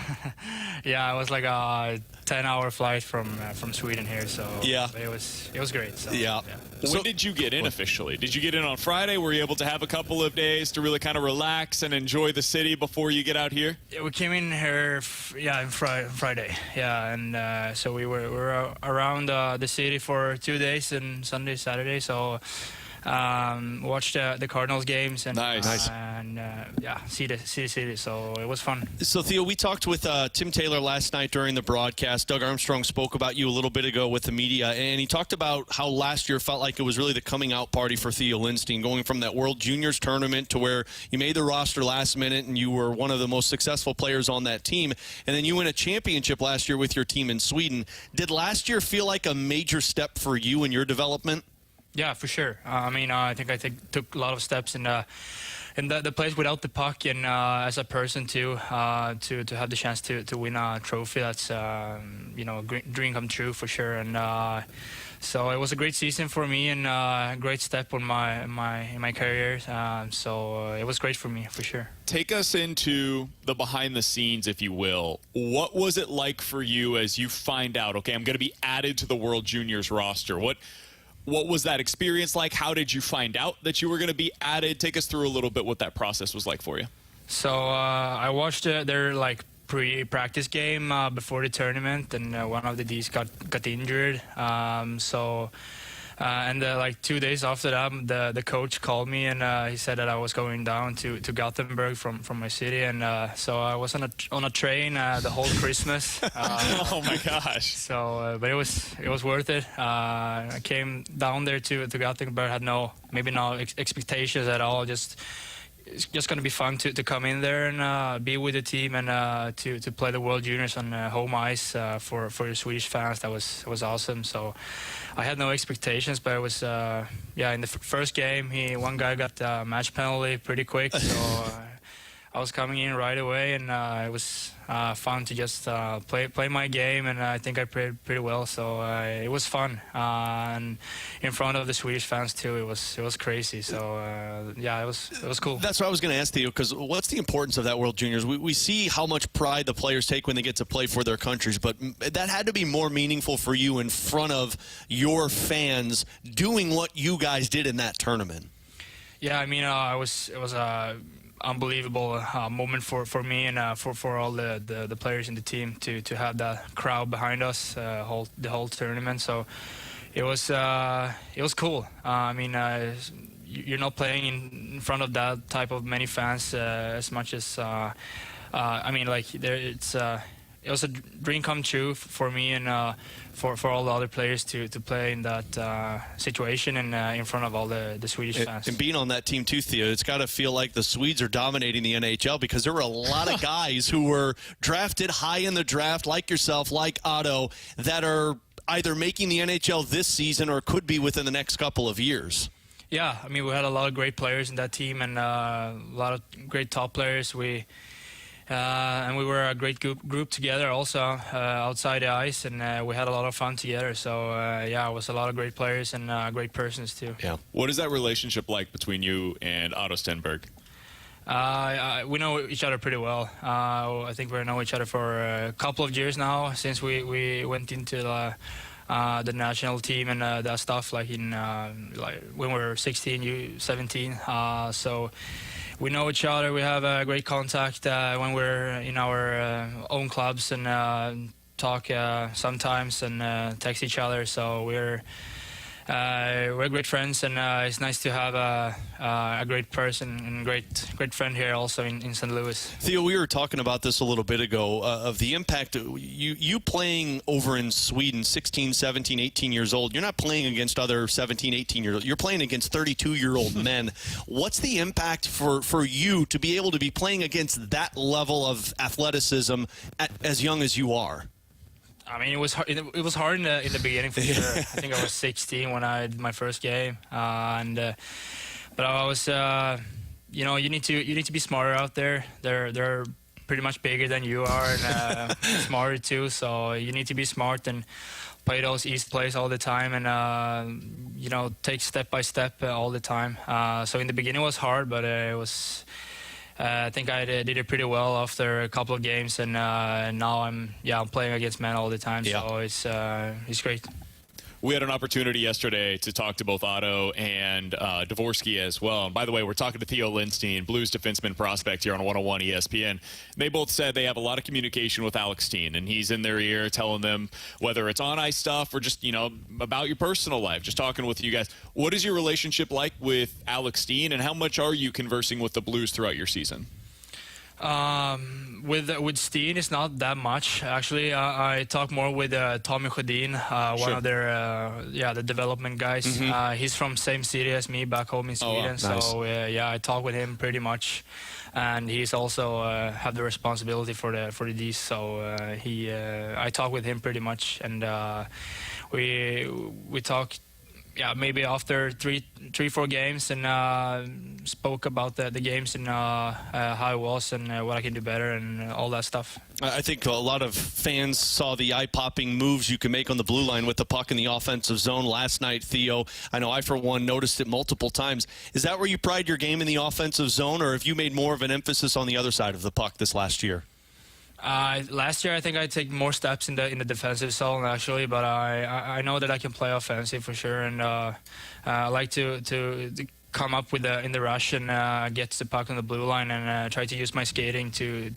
Yeah, it was like a 10-hour flight from Sweden here. So yeah, it was great. So, yeah. When did you get in officially? Did you get in on Friday? Were you able to have a couple of days to really kind of relax and enjoy the city before you get out here? Yeah, we came in here, on Friday. Yeah, and so we were around the city for 2 days, and Sunday, Saturday. So watched the Cardinals games and nice. See the city. So it was fun. So Theo, we talked with Tim Taylor last night during the broadcast. Doug Armstrong spoke about you a little bit ago with the media, and he talked about how last year felt like it was really the coming out party for Theo Lindstein, going from that World Juniors tournament to where you made the roster last minute and you were one of the most successful players on that team, and then you win a championship last year with your team in Sweden. Did last year feel like a major step for you in your development? Yeah, for sure. I think I took a lot of steps in the place without the puck, and as a person too, to have the chance to win a trophy. That's a dream come true for sure. And so it was a great season for me and a great step on my career. So it was great for me for sure. Take us into the behind the scenes, if you will. What was it like for you as you find out, okay, I'm going to be added to the World Juniors roster? What was that experience like? How did you find out that you were going to be added? Take us through a little bit what that process was like for you. So I watched their pre-practice game before the tournament, and one of the Ds got injured. And 2 days after that, the coach called me and he said that I was going down to Gothenburg from my city, and so I was on a train the whole Christmas. Oh my gosh! So, but it was worth it. I came down there to Gothenburg, had no expectations at all. It's just going to be fun to come in there and be with the team and to play the World Juniors on home ice for the Swedish fans. That was awesome. So I had no expectations, but it was in the first game, one guy got a match penalty pretty quick, so I was coming in right away, and it was fun to just play my game, and I think I played pretty well. So it was fun, and in front of the Swedish fans too. It was crazy. So it was cool. That's what I was going to ask you, because what's the importance of that World Juniors? We see how much pride the players take when they get to play for their countries, but that had to be more meaningful for you in front of your fans doing what you guys did in that tournament. Yeah, I mean, it was a unbelievable moment for me and for all the players in the team to have that crowd behind us the whole tournament. So it was cool. You're not playing in front of that type of many fans as much as it was a dream come true for me and for all the other players to play in that situation and in front of all the Swedish fans. And being on that team too, Theo, it's got to feel like the Swedes are dominating the NHL, because there were a lot of guys who were drafted high in the draft, like yourself, like Otto, that are either making the NHL this season or could be within the next couple of years. Yeah, I mean, we had a lot of great players in that team and a lot of great top players. And we were a great group together also outside the ice, and we had a lot of fun together. So, it was a lot of great players and great persons too. Yeah. What is that relationship like between you and Otto Stenberg? We know each other pretty well. I think we know each other for a couple of years now, since we went into the national team and that stuff, when we were 16, 17. So we know each other. We have a great contact when we're in our own clubs and talk sometimes and text each other. So we're we're great friends, and it's nice to have a great person and great friend here also in St. Louis. Theo, we were talking about this a little bit ago of the impact. You playing over in Sweden, 16, 17, 18 years old. You're not playing against other 17, 18 years old. You're playing against 32-year-old men. What's the impact for you to be able to be playing against that level of athleticism as young as you are? I mean, it was hard. It was hard in the beginning for sure. I think I was 16 when I did my first game, but I was, you need to be smarter out there. They're pretty much bigger than you are and smarter too. So you need to be smart and play those easy plays all the time, and take step by step all the time. So in the beginning it was hard, but it was. I think I did it pretty well after a couple of games, and now I'm playing against men all the time, so it's great. We had an opportunity yesterday to talk to both Otto and Dvorsky as well. And by the way, we're talking to Theo Lindstein, Blues defenseman prospect here on 101 ESPN. They both said they have a lot of communication with Alex Steen, and he's in their ear telling them whether it's on-ice stuff or just, about your personal life, just talking with you guys. What is your relationship like with Alex Steen, and how much are you conversing with the Blues throughout your season? With Steen, it's not that much actually. I talk more with Tommy Sjödin, one of their the development guys. He's from same city as me back home in Sweden, so I talk with him pretty much, and he's also have the responsibility for the D's. So I talk with him pretty much, and we talk. Yeah, maybe after three, 4 games, and spoke about the games and how it was and what I can do better and all that stuff. I think a lot of fans saw the eye-popping moves you can make on the blue line with the puck in the offensive zone last night, Theo. I know I, for one, noticed it multiple times. Is that where you pride your game, in the offensive zone, or have you made more of an emphasis on the other side of the puck this last year? Last year, I think I take more steps in the defensive zone actually, but I know that I can play offensive for sure, and I like to come up with in the rush and get the puck on the blue line and try to use my skating to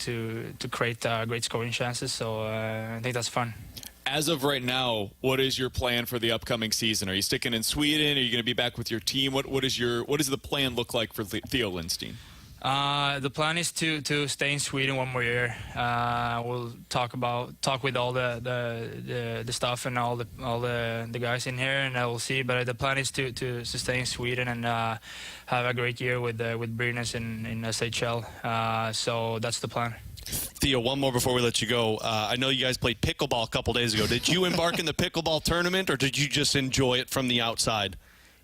create great scoring chances. So I think that's fun. As of right now, what is your plan for the upcoming season? Are you sticking in Sweden? Are you going to be back with your team? What does the plan look like for Theo Lindstein? The plan is to stay in Sweden one more year. We'll talk with all the staff and all the guys in here, and we'll see. But the plan is to stay in Sweden and have a great year with Brynäs in SHL. So that's the plan. Theo, one more before we let you go. I know you guys played pickleball a couple days ago. Did you embark in the pickleball tournament, or did you just enjoy it from the outside?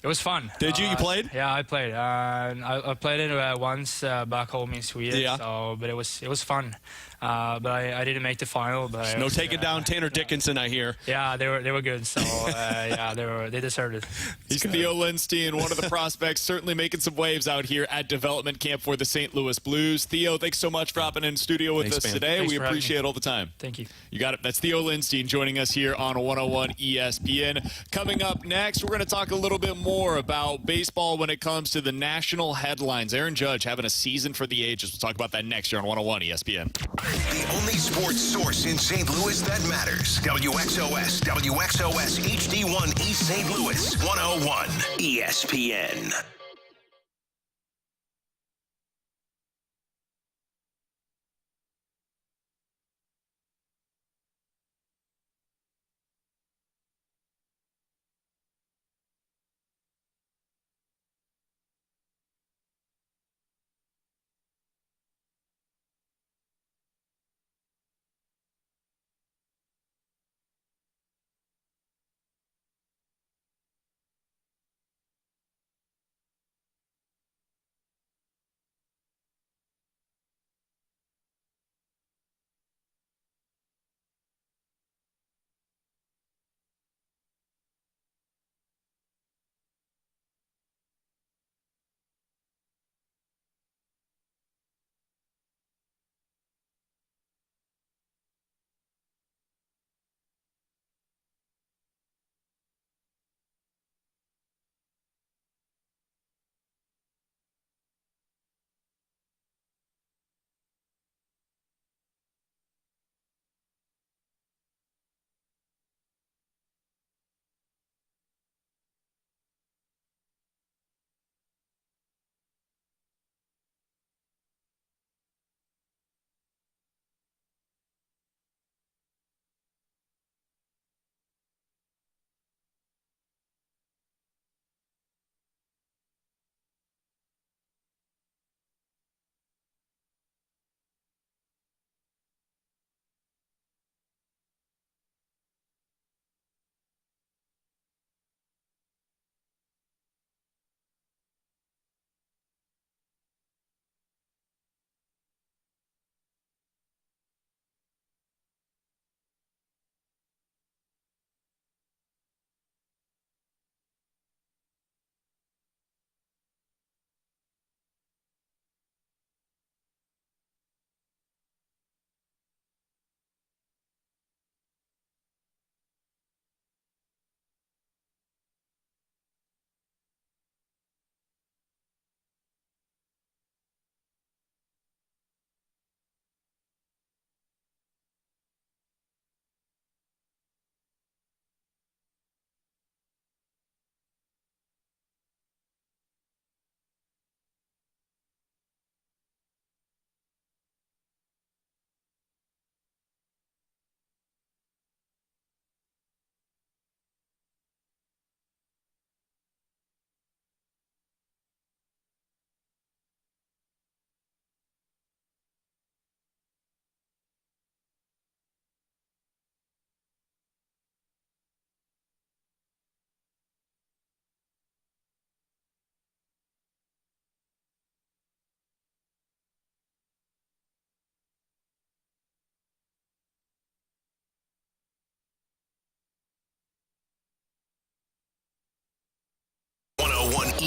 It was fun. Did you? You played? Yeah, I played. I played it once back home in Sweden. Yeah. But it was fun. But I didn't make the final. But no taking down Tanner Dickinson, I hear. Yeah, they were good. So they deserved it. He's Theo Lindstein, one of the prospects, certainly making some waves out here at development camp for the St. Louis Blues. Theo, thanks so much for hopping in studio with us today. Thanks we appreciate all the time. Thank you. You got it. That's Theo Lindstein joining us here on 101 ESPN. Coming up next, we're going to talk a little bit more about baseball when it comes to the national headlines. Aaron Judge having a season for the ages. We'll talk about that next year on 101 ESPN. The only sports source in St. Louis that matters. WXOS HD1 East St. Louis, 101 ESPN.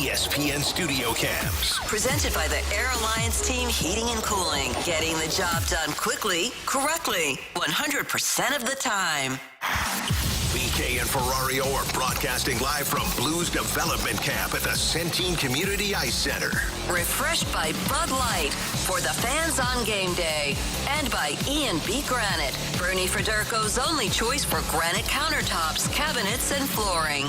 ESPN studio cams. Presented by the Air Alliance Team Heating and Cooling. Getting the job done quickly, correctly, 100% of the time. BK and Ferrario are broadcasting live from Blues Development Camp at the Centene Community Ice Center. Refreshed by Bud Light for the fans on game day. And by E&B Granite, Bernie Federko's only choice for granite countertops, cabinets, and flooring.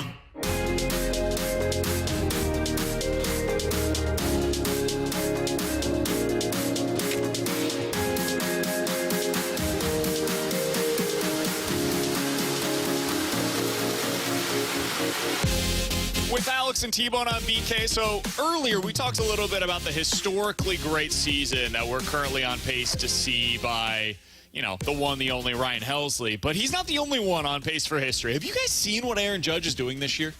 With Alex and T-Bone on BK. So earlier we talked a little bit about the historically great season that we're currently on pace to see by, the one, the only Ryan Helsley. But he's not the only one on pace for history. Have you guys seen what Aaron Judge is doing this year?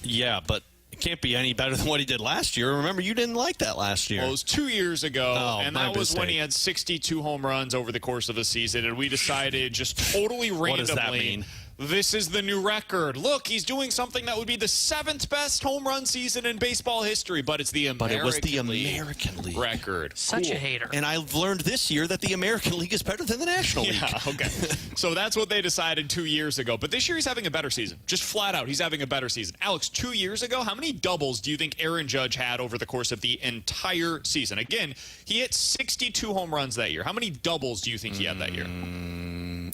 Yeah, but it can't be any better than what he did last year. Remember, you didn't like that last year. Well, it was 2 years ago, and that was mistake. when he had 62 home runs over the course of a season, and we decided just totally randomly. What does that mean? This is the new record. Look, he's doing something that would be the 7th best home run season in baseball history, but it's the American But it was the League American League record. Such a hater. And I've learned this year that the American League is better than the National League. Yeah, okay. So that's what they decided 2 years ago. But this year he's having a better season. Just flat out, he's having a better season. Alex, 2 years ago, how many doubles do you think Aaron Judge had over the course of the entire season? Again, he hit 62 home runs that year. How many doubles do you think he had that year?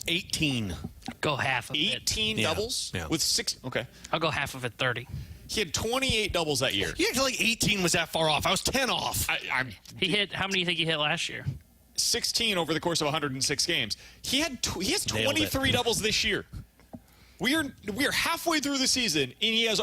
18. Go half of 18 doubles? Yeah. With 6. Okay. I'll go half of it, 30. He had 28 doubles that year. You acted like 18 was that far off. I was 10 off. He hit, how many do you think he hit last year? 16 over the course of 106 games. He has Nailed 23 doubles this year. We are halfway through the season, and he has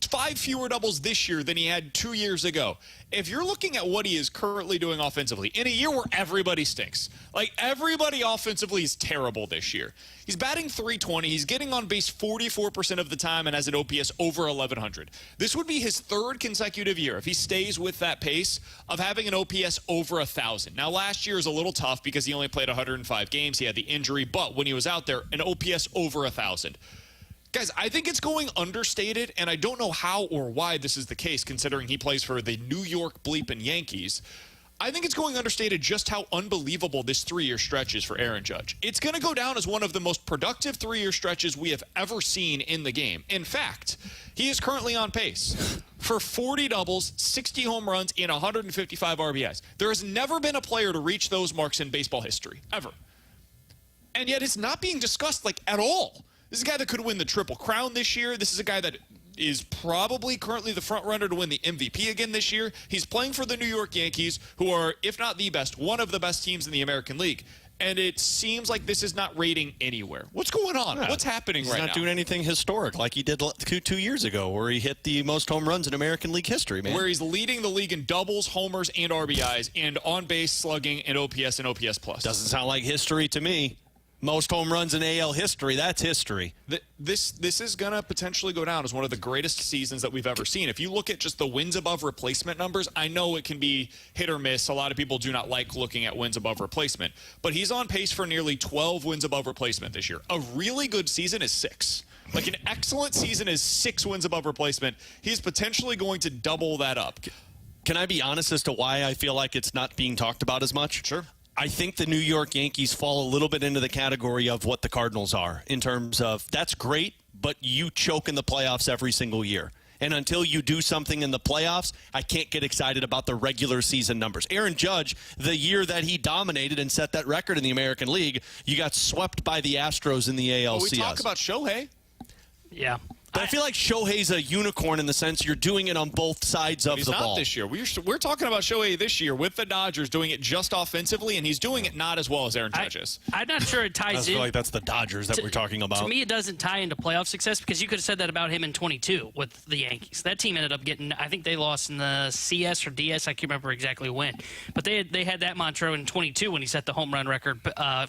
5 fewer doubles this year than he had 2 years ago. If you're looking at what he is currently doing offensively, in a year where everybody stinks, like everybody offensively is terrible this year. He's batting .320. He's getting on base 44% of the time and has an OPS over 1,100. This would be his 3rd consecutive year, if he stays with that pace, of having an OPS over 1,000. Now, last year is a little tough because he only played 105 games. He had the injury, but when he was out there, an OPS over 1,000. Guys, I think it's going understated, and I don't know how or why this is the case, considering he plays for the New York bleeping Yankees. I think it's going understated just how unbelievable this 3-year stretch is for Aaron Judge. It's going to go down as one of the most productive 3-year stretches we have ever seen in the game. In fact, he is currently on pace for 40 doubles, 60 home runs, and 155 RBIs. There has never been a player to reach those marks in baseball history, ever. And yet it's not being discussed, at all. This is a guy that could win the Triple Crown this year. This is a guy that is probably currently the front runner to win the MVP again this year. He's playing for the New York Yankees, who are, if not the best, one of the best teams in the American League. And it seems like this is not rating anywhere. What's going on? Yeah. What's happening right now? He's not doing anything historic like he did 2 years ago, where he hit the most home runs in American League history, man. Where he's leading the league in doubles, homers, and RBIs, and on-base slugging, and OPS and OPS+. Doesn't sound like history to me. Most home runs in AL history. That's history. This is going to potentially go down as one of the greatest seasons that we've ever seen. If you look at just the wins above replacement numbers, I know it can be hit or miss. A lot of people do not like looking at wins above replacement. But he's on pace for nearly 12 wins above replacement this year. A really good season is 6. Like an excellent season is 6 wins above replacement. He's potentially going to double that up. Can I be honest as to why I feel like it's not being talked about as much? Sure. I think the New York Yankees fall a little bit into the category of what the Cardinals are in terms of that's great, but you choke in the playoffs every single year. And until you do something in the playoffs, I can't get excited about the regular season numbers. Aaron Judge, the year that he dominated and set that record in the American League, you got swept by the Astros in the ALCS. Well, we talk about Shohei. Yeah. But I feel like Shohei's a unicorn in the sense you're doing it on both sides of the ball. He's not this year. We're talking about Shohei this year with the Dodgers doing it just offensively, and he's doing it not as well as Aaron Judge is. I'm not sure it ties in. I feel like that's the Dodgers that we're talking about. To me, it doesn't tie into playoff success because you could have said that about him in 22 with the Yankees. That team ended up getting, I think they lost in the CS or DS. I can't remember exactly when. But they had that mantra in 22 when he set the home run record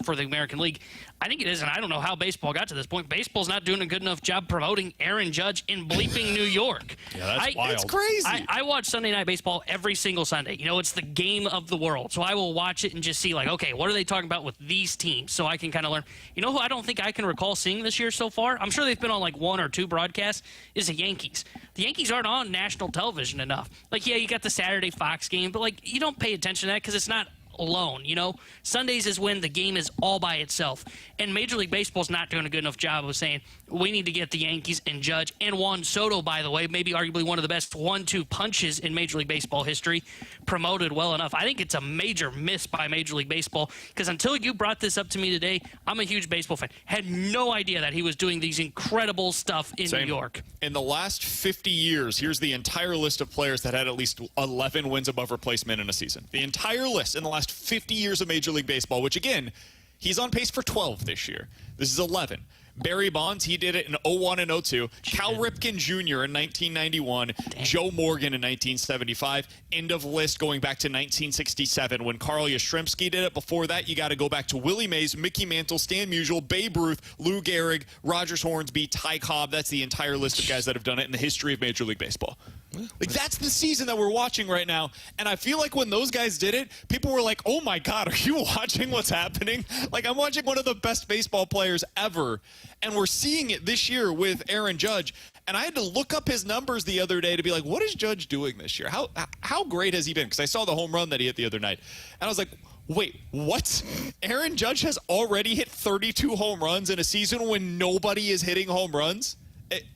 for the American League. I think it is, and I don't know how baseball got to this point. Baseball's not doing a good enough job promoting Aaron Aaron Judge in bleeping New York. Yeah, that's wild. It's crazy. I watch Sunday Night Baseball every single Sunday. You know, it's the game of the world. So I will watch it and just see, like, okay, what are they talking about with these teams? So I can kind of learn. You know who I don't think I can recall seeing this year so far? I'm sure they've been on like 1 or 2 broadcasts, is the Yankees. The Yankees aren't on national television enough. Like, yeah, you got the Saturday Fox game, but, like, you don't pay attention to that because it's not alone, you know? Sundays is when the game is all by itself. And Major League Baseball's not doing a good enough job of saying, we need to get the Yankees and Judge and Juan Soto, by the way, maybe arguably one of the best 1-2 punches in Major League Baseball history, promoted well enough. I think it's a major miss by Major League Baseball because until you brought this up to me today, I'm a huge baseball fan. Had no idea that he was doing these incredible stuff in New York. In the last 50 years, here's the entire list of players that had at least 11 wins above replacement in a season. The entire list in the last 50 years of Major League Baseball, which, again, he's on pace for 12 this year. This is 11. Barry Bonds, he did it in 01 and 02. Cal Ripken Jr. in 1991. Joe Morgan in 1975. End of list going back to 1967 when Carl Yastrzemski did it. Before that, you got to go back to Willie Mays, Mickey Mantle, Stan Musial, Babe Ruth, Lou Gehrig, Rogers Hornsby, Ty Cobb. That's the entire list of guys that have done it in the history of Major League Baseball. Like, that's the season that we're watching right now. And I feel like when those guys did it, people were like, oh my God, are you watching what's happening? Like, I'm watching one of the best baseball players ever. And we're seeing it this year with Aaron Judge. And I had to look up his numbers the other day to be like, what is Judge doing this year? How great has he been? Because I saw the home run that he hit the other night. And I was like, wait, what? Aaron Judge has already hit 32 home runs in a season when nobody is hitting home runs?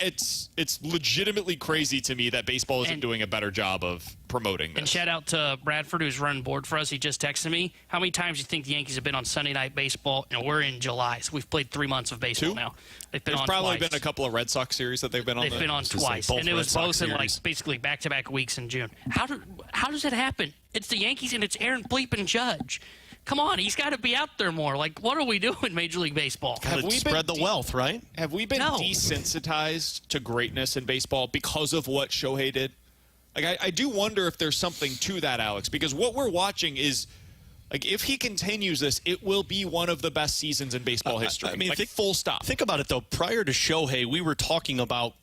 It's legitimately crazy to me that baseball isn't doing a better job of promoting this. And shout out to Bradford, who's running board for us. He just texted me. How many times do you think the Yankees have been on Sunday Night Baseball? And we're in July, so we've played 3 months of baseball now. There's probably been a couple of Red Sox series that they've been on. They've been on twice, and it was both in like basically back-to-back weeks in June. How does it happen? It's the Yankees and it's Aaron bleeping Judge. Come on, he's got to be out there more. Like, what are we doing, Major League Baseball? Have we spread the wealth, right? Have we been desensitized to greatness in baseball because of what Shohei did? Like, I do wonder if there's something to that, Alex, because what we're watching is, like, if he continues this, it will be one of the best seasons in baseball history. I mean, like, full stop. Think about it, though. Prior to Shohei, we were talking about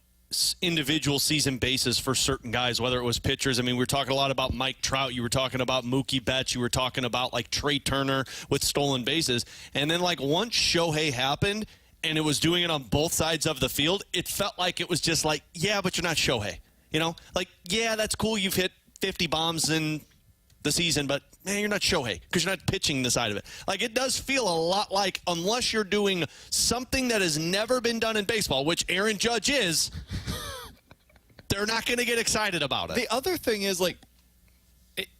individual season basis for certain guys, whether it was pitchers. I mean, we were talking a lot about Mike Trout. You were talking about Mookie Betts. You were talking about, like, Trey Turner with stolen bases. And then, like, once Shohei happened and it was doing it on both sides of the field, it felt like it was just like, yeah, but you're not Shohei. You know? Like, yeah, that's cool. You've hit 50 bombs in the season, but, man, you're not Shohei because you're not pitching the side of it. Like, it does feel a lot like, unless you're doing something that has never been done in baseball, which Aaron Judge is, they're not going to get excited about it. The other thing is, like,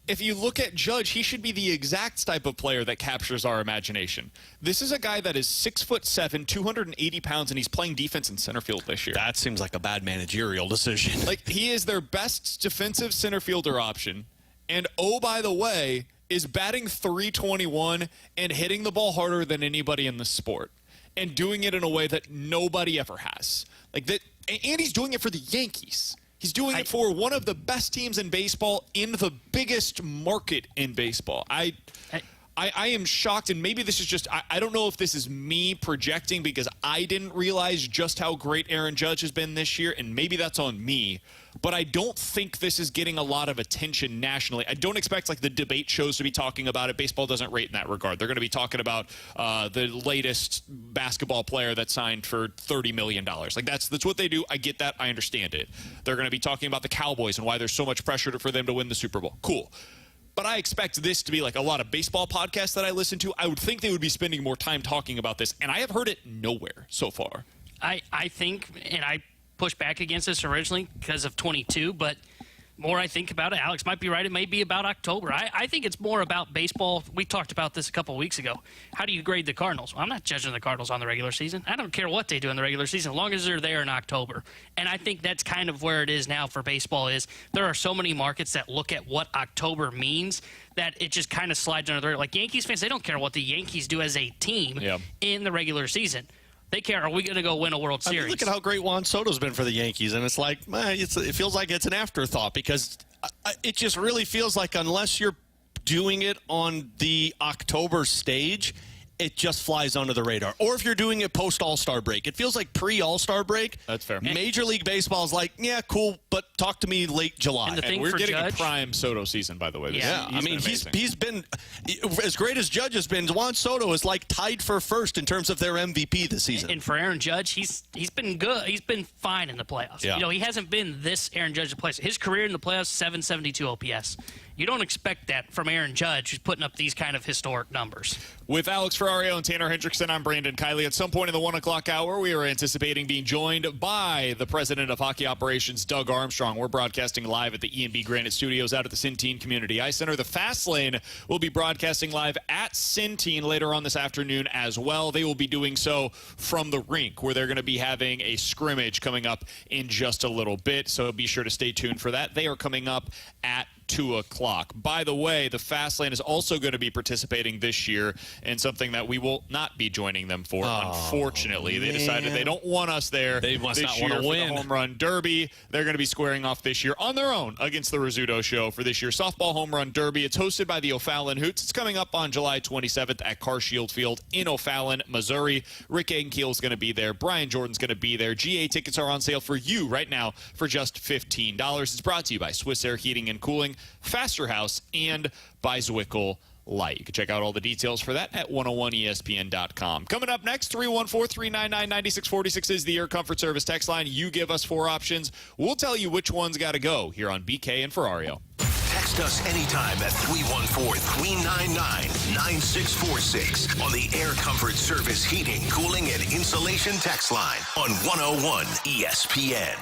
if you look at Judge, he should be the exact type of player that captures our imagination. This is a guy that is 6'7", 280 pounds, and he's playing defense in center field this year. That seems like a bad managerial decision. Like, he is their best defensive center fielder option. And, oh, by the way, is batting .321 and hitting the ball harder than anybody in the sport. And doing it in a way that nobody ever has. Like that, and he's doing it for the Yankees. He's doing it for one of the best teams in baseball in the biggest market in baseball. I am shocked, and maybe this is just, I don't know if this is me projecting because I didn't realize just how great Aaron Judge has been this year, and maybe that's on me. But I don't think this is getting a lot of attention nationally. I don't expect, like, the debate shows to be talking about it. Baseball doesn't rate in that regard. They're going to be talking about the latest basketball player that signed for $30 million. Like, that's what they do. I get that. I understand it. They're going to be talking about the Cowboys and why there's so much pressure for them to win the Super Bowl. Cool. But I expect this to be like a lot of baseball podcasts that I listen to. I would think they would be spending more time talking about this, and I have heard it nowhere so far. I think, and I pushed back against this originally because of 22, but more I think about it, Alex might be right, it may be about October. I think it's more about baseball. We talked about this a couple of weeks ago. How do you grade the Cardinals? Well, I'm not judging the Cardinals on the regular season. I don't care what they do in the regular season as long as they're there in October. And I think that's kind of where it is now for baseball is there are so many markets that look at what October means that it just kind of slides under the radar. Like Yankees fans, they don't care what the Yankees do as a team in the regular season. They care, are we going to go win a World Series? I mean, look at how great Juan Soto's been for the Yankees, and it's like, man, it feels like it's an afterthought because it just really feels like unless you're doing it on the October stage, it just flies under the radar. Or if you're doing it post All-Star break. It feels like pre-All-Star break. That's fair. Major League Baseball is like, yeah, cool, but talk to me late July. And the thing we're for getting Judge, a prime Soto season, by the way. He's been as great as Judge has been. Juan Soto is like tied for first in terms of their MVP this season. And for Aaron Judge, he's been good. He's been fine in the playoffs. Yeah. You know, he hasn't been this Aaron Judge in the playoffs. His career in the playoffs, 772 OPS. You don't expect that from Aaron Judge, who's putting up these kind of historic numbers. With Alex Ferrario and Tanner Hendrickson, I'm Brandon Kiley. At some point in the 1 o'clock hour, we are anticipating being joined by the president of hockey operations, Doug Armstrong. We're broadcasting live at the E&B Granite Studios out at the Centene Community Ice Center. The Fast Lane will be broadcasting live at Centene later on this afternoon as well. They will be doing so from the rink, where they're going to be having a scrimmage coming up in just a little bit. So be sure to stay tuned for that. They are coming up at 2 o'clock. By the way, the Fast Lane is also going to be participating this year in something that we will not be joining them for, unfortunately. They decided they don't want us there They must this not year want to for win. the Home Run Derby. They're going to be squaring off this year on their own against the Rizzuto Show for this year's Softball Home Run Derby. It's hosted by the O'Fallon Hoots. It's coming up on July 27th at Carshield Field in O'Fallon, Missouri. Rick Ankiel is going to be there. Brian Jordan's going to be there. GA tickets are on sale for you right now for just $15. It's brought to you by Swiss Air Heating and Cooling, Faster House, and by Zwickle Light. You can check out all the details for that at 101ESPN.com. Coming up next, 314-399-9646 is the Air Comfort Service text line. You give us 4 options. We'll tell you which one's got to go here on BK and Ferrario. Text us anytime at 314-399-9646 on the Air Comfort Service Heating, Cooling, and Insulation text line on 101 ESPN.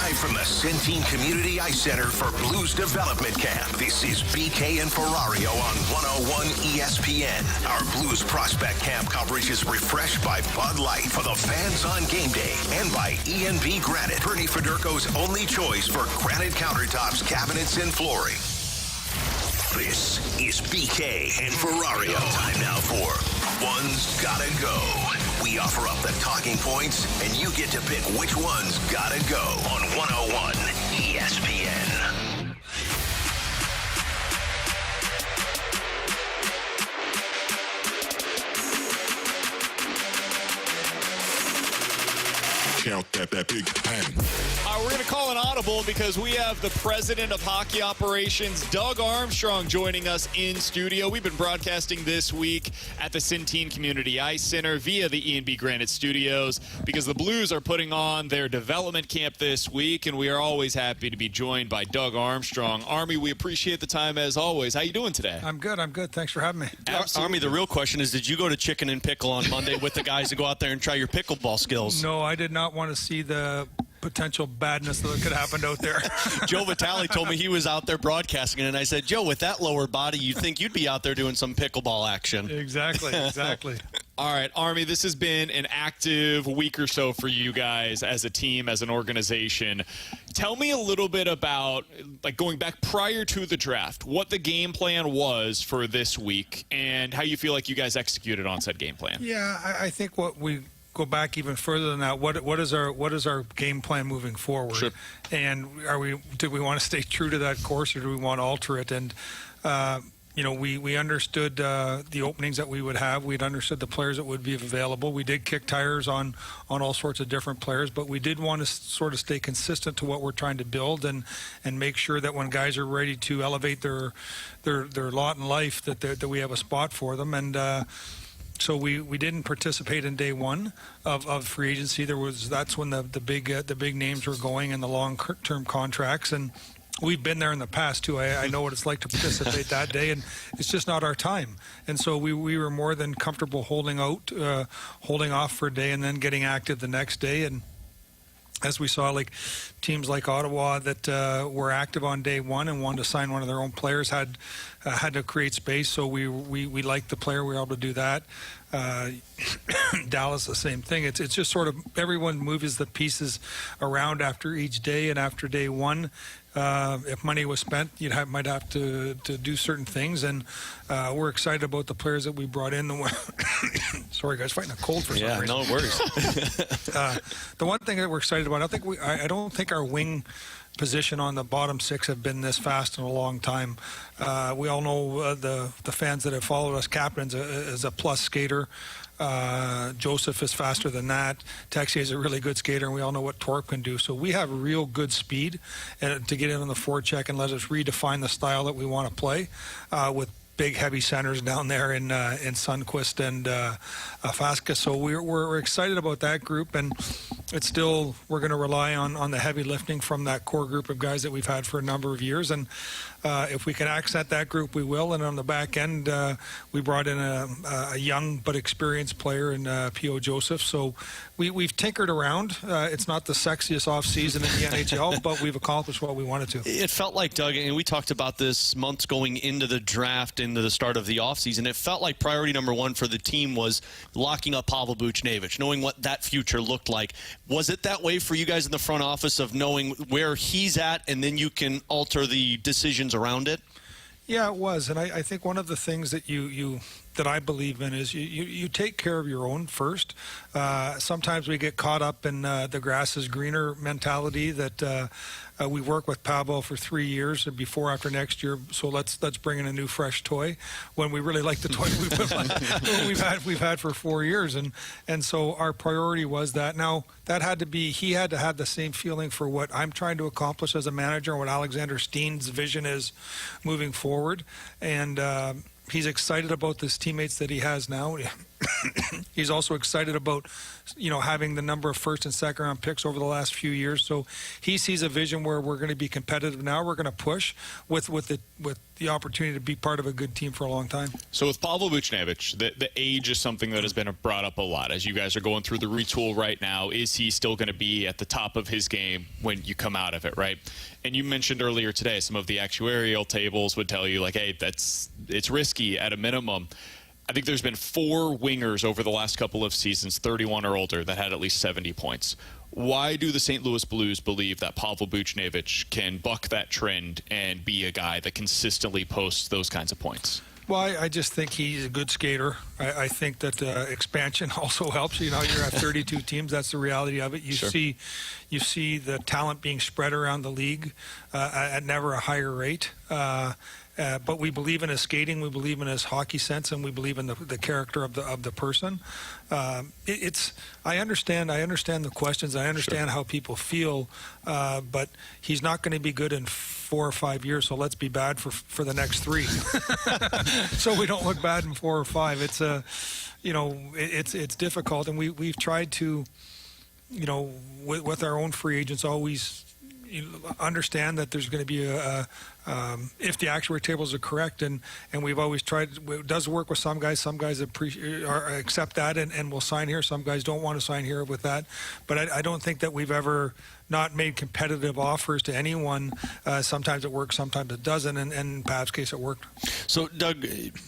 Live from the Centene Community Ice Center for Blues Development Camp, this is BK and Ferrario on 101 ESPN. Our Blues Prospect Camp coverage is refreshed by Bud Light for the fans on game day and by E&B Granite, Bernie Federko's only choice for granite countertops, cabinets, and flooring. This is BK and Ferrario. Time now for One's Gotta Go. We offer up the talking points, and you get to pick which one's gotta go on 101 ESPN. Count that big pen. We're going to call an audible because we have the president of hockey operations, Doug Armstrong, joining us in studio. We've been broadcasting this week at the Centene Community Ice Center via the E&B Granite Studios because the Blues are putting on their development camp this week, and we are always happy to be joined by Doug Armstrong. Army, we appreciate the time as always. How you doing today? I'm good. Thanks for having me. Army, the real question is, did you go to Chicken and Pickle on Monday with the guys to go out there and try your pickleball skills? No, I did not want to see the potential badness that could happen out there. Joe Vitale told me he was out there broadcasting it, and I said, Joe, with that lower body, you'd think you'd be out there doing some pickleball action. Exactly. All right, Army, this has been an active week or so for you guys as a team, as an organization. Tell me a little bit about, like, going back prior to the draft, what the game plan was for this week and how you feel like you guys executed on said game plan. Yeah, I think what we go back even further than that. What is our game plan moving forward? Sure. And do we want to stay true to that course, or do we want to alter it? And we understood the openings that we would have. We'd understood the players that would be available. We did kick tires on all sorts of different players, but we did want to sort of stay consistent to what we're trying to build and make sure that when guys are ready to elevate their lot in life, that we have a spot for them. And so we didn't participate in day one of free agency. That's when the big names were going and the long-term contracts, and we've been there in the past too. I know what it's like to participate that day, and it's just not our time. And so we were more than comfortable holding off for a day and then getting active the next day. And as we saw, like teams like Ottawa that were active on day one and wanted to sign one of their own players had to create space. So we liked the player. We were able to do that. Dallas, the same thing. It's just sort of everyone moves the pieces around after each day, and after day one, if money was spent, might have to do certain things, and we're excited about the players that we brought in. Sorry, guys, fighting a cold for some reason. Yeah, no worries. The one thing that we're excited about, I don't think our wing position on the bottom six have been this fast in a long time. We all know the fans that have followed us. Kaplan's is a plus skater. Joseph is faster than that. Texier is a really good skater, and we all know what Torp can do. So we have real good speed to get in on the forecheck and let us redefine the style that we want to play with big, heavy centers down there in Sundqvist and Fasca. So we're excited about that group, and it's still, we're going to rely on the heavy lifting from that core group of guys that we've had for a number of years. And if we can accent that group, we will. And on the back end, we brought in a young but experienced player in P.O. Joseph. So we've tinkered around. It's not the sexiest offseason in the NHL, but we've accomplished what we wanted to. It felt like, Doug, and we talked about this months going into the draft, into the start of the offseason, it felt like priority number one for the team was locking up Pavel Buchnevich, knowing what that future looked like. Was it that way for you guys in the front office of knowing where he's at and then you can alter the decisions around it? Yeah, it was. And I think one of the things that that I believe in is you take care of your own first. Sometimes we get caught up in the grass is greener mentality that we work with Pavel for 3 years and before, after next year. So let's bring in a new fresh toy when we really like the toy we've had for 4 years. And so our priority was that. Now that had to be, he had to have the same feeling for what I'm trying to accomplish as a manager and what Alexander Steen's vision is moving forward. And He's excited about the teammates that he has now. He's also excited about, having the number of first and second round picks over the last few years. So he sees a vision where we're going to be competitive now. We're going to push with the opportunity to be part of a good team for a long time. So with Pavel Buchnevich, the age is something that has been brought up a lot as you guys are going through the retool right now. Is he still going to be at the top of his game when you come out of it, right? And you mentioned earlier today some of the actuarial tables would tell you, like, hey, it's risky at a minimum. I think there's been 4 wingers over the last couple of seasons, 31 or older, that had at least 70 points. Why do the St. Louis Blues believe that Pavel Buchnevich can buck that trend and be a guy that consistently posts those kinds of points? Well, I just think he's a good skater. I think that expansion also helps. You're at 32 teams. That's the reality of it. You see the talent being spread around the league at never a higher rate. But we believe in his skating, we believe in his hockey sense, and we believe in the character of the person. I understand the questions. I understand how people feel, but he's not going to be good in 4 or 5 years. So let's be bad for the next 3, so we don't look bad in 4 or 5. It's it's difficult, and we've tried to, with our own free agents, always understand that there's going to be if the actuary tables are correct, and we've always tried. It does work with some guys. Some guys accept that and will sign here. Some guys don't want to sign here with that. But I don't think that we've ever not made competitive offers to anyone. Sometimes it works, sometimes it doesn't, and in Pav's case it worked. So, Doug,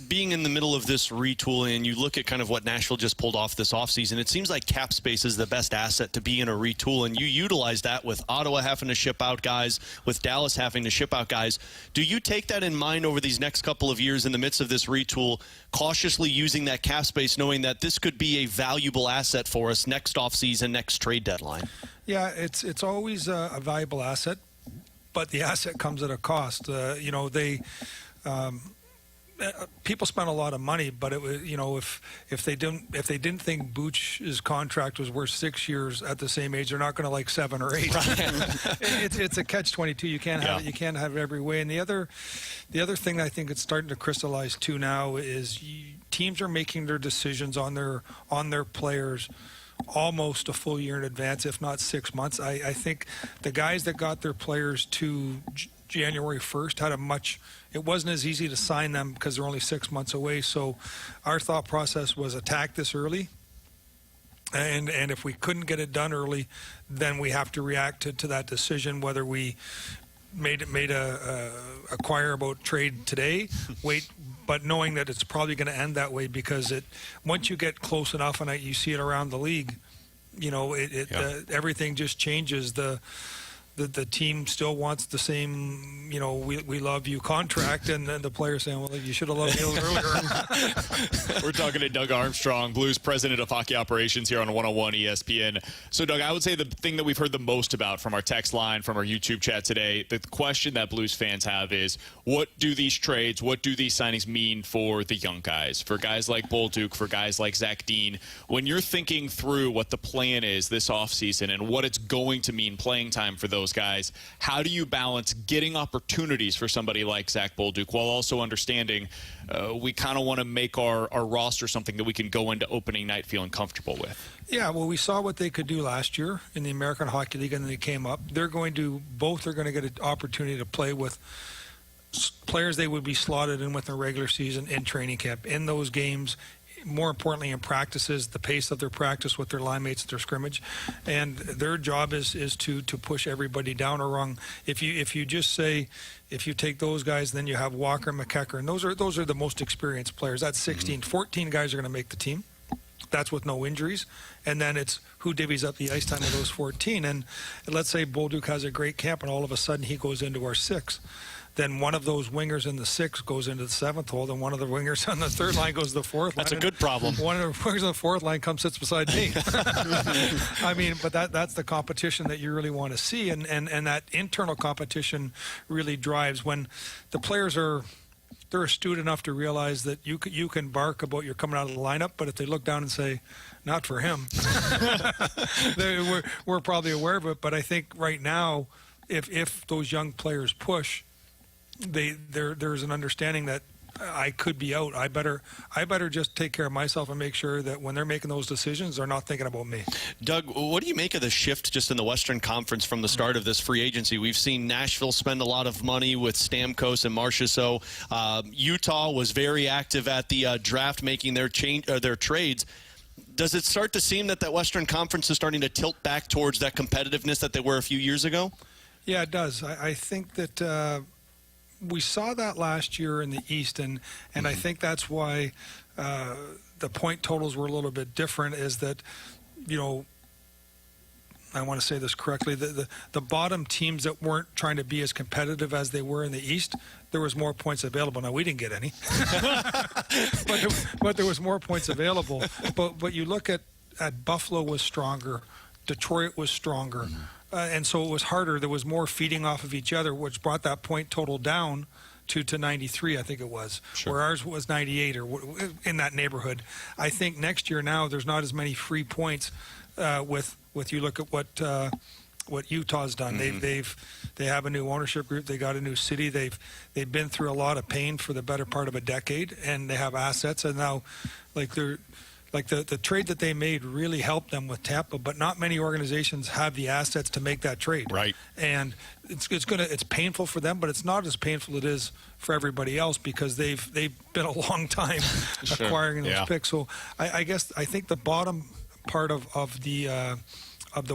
being in the middle of this retooling, and you look at kind of what Nashville just pulled off this offseason, it seems like cap space is the best asset to be in a retool, and you utilize that with Ottawa having to ship out guys, with Dallas having to ship out guys. Do you take that in mind over these next couple of years in the midst of this retool, cautiously using that cap space, knowing that this could be a valuable asset for us next offseason, next trade deadline? Yeah, it's always a valuable asset, but the asset comes at a cost. People spent a lot of money, but it was, if they didn't think Buch's contract was worth 6 years at the same age, they're not going to 7 or 8. It's a catch-22. You can't have it. You can't have it every way. And the other thing that I think it's starting to crystallize too now is teams are making their decisions on their players almost a full year in advance, if not 6 months. I think the guys that got their players to January 1st had it wasn't as easy to sign them because they're only 6 months away. So our thought process was attack this early. And if we couldn't get it done early, then we have to react to that decision, whether we made a acquire about trade today, wait, but knowing that it's probably going to end that way, because once you get close enough, and you see it around the league, everything just changes. The team still wants the same, we love you contract, and then the player's saying, well, you should have loved me a little earlier. We're talking to Doug Armstrong, Blues president of hockey operations here on 101 ESPN. So, Doug, I would say the thing that we've heard the most about from our text line, from our YouTube chat today, the question that Blues fans have is, what do these trades, what do these signings mean for the young guys, for guys like Bolduc, for guys like Zach Dean? When you're thinking through what the plan is this offseason and what it's going to mean playing time for those guys, how do you balance getting opportunities for somebody like Zach Bolduc while also understanding we kind of want to make our roster something that we can go into opening night feeling comfortable with? Yeah, well, we saw what they could do last year in the American Hockey League, and then they came up. Both are going to get an opportunity to play with players they would be slotted in with the regular season in training camp, in those games, more importantly in practices, the pace of their practice with their line mates at their scrimmage, and their job is to push everybody down or wrong. If you just say, if you take those guys, then you have Walker and McKecker, and those are the most experienced players. That's 16. 14 guys are going to make the team. That's with no injuries. And then it's who divvies up the ice time of those 14. And let's say Bolduc has a great camp, and all of a sudden he goes into our 6. Then one of those wingers in the 6 goes into the 7th hole, and one of the wingers on the 3rd line goes to the 4th line. That's a good problem. One of the wingers on the 4th line comes sits beside me. I mean, but that's the competition that you really want to see, and that internal competition really drives when the players they're astute enough to realize that you can bark about you're coming out of the lineup, but if they look down and say, not for him, we're probably aware of it. But I think right now, if those young players push, there's an understanding that I could be out. I better just take care of myself and make sure that when they're making those decisions, they're not thinking about me. Doug, what do you make of the shift just in the Western Conference from the start of this free agency? We've seen Nashville spend a lot of money with Stamkos and Marchessault. Utah was very active at the draft, making their trades. Does it start to seem that Western Conference is starting to tilt back towards that competitiveness that they were a few years ago? Yeah, it does. I think that we saw that last year in the East, and I think that's why the point totals were a little bit different, is that, I want to say this correctly, the bottom teams that weren't trying to be as competitive as they were in the East, there was more points available. Now, we didn't get any, but there was more points available. But you look at Buffalo was stronger, Detroit was stronger, and so it was harder. There was more feeding off of each other, which brought that point total down to 93, I think it was, where ours was 98 or in that neighborhood. I think next year now there's not as many free points with you look at what Utah's done. They have a new ownership group. They got a new city. They've been through a lot of pain for the better part of a decade, and they have assets. And now, the trade that they made really helped them with Tampa, but not many organizations have the assets to make that trade. Right. And it's painful for them, but it's not as painful as it is for everybody else, because they've been a long time acquiring those picks. So I think the bottom part of the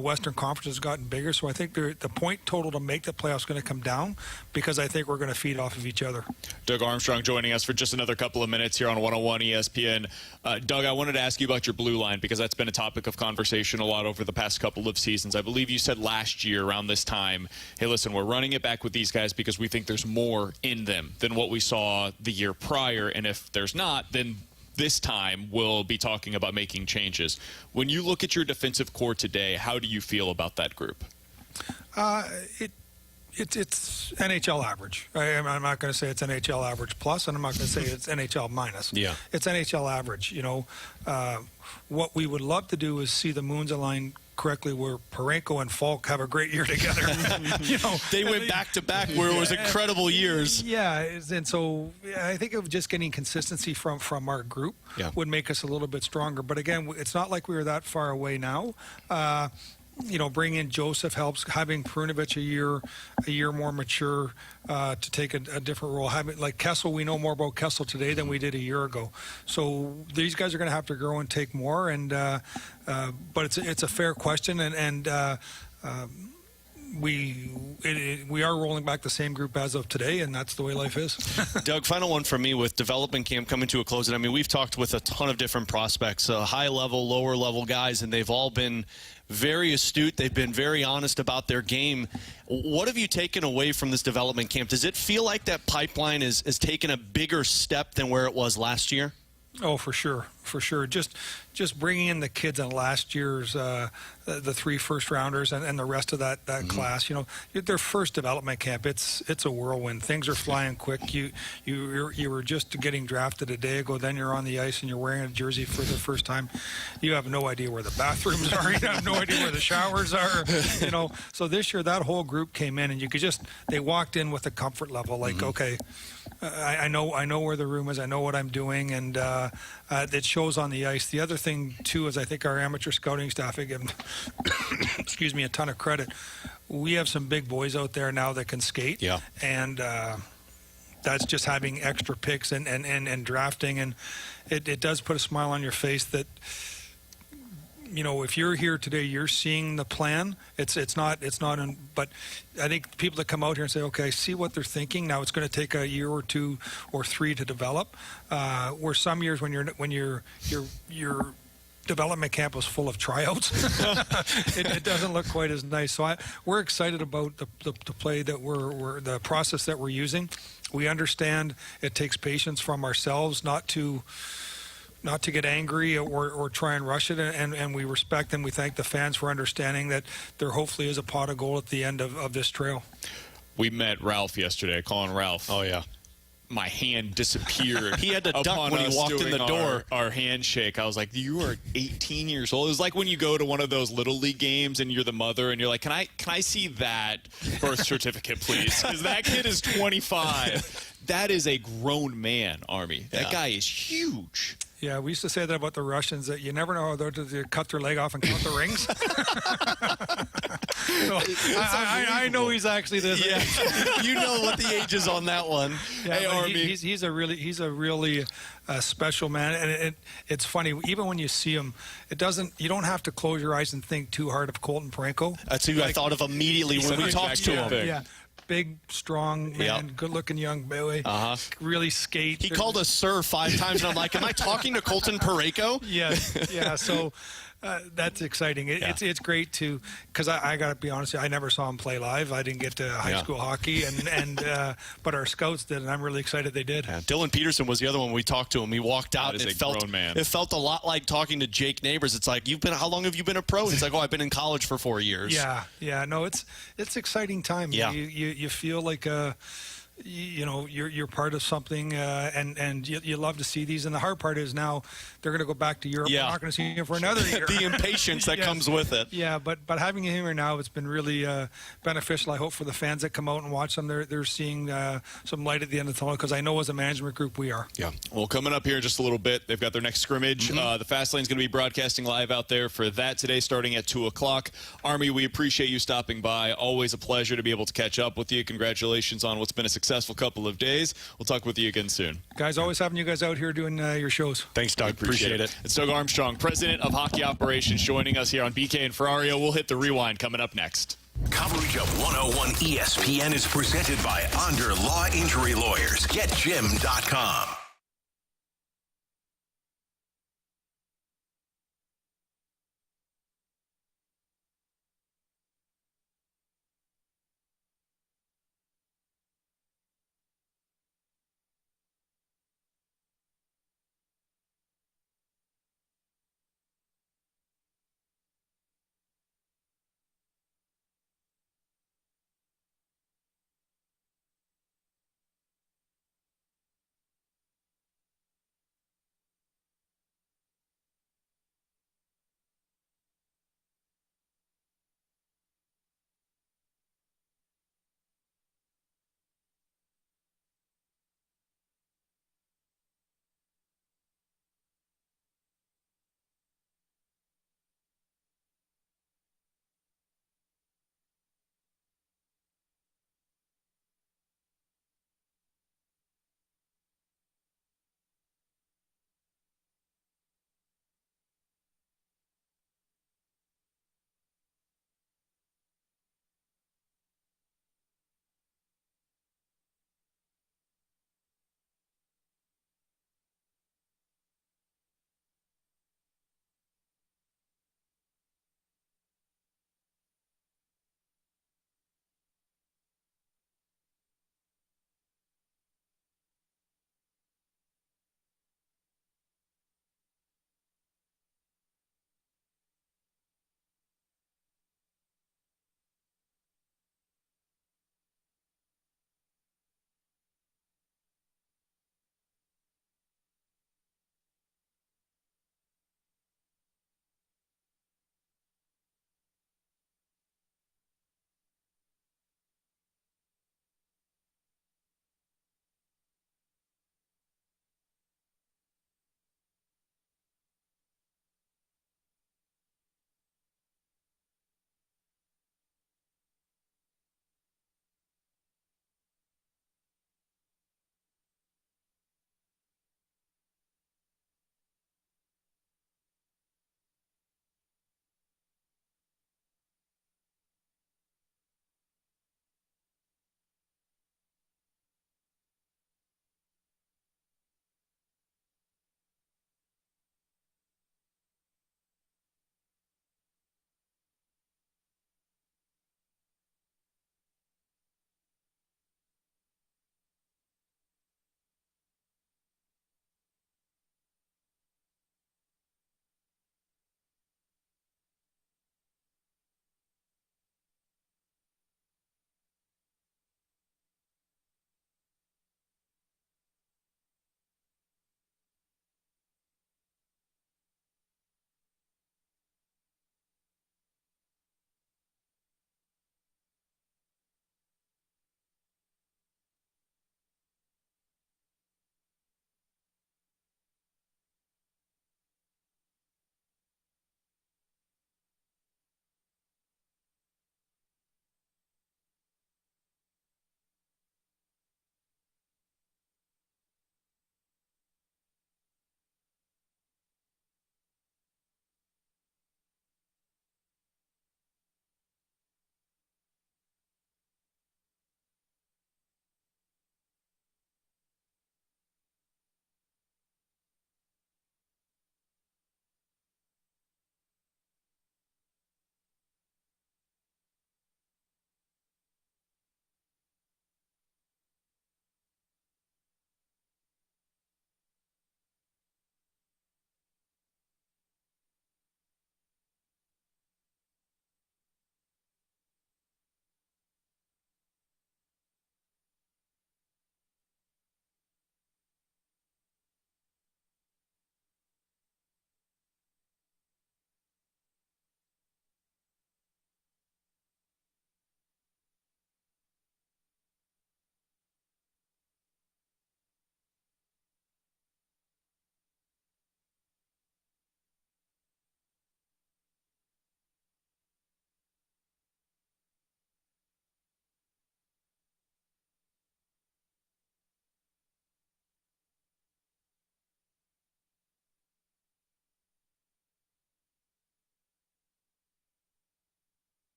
Western Conference has gotten bigger, so I think the point total to make the playoffs is going to come down, because I think we're going to feed off of each other. Doug Armstrong joining us for just another couple of minutes here on 101 ESPN. Doug, I wanted to ask you about your blue line, because that's been a topic of conversation a lot over the past couple of seasons. I believe you said last year around this time, hey, listen, we're running it back with these guys because we think there's more in them than what we saw the year prior, and if there's not, then this time we'll be talking about making changes. When you look at your defensive core today, how do you feel about that group? It's NHL average. I'm not going to say it's NHL average plus, and I'm not going to say it's NHL minus. Yeah. It's NHL average. What we would love to do is see the moons align correctly, where Parenko and Falk have a great year together. They went back to back where it was incredible years. Yeah, and so I think of just getting consistency from our group would make us a little bit stronger. But again, it's not like we were that far away now. Bringing in Joseph helps. Having Buchnevich a year more mature to take a different role. Having like Kessel, we know more about Kessel today than we did a year ago. So these guys are going to have to grow and take more. And but it's a fair question, and we are rolling back the same group as of today, and that's the way life is. Doug, final one for me with development camp coming to a close. And I mean, we've talked with a ton of different prospects, high level, lower level guys, and they've all been very astute. They've been very honest about their game. What have you taken away from this development camp? Does it feel like that pipeline is taken a bigger step than where it was last year? Oh, for sure. Just bringing in the kids in last year's the 3 first-rounders and the rest of that class. Their first development camp. It's a whirlwind. Things are flying quick. You were just getting drafted a day ago. Then you're on the ice and you're wearing a jersey for the first time. You have no idea where the bathrooms are. You have no idea where the showers are. So this year that whole group came in, and they walked in with a comfort level. Like, okay, I know where the room is. I know what I'm doing, and it shows on the ice. The other thing too is I think our amateur scouting staff, I give them, excuse me, a ton of credit. We have some big boys out there now that can skate. Yeah. And that's just having extra picks and drafting, and it does put a smile on your face that, if you're here today, you're seeing the plan. It's not but I think people that come out here and say, okay, I see what they're thinking. Now it's going to take a year or 2 or 3 to develop. Where some years when your development camp was full of tryouts, it doesn't look quite as nice. So we're excited about the play that the process that we're using. We understand it takes patience from ourselves not to get angry or try and rush it, and we respect and we thank the fans for understanding that there hopefully is a pot of gold at the end of this trail. We met Ralph yesterday, calling Ralph. Oh, yeah. my hand disappeared. He had to duck upon when he us walked in doing the door. Our handshake. I was like, you are 18 years old. It was like when you go to one of those little league games and you're the mother and you're like, can I see that birth certificate, please? Because that kid is 25. That is a grown man, Army. That guy is huge. Yeah, we used to say that about the Russians, that you never know whether to cut their leg off and count the rings. So, I know he's actually this. Yeah, you know what the age is on that one. Yeah, hey, Army. He's a really special man, and it's funny. Even when you see him, you don't have to close your eyes and think too hard of Colton Parayko. That's who I thought of immediately when we talked to him. Yeah. Big, strong man, good-looking young boy. Really skate. He called us sir 5 times, and I'm like, am I talking to Colton Parayko? Yes, yeah. So that's exciting. It's great to, because I got to be honest, I never saw him play live. I didn't get to high school hockey, but our scouts did, and I'm really excited they did. Yeah, Dylan Peterson was the other one we talked to him. He walked out. That is a grown man. It felt a lot like talking to Jake Neighbors. It's like, how long have you been a pro? He's like, I've been in college for 4 years. Yeah. No, it's exciting time. Yeah. You feel like you're part of something, and you love to see these. And the hard part is now they're going to go back to Europe. Yeah. We're not going to see him for another year. The impatience that comes with it. Yeah, but having him here now, it's been really beneficial. I hope for the fans that come out and watch them, they're seeing some light at the end of the tunnel, because I know as a management group we are. Yeah. Well, coming up here in just a little bit, they've got their next scrimmage. The Fast Lane's going to be broadcasting live out there for that today, starting at 2 o'clock. Army, we appreciate you stopping by. Always a pleasure to be able to catch up with you. Congratulations on what's been a successful couple of days. We'll talk with you again soon. Guys, always having you guys out here doing your shows. Thanks, Doug. Appreciate it. It's Doug Armstrong, president of hockey operations, joining us here on BK and Ferrario. We'll hit the rewind coming up next. Coverage of 101 ESPN is presented by Under Law Injury Lawyers. GetJim.com.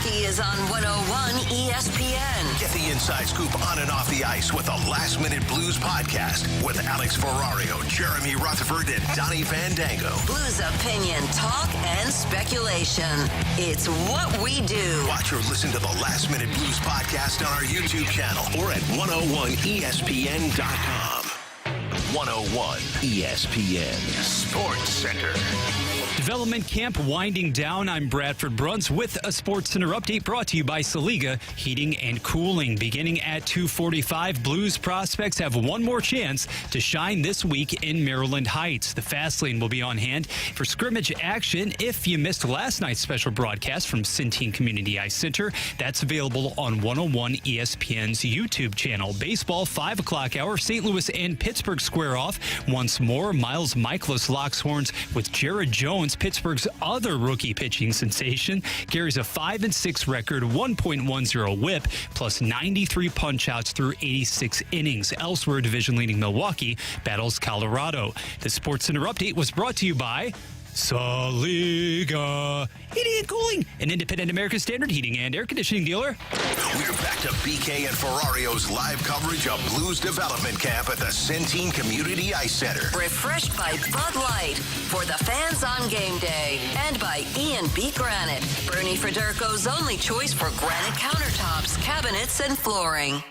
Hockey is on 101 ESPN. Get the inside scoop on and off the ice with the Last Minute Blues podcast with Alex Ferrario, Jeremy Rutherford, and Donnie Fandango. Blues opinion, talk, and speculation. It's what we do. Watch or listen to the Last Minute Blues podcast on our YouTube channel or at 101ESPN.com. 101 ESPN Sports Center. Development camp winding down. I'm Bradford Bruns with a Sports Center update brought to you by Saliga Heating and Cooling. Beginning at 2:45, Blues prospects have one more chance to shine this week in Maryland Heights. The Fast Lane will be on hand for scrimmage action. If you missed last night's special broadcast from Centene Community Ice Center, that's available on 101 ESPN's YouTube channel. Baseball, 5 o'clock hour. St. Louis and Pittsburgh square off once more. Miles Michaelis locks horns with Jared Jones, Pittsburgh's other rookie pitching sensation. Carries a 5-6 record, 1.10 whip, plus 93 punch-outs through 86 innings. Elsewhere, division-leading Milwaukee battles Colorado. The Sports Center update was brought to you by Saliga Heating and Cooling, an independent American Standard heating and air conditioning dealer. We're back to BK and Ferrario's live coverage of Blues Development Camp at the Centene Community Ice Center. Refreshed by Bud Light for the fans on game day. And by E&B Granite, Bernie Federko's only choice for granite countertops, cabinets, and flooring.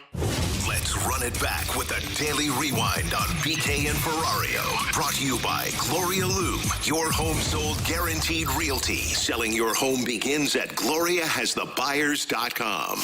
Let's run it back with the Daily Rewind on BK and Ferrario. Brought to you by Gloria Loom, your home sold guaranteed realty. Selling your home begins at GloriaHasTheBuyers.com.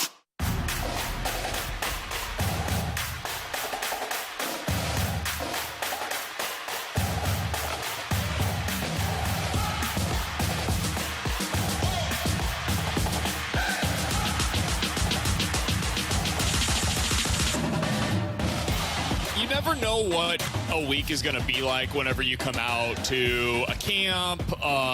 Never know what a week is going to be like whenever you come out to a camp,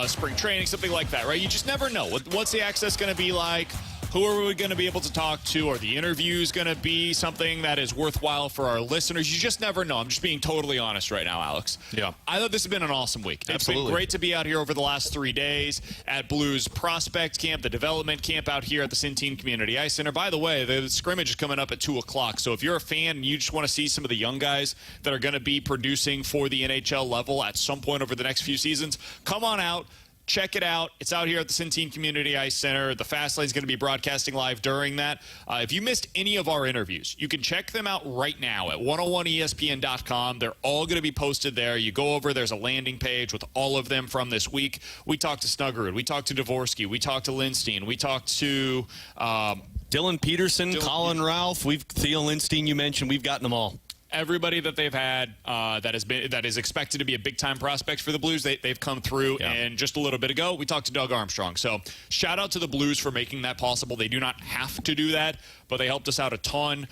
spring training, something like that, right? You just never know. What's the access going to be like? Who are we going to be able to talk to? Are the interviews going to be something that is worthwhile for our listeners? You just never know. I'm just being totally honest right now, Alex. Yeah. I thought this has been an awesome week. Absolutely. It's been great to be out here over the last 3 days at Blues Prospect Camp, the development camp out here at the Centene Community Ice Center. By the way, the scrimmage is coming up at 2 o'clock. So if you're a fan and you just want to see some of the young guys that are going to be producing for the NHL level at some point over the next few seasons, come on out. Check it out. It's out here at the Centene Community Ice Center. The Fast Lane is going to be broadcasting live during that. If you missed any of our interviews, you can check them out right now at 101ESPN.com. They're all going to be posted there. You go over, there's a landing page with all of them from this week. We talked to Snuggerud. We talked to Dvorsky. We talked to Lindstein. We talked to Dylan Peterson, Colin Ralph. Theo Lindstein, you mentioned. We've gotten them all. Everybody that they've had that is expected to be a big-time prospect for the Blues, they've come through. Yeah. And just a little bit ago, we talked to Doug Armstrong. So shout out to the Blues for making that possible. They do not have to do that, but they helped us out a ton.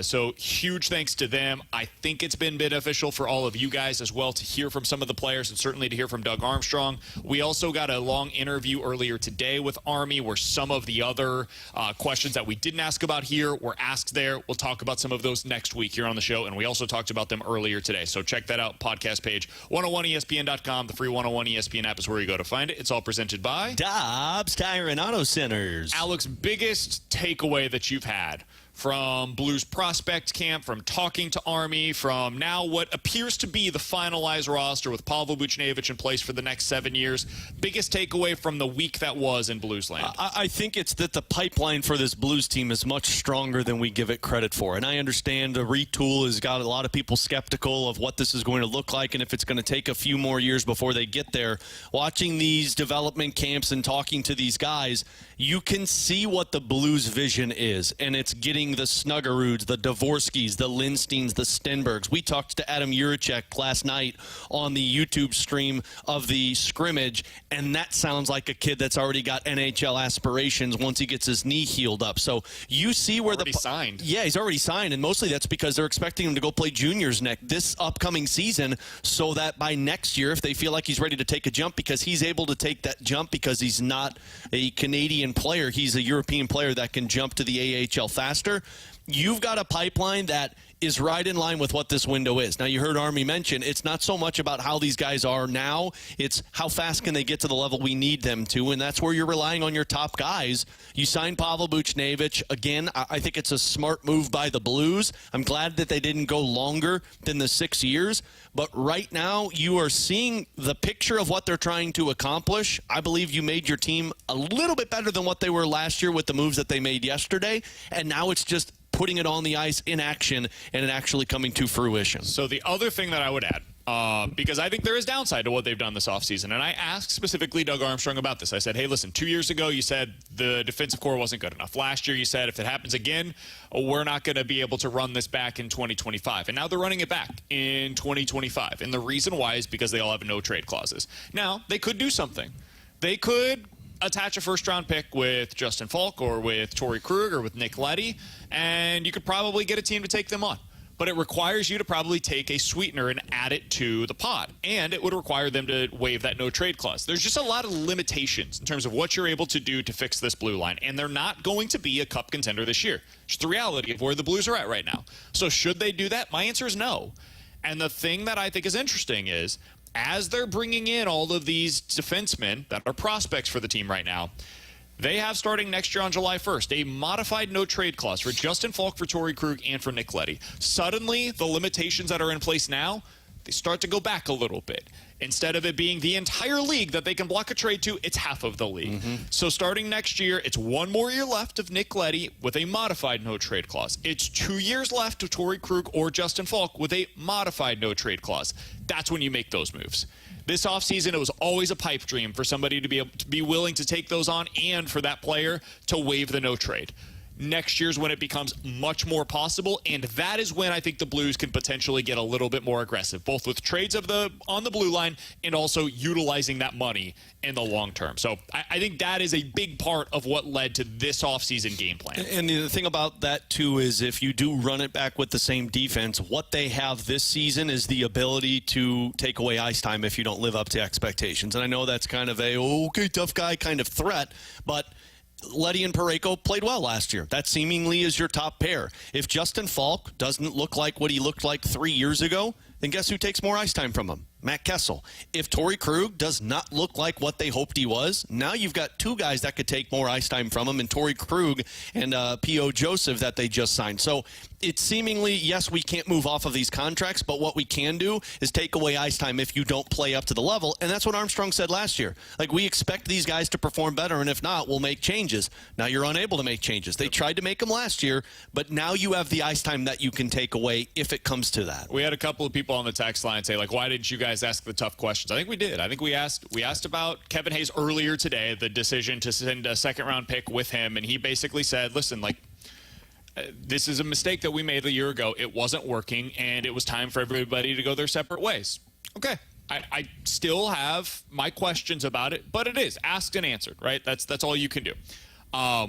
So huge thanks to them. I think it's been beneficial for all of you guys as well to hear from some of the players and certainly to hear from Doug Armstrong. We also got a long interview earlier today with Army where some of the other questions that we didn't ask about here were asked there. We'll talk about some of those next week here on the show, and we also talked about them earlier today. So check that out, podcast page, 101ESPN.com. The free 101 ESPN app is where you go to find it. It's all presented by Dobbs Tire and Auto Centers. Alex, biggest takeaway that you've had from Blues Prospect Camp, from talking to Army, from now what appears to be the finalized roster with Pavel Buchnevich in place for the next 7 years. Biggest takeaway from the week that was in Blues land? I think it's that the pipeline for this Blues team is much stronger than we give it credit for. And I understand the retool has got a lot of people skeptical of what this is going to look like and if it's going to take a few more years before they get there. Watching these development camps and talking to these guys, you can see what the Blues vision is, and it's getting the Snuggeruds, the Dvorskys, the Lindsteins, the Stenbergs. We talked to Adam Juracek last night on the YouTube stream of the scrimmage, and that sounds like a kid that's already got NHL aspirations once he gets his knee healed up. So you see where already signed. Yeah, he's already signed, and mostly that's because they're expecting him to go play juniors this upcoming season so that by next year, if they feel like he's ready to take a jump, because he's able to take that jump because he's not a Canadian player, he's a European player that can jump to the AHL faster. You've got a pipeline that is right in line with what this window is. Now, you heard Army mention it's not so much about how these guys are now. It's how fast can they get to the level we need them to, and that's where you're relying on your top guys. You signed Pavel Buchnevich. Again, I think it's a smart move by the Blues. I'm glad that they didn't go longer than the 6 years. But right now, you are seeing the picture of what they're trying to accomplish. I believe you made your team a little bit better than what they were last year with the moves that they made yesterday, and now it's just putting it on the ice in action and it actually coming to fruition. So the other thing that I would add, because I think there is downside to what they've done this offseason, and I asked specifically Doug Armstrong about this. I said, hey, listen, 2 years ago you said the defensive core wasn't good enough. Last year you said if it happens again, we're not going to be able to run this back in 2025. And now they're running it back in 2025. And the reason why is because they all have no trade clauses. Now, they could do something. They could attach a first-round pick with Justin Falk or with Torrey Krug or with Nick Leddy, and you could probably get a team to take them on. But it requires you to probably take a sweetener and add it to the pot, and it would require them to waive that no-trade clause. There's just a lot of limitations in terms of what you're able to do to fix this blue line, and they're not going to be a cup contender this year. It's the reality of where the Blues are at right now. So should they do that? My answer is no. And the thing that I think is interesting is, as they're bringing in all of these defensemen that are prospects for the team right now, they have starting next year on July 1st a modified no-trade clause for Justin Falk, for Torrey Krug, and for Nick Leddy. Suddenly, the limitations that are in place now, they start to go back a little bit. Instead of it being the entire league that they can block a trade to, it's half of the league. So starting next year, it's 1 more year left of Nick Leddy with a modified no-trade clause. It's 2 years left of Torrey Krug or Justin Falk with a modified no-trade clause. That's when you make those moves. This offseason, it was always a pipe dream for somebody to be willing to take those on and for that player to waive the no-trade. Next year's when it becomes much more possible, and that is when I think the Blues can potentially get a little bit more aggressive, both with trades on the blue line and also utilizing that money in the long term. So I think that is a big part of what led to this offseason game plan. And the thing about that, too, is if you do run it back with the same defense, what they have this season is the ability to take away ice time if you don't live up to expectations. And I know that's kind of a, okay, tough guy kind of threat, but Leddy and Parayko played well last year. That seemingly is your top pair. If Justin Falk doesn't look like what he looked like 3 years ago, then guess who takes more ice time from him? Matt Kessel. If Torrey Krug does not look like what they hoped he was, now you've got 2 guys that could take more ice time from him, and Torrey Krug and P.O. Joseph that they just signed. So it's seemingly, yes, we can't move off of these contracts, but what we can do is take away ice time if you don't play up to the level, and that's what Armstrong said last year. Like, we expect these guys to perform better, and if not, we'll make changes. Now you're unable to make changes. They tried to make them last year, but now you have the ice time that you can take away if it comes to that. We had a couple of people on the text line say, like, why didn't you guys ask the tough questions? I think we did. I think we asked about Kevin Hayes earlier today, the decision to send a second-round pick with him, and he basically said, listen, like, this is a mistake that we made a year ago. It wasn't working, and it was time for everybody to go their separate ways. Okay. I still have my questions about it, but it is asked and answered, right? That's all you can do.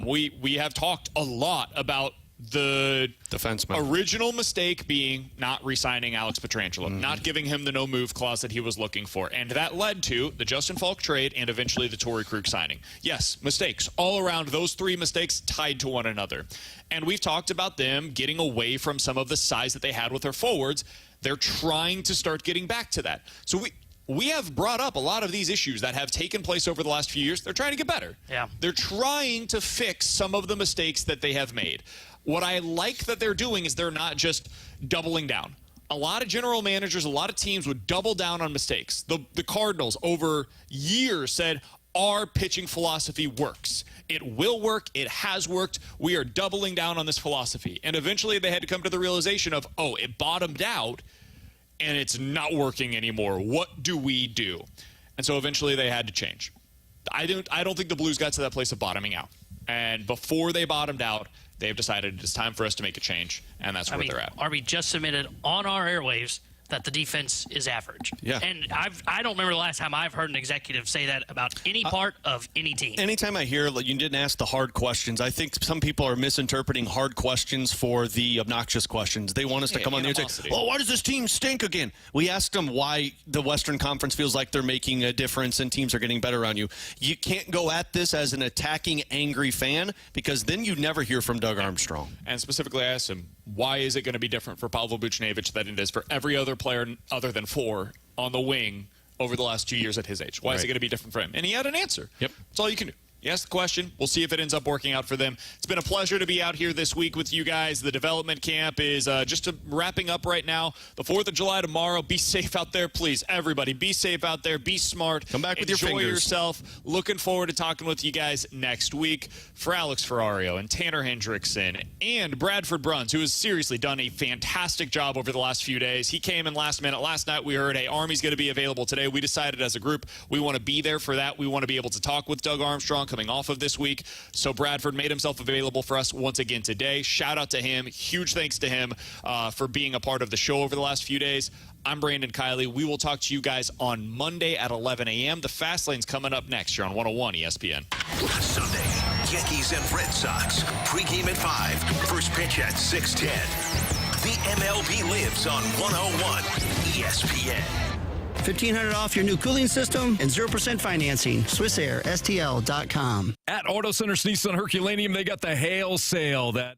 We have talked a lot about the defenseman original mistake being not re-signing Alex Pietrangelo, not giving him the no-move clause that he was looking for. And that led to the Justin Falk trade and eventually the Torrey Krug signing. Yes, mistakes. All around, those 3 mistakes tied to one another. And we've talked about them getting away from some of the size that they had with their forwards. They're trying to start getting back to that. So we have brought up a lot of these issues that have taken place over the last few years. They're trying to get better. Yeah. They're trying to fix some of the mistakes that they have made. What I like that they're doing is they're not just doubling down. A lot of general managers, a lot of teams would double down on mistakes. The Cardinals over years said, our pitching philosophy works. It will work. It has worked. We are doubling down on this philosophy. And eventually they had to come to the realization of, oh, it bottomed out and it's not working anymore. What do we do? And so eventually they had to change. I don't think the Blues got to that place of bottoming out. And before they bottomed out, they've decided it's time for us to make a change, and that's where they're at. Arby just submitted on our airwaves that the defense is average. Yeah. And I don't remember the last time I've heard an executive say that about any part of any team. Anytime I hear you didn't ask the hard questions, I think some people are misinterpreting hard questions for the obnoxious questions. They want us to come on there and say, well, why does this team stink again? We asked them why the Western Conference feels like they're making a difference and teams are getting better around you. You can't go at this as an attacking, angry fan because then you never hear from Doug Armstrong. And specifically, I asked him, why is it going to be different for Pavel Buchnevich than it is for every other player other than 4 on the wing over the last 2 years at his age? Why is it going to be different for him? And he had an answer. Yep. That's all you can do. You ask the question. We'll see if it ends up working out for them. It's been a pleasure to be out here this week with you guys. The development camp is just wrapping up right now. The 4th of July tomorrow. Be safe out there, please. Everybody, be safe out there. Be smart. Come back with your fingers. Enjoy yourself. Looking forward to talking with you guys next week. For Alex Ferrario and Tanner Hendrickson and Bradford Bruns, who has seriously done a fantastic job over the last few days. He came in last minute. Last night we heard, hey, Army's going to be available today. We decided as a group we want to be there for that. We want to be able to talk with Doug Armstrong coming off of this week. So Bradford made himself available for us once again today. Shout out to him. Huge thanks to him for being a part of the show over the last few days. I'm Brandon Kiley. We will talk to you guys on Monday at 11 a.m. The Fast Lane's coming up next here on 101 ESPN. Sunday, Yankees and Red Sox. Pregame at 5. First pitch at 6:10. The MLB lives on 101 ESPN. $1,500 off your new cooling system and 0% financing. SwissAirSTL.com. At Auto Centers Nissan Herculaneum, they got the hail sale that